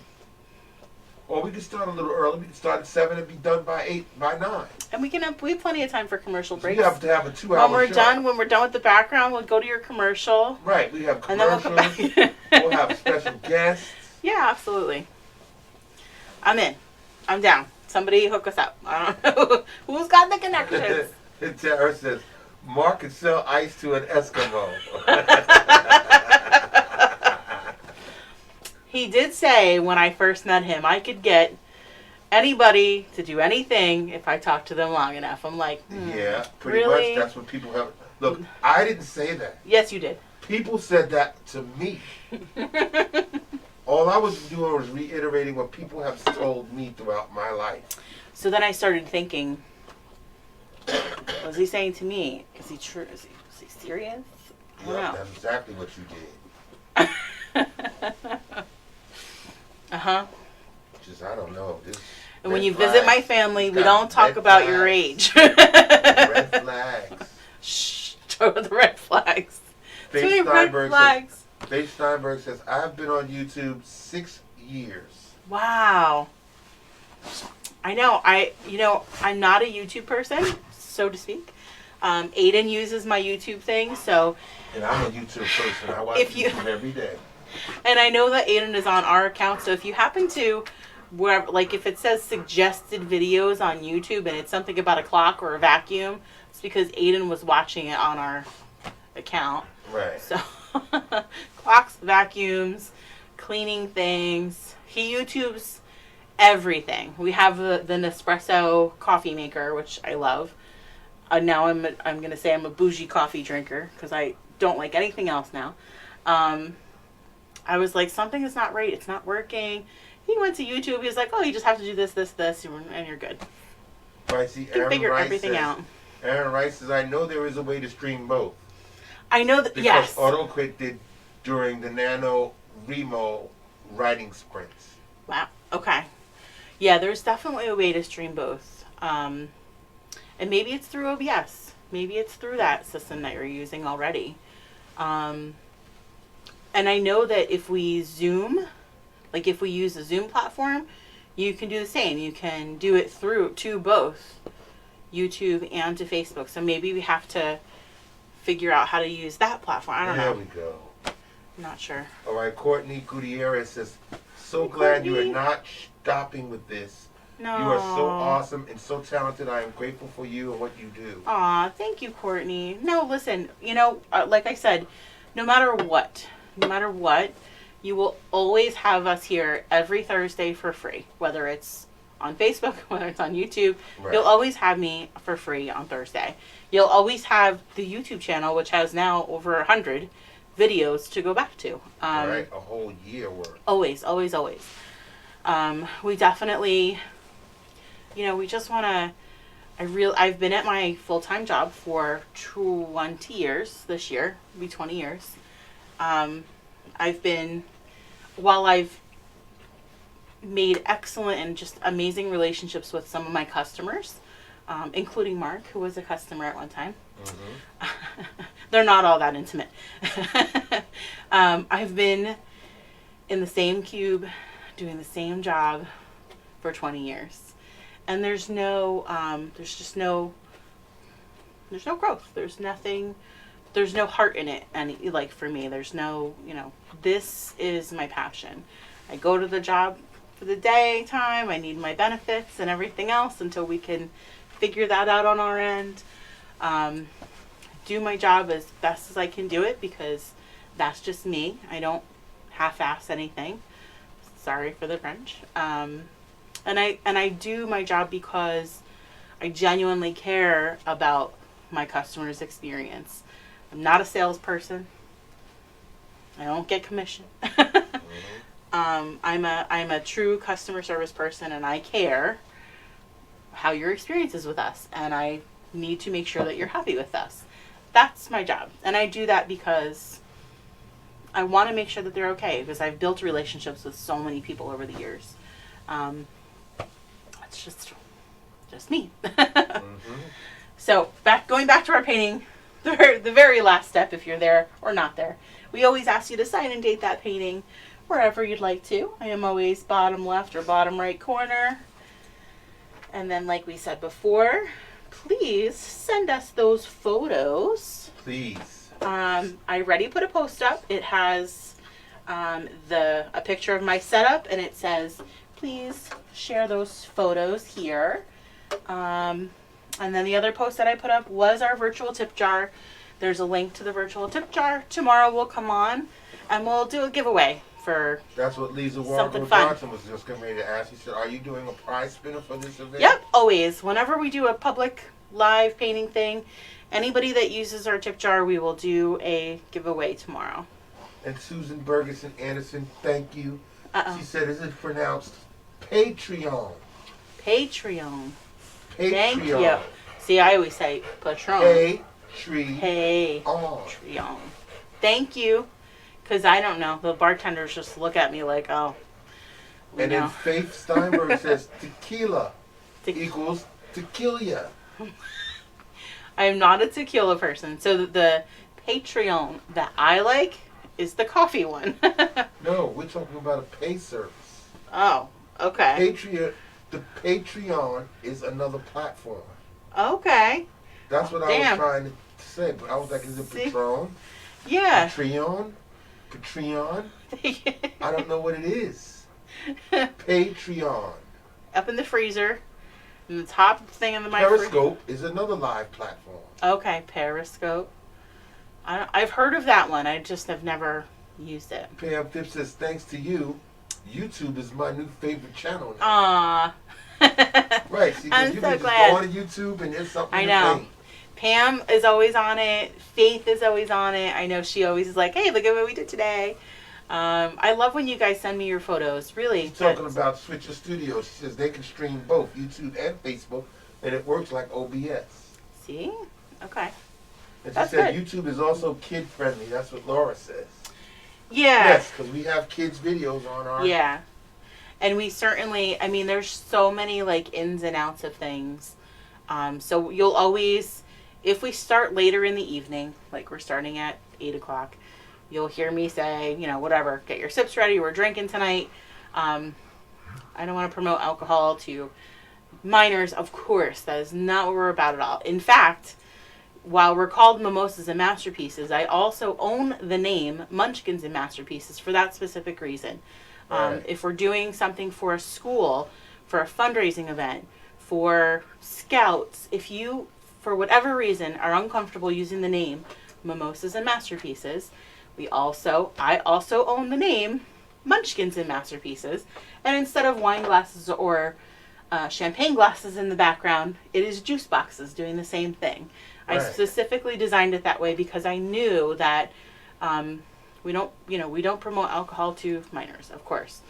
Or we can start a little early. We can start at 7 and be done by 9. And we have plenty of time for commercial breaks. We have to have a 2-hour show. When we're done with the background, we'll go to your commercial. Right, we have And then commercials. we'll come back. We'll have special guests. Yeah, absolutely. I'm in. I'm down. Somebody hook us up. I don't know who's got the connections. Tara says, Mark can sell ice to an Eskimo. He did say when I first met him, I could get anybody to do anything if I talked to them long enough. I'm like, yeah, pretty really? much. That's what people have. Look, I didn't say that. Yes, you did. People said that to me. All I was doing was reiterating what people have told me throughout my life. So then I started thinking, what was he saying to me? Is he true? Is he serious? I don't know. That's exactly what you did. Uh-huh. Just, I don't know. This And when you flags. visit my family, we don't talk red about flags. your age. Red flags. Shh, show the red flags. Too many Faith red Steinberg flags. says, Faith Steinberg says, I've been on YouTube 6 years. Wow. I know. I'm not a YouTube person, so to speak. Aiden uses my YouTube thing, so. And I'm a YouTube person. I watch YouTube every day. And I know that Aiden is on our account, so if you happen to, wherever, like if it says suggested videos on YouTube and it's something about a clock or a vacuum, it's because Aiden was watching it on our account. Right. So, clocks, vacuums, cleaning things. He YouTubes everything. We have the Nespresso coffee maker, which I love. Now I'm gonna say I'm a bougie coffee drinker because I don't like anything else now. I was like, something is not right. It's not working. He went to YouTube. He was like, oh, you just have to do this, and you're good. Right, see, You can figure everything out. Aaron Rice says, I know there is a way to stream both. I know that, because yes. AutoQuick did during the Nano Remo writing sprints. Wow. Okay. Yeah, there's definitely a way to stream both. And maybe it's through OBS. Maybe it's through that system that you're using already. And I know that if we Zoom, like if we use the Zoom platform, you can do the same. You can do it through to both YouTube and to Facebook. So maybe we have to figure out how to use that platform. I don't know. There we go. I'm not sure. All right, Courtney Gutierrez says, so glad you are not stopping with this. No. You are so awesome and so talented. I am grateful for you and what you do. Aw, thank you, Courtney. No, listen, like I said, no matter what, you will always have us here every Thursday for free, whether it's on Facebook, whether it's on YouTube. Right. You'll always have me for free on Thursday. You'll always have the YouTube channel, which has now over 100 videos to go back to. Right, a whole year worth. Always, always, always. We definitely, we just want to, I've been at my full-time job for 20 years this year. It'll be 20 years. While I've made excellent and just amazing relationships with some of my customers, including Mark, who was a customer at one time. Mm-hmm. They're not all that intimate. I've been in the same cube doing the same job for 20 years. And there's no growth. There's nothing, there's no heart in it. And like for me, there's no, this is my passion. I go to the job for the daytime. I need my benefits and everything else until we can figure that out on our end. Do my job as best as I can do it because that's just me. I don't half-ass anything. Sorry for the French. And I do my job because I genuinely care about my customer's experience. I'm not a salesperson. I don't get commission. I'm a true customer service person, and I care how your experience is with us, and I need to make sure that you're happy with us. That's my job, and I do that because I want to make sure that they're okay, because I've built relationships with so many people over the years. It's just just me. Mm-hmm. So going back to our painting, the very last step, if you're there or not there, we always ask you to sign and date that painting wherever you'd like to. I am always bottom left or bottom right corner. And then, like we said before, please send us those photos. Please. I already put a post up. It has a picture of my setup, and it says, please share those photos here. And then the other post that I put up was our virtual tip jar. There's a link to the virtual tip jar. Tomorrow we'll come on and we'll do a giveaway for That's what Lisa something Walker fun. Johnson was just getting ready to ask. She said, are you doing a prize spinner for this event? Yep, always. Whenever we do a public live painting thing, anybody that uses our tip jar, we will do a giveaway tomorrow. And Susan Bergeson Anderson, thank you. Uh-oh. She said, is it pronounced Patreon? Patreon. Patreon. Thank you. See, I always say Patron. Patreon. Patreon. Thank you. Because I don't know. The bartenders just look at me like, oh, we And know. then Faith Steinberg says tequila equals tequila. I am not a tequila person. So the Patreon that I like is the coffee one. No, we're talking about a pay service. Oh, okay. The Patreon is another platform. Okay. That's what I Damn. was trying to say. But I was like, is it See? Patron? Yeah. Patreon? I don't know what it is. Patreon. Up in the freezer. And the top thing in the microwave. Periscope is another live platform. Okay, Periscope. I've heard of that one. I just have never used it. Pam Phipps says, thanks to you, YouTube is my new favorite channel now. Aww. Right, see, I'm you so can glad. just go on to YouTube and there's something I to know. paint. Pam is always on it. Faith is always on it. I know she always is like, hey, look at what we did today. I love when you guys send me your photos. Really. She's talking about Switcher Studios. She says they can stream both YouTube and Facebook, and it works like OBS. See? Okay. And she That's said good. YouTube is also kid friendly. That's what Laura says. Yeah. Yes, because we have kids' videos on our. Yeah. And we certainly, I mean, there's so many like ins and outs of things. So you'll always, if we start later in the evening, like we're starting at 8 o'clock, you'll hear me say, you know, whatever, get your sips ready, we're drinking tonight. I don't want to promote alcohol to minors, of course. That is not what we're about at all. In fact, while we're called Mimosas and Masterpieces, I also own the name Munchkins and Masterpieces for that specific reason. Right. If we're doing something for a school, for a fundraising event, for scouts, if you, for whatever reason, are uncomfortable using the name Mimosas and Masterpieces, I also own the name Munchkins and Masterpieces. And instead of wine glasses or champagne glasses in the background, it is juice boxes doing the same thing. Right. I specifically designed it that way because I knew that we don't promote alcohol to minors, of course.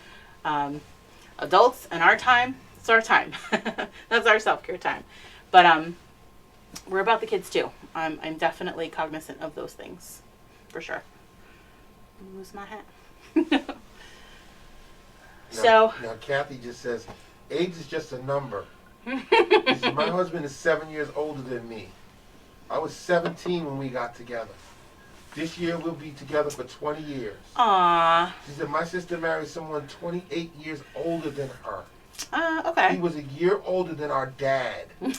Adults and our time, it's our time. That's our self-care time. But we're about the kids too. I'm definitely cognizant of those things, for sure. Lose my hat. Now, Kathy just says, age is just a number. She said, my husband is 7 years older than me. I was 17 when we got together. This year we'll be together for 20 years. Aww. She said, my sister married someone 28 years older than her. Okay. He was a year older than our dad. She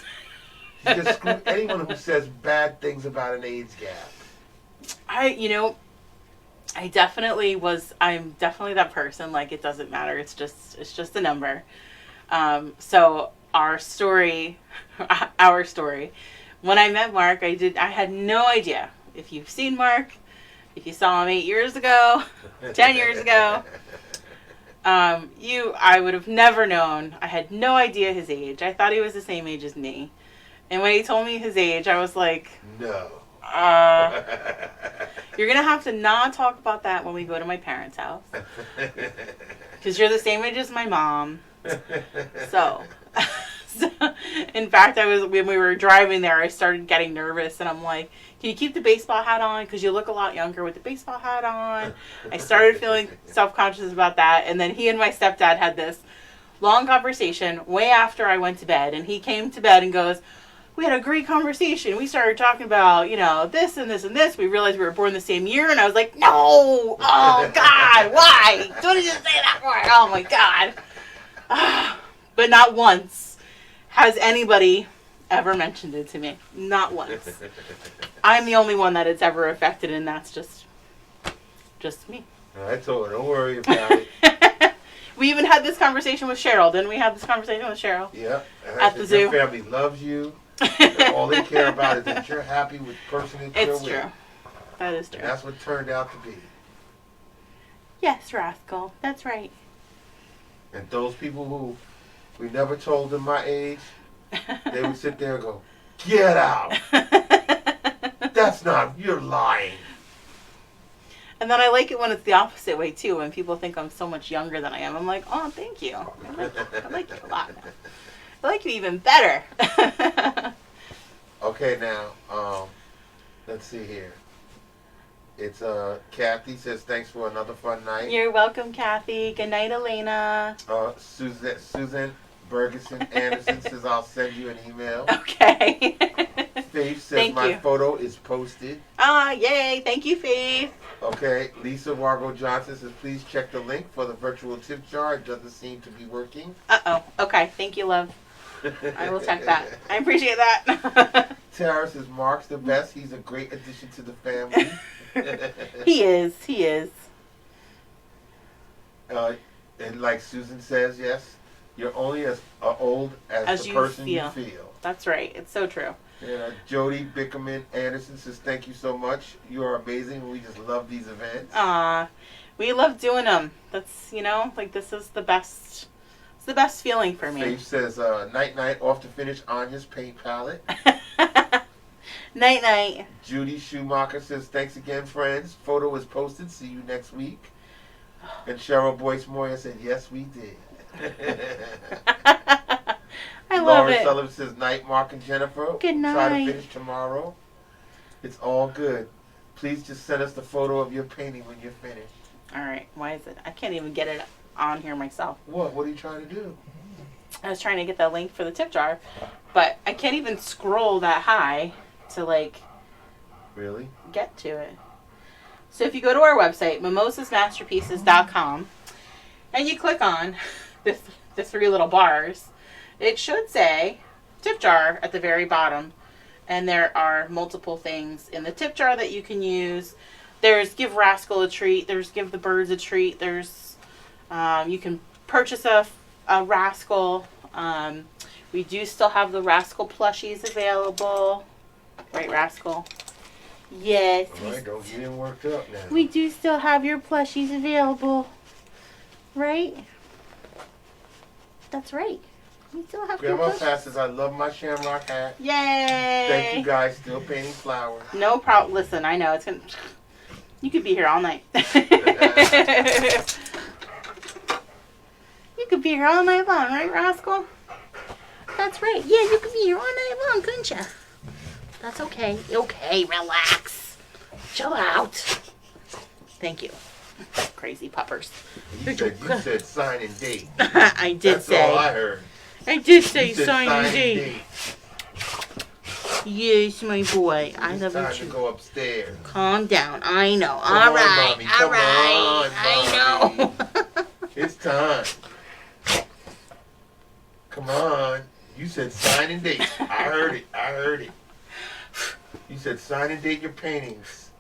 said, screw anyone who says bad things about an age gap. I'm definitely that person. Like, it doesn't matter. It's just a number. So our story, when I met Mark, I had no idea. If you've seen Mark, if you saw him 8 years ago, 10 years ago, I would have never known. I had no idea his age. I thought he was the same age as me. And when he told me his age, I was like, no. You're going to have to not talk about that when we go to my parents' house. Because you're the same age as my mom. So, in fact, when we were driving there, I started getting nervous. And I'm like, can you keep the baseball hat on? Because you look a lot younger with the baseball hat on. I started feeling self-conscious about that. And then he and my stepdad had this long conversation way after I went to bed. And he came to bed and goes, we had a great conversation. We started talking about, you know, this and this and this. We realized we were born the same year. And I was like, no. Oh, God. Why? Don't you just say that word? Oh, my God. But not once has anybody ever mentioned it to me. Not once. I'm the only one that it's ever affected, and that's just me. I told her, don't worry about it. We even had this conversation with Cheryl. Didn't we have this conversation with Cheryl? Yeah. At the zoo. Your family loves you. All they care about is that you're happy with the person that you're with. It's true. That is true. And that's what turned out to be. Yes, Rascal. That's right. And those people who we never told them my age, they would sit there and go, get out. That's not, you're lying. And then I like it when it's the opposite way, too. When people think I'm so much younger than I am. I'm like, oh, thank you. I like you a lot. I like you even better. Okay, now, let's see here. It's Kathy says, thanks for another fun night. You're welcome, Kathy. Good night, Elena. Susan Bergeson Anderson says, I'll send you an email. Okay. Faith says, my photo is posted. Ah, yay. Thank you, Faith. Okay. Lisa Wargo Johnson says, please check the link for the virtual tip jar. It doesn't seem to be working. Uh-oh. Okay. Thank you, love. I will check that. I appreciate that. Tara says, Mark's the best. He's a great addition to the family. He is. He is. And like Susan says, yes, you're only as old as the person you feel. That's right. It's so true. And Jody Bickerman Anderson says, thank you so much. You are amazing. We just love these events. We love doing them. That's, you know, like this is the best. It's the best feeling for me. Faith says, night night, off to finish Anya's paint palette. Night night. Judy Schumacher says, thanks again, friends. Photo was posted. See you next week. And Cheryl Boyce Moyer said, yes, we did. I love it. Laura Sullivan says, night, Mark and Jennifer. Good night. Try to finish tomorrow. It's all good. Please just send us the photo of your painting when you're finished. All right. Why is it? I can't even get it on here myself. What? What are you trying to do? I was trying to get that link for the tip jar, but I can't even scroll that high to, like, really get to it. So if you go to our website, mimosasmasterpieces.com, and you click on the three little bars, it should say tip jar at the very bottom. And there are multiple things in the tip jar that you can use. There's Give Rascal a Treat. There's Give the Birds a Treat. There's you can purchase a Rascal. We do still have the Rascal plushies available. Right, Rascal? Yes. All right, don't get him worked up now. We do still have your plushies available. Right? That's right. We still have Grandma passes, I love my shamrock hat. Yay! Thank you guys, still painting flowers. No problem. Listen, I know it's gonna. You could be here all night. You could be here all night long, right, Rascal? That's right. Yeah, you could be here all night long, couldn't you? That's okay. Okay, relax. Chill out. Thank you. Crazy puppers. You said sign and date. I did say. That's all I heard. I did say sign and date. Yes, my boy. I love you Time too. to go upstairs. Calm down. I know. Come all on, right. Mommy. All Come right. on, I know. It's time. Come on. You said sign and date. I heard it. I heard it. You said sign and date your paintings.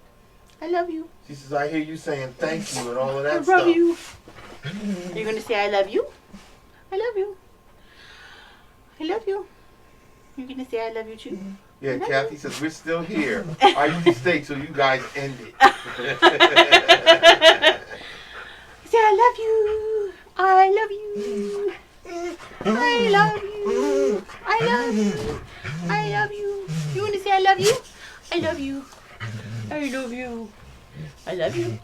I love you. She says, I hear you saying thank you and all of that I stuff. love you. You're going to say I love you? I love you. I love you. You're going to say I love you too? Yeah, Kathy says, we're still here. I usually stay till you guys end it. Say I love you. I love you. I love you. I love you. I love you. You want to say I love you? I love you. I love you. I love you.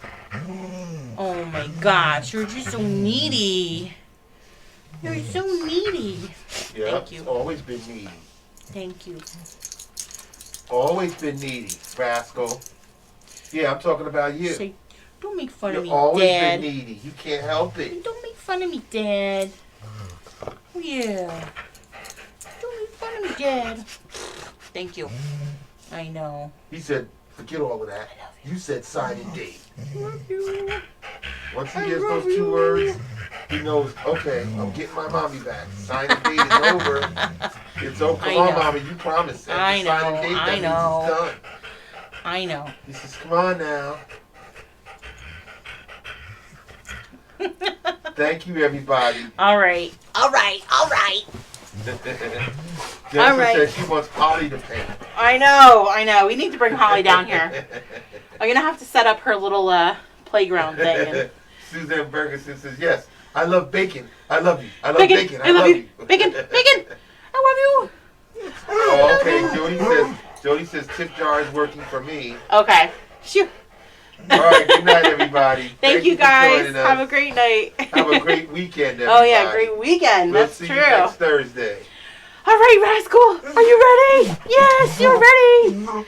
Oh my gosh, you're just so needy. You're so needy. Yeah, Thank you. It's always been needy. Thank you. Always been needy, Rascal. Yeah, I'm talking about you. Say, don't make fun of me, You've always Dad. been needy. You can't help it. Don't make fun of me, Dad. Yeah. Don't make fun of me, Dad. Thank you. I know. He said, forget all of that. You said sign and date. Love you. Once he gets those 2 words, he knows, okay, I'm getting my mommy back. Sign and date is over. It's over. Come on, mommy, you promised. I know. Sign and date, that I means know. it's done. I know. He says, come on now. Thank you, everybody. All right. All right. All right. Jennifer right. says she wants Polly to paint. I know. I know. We need to bring Holly down here. I'm going to have to set up her little playground thing. And... Suzanne Ferguson says, yes, I love bacon. I love you. I love bacon. bacon. I love you. Bacon. Bacon. I love you. Oh, okay. Jody says tip jar is working for me. Okay. Phew. All right. Good night, everybody. Thank you guys. Have a great night. Have a great weekend, everybody. Oh, yeah. Great weekend. We'll That's see true. you next Thursday. All right, Rascal. Are you ready? Yes, you're ready.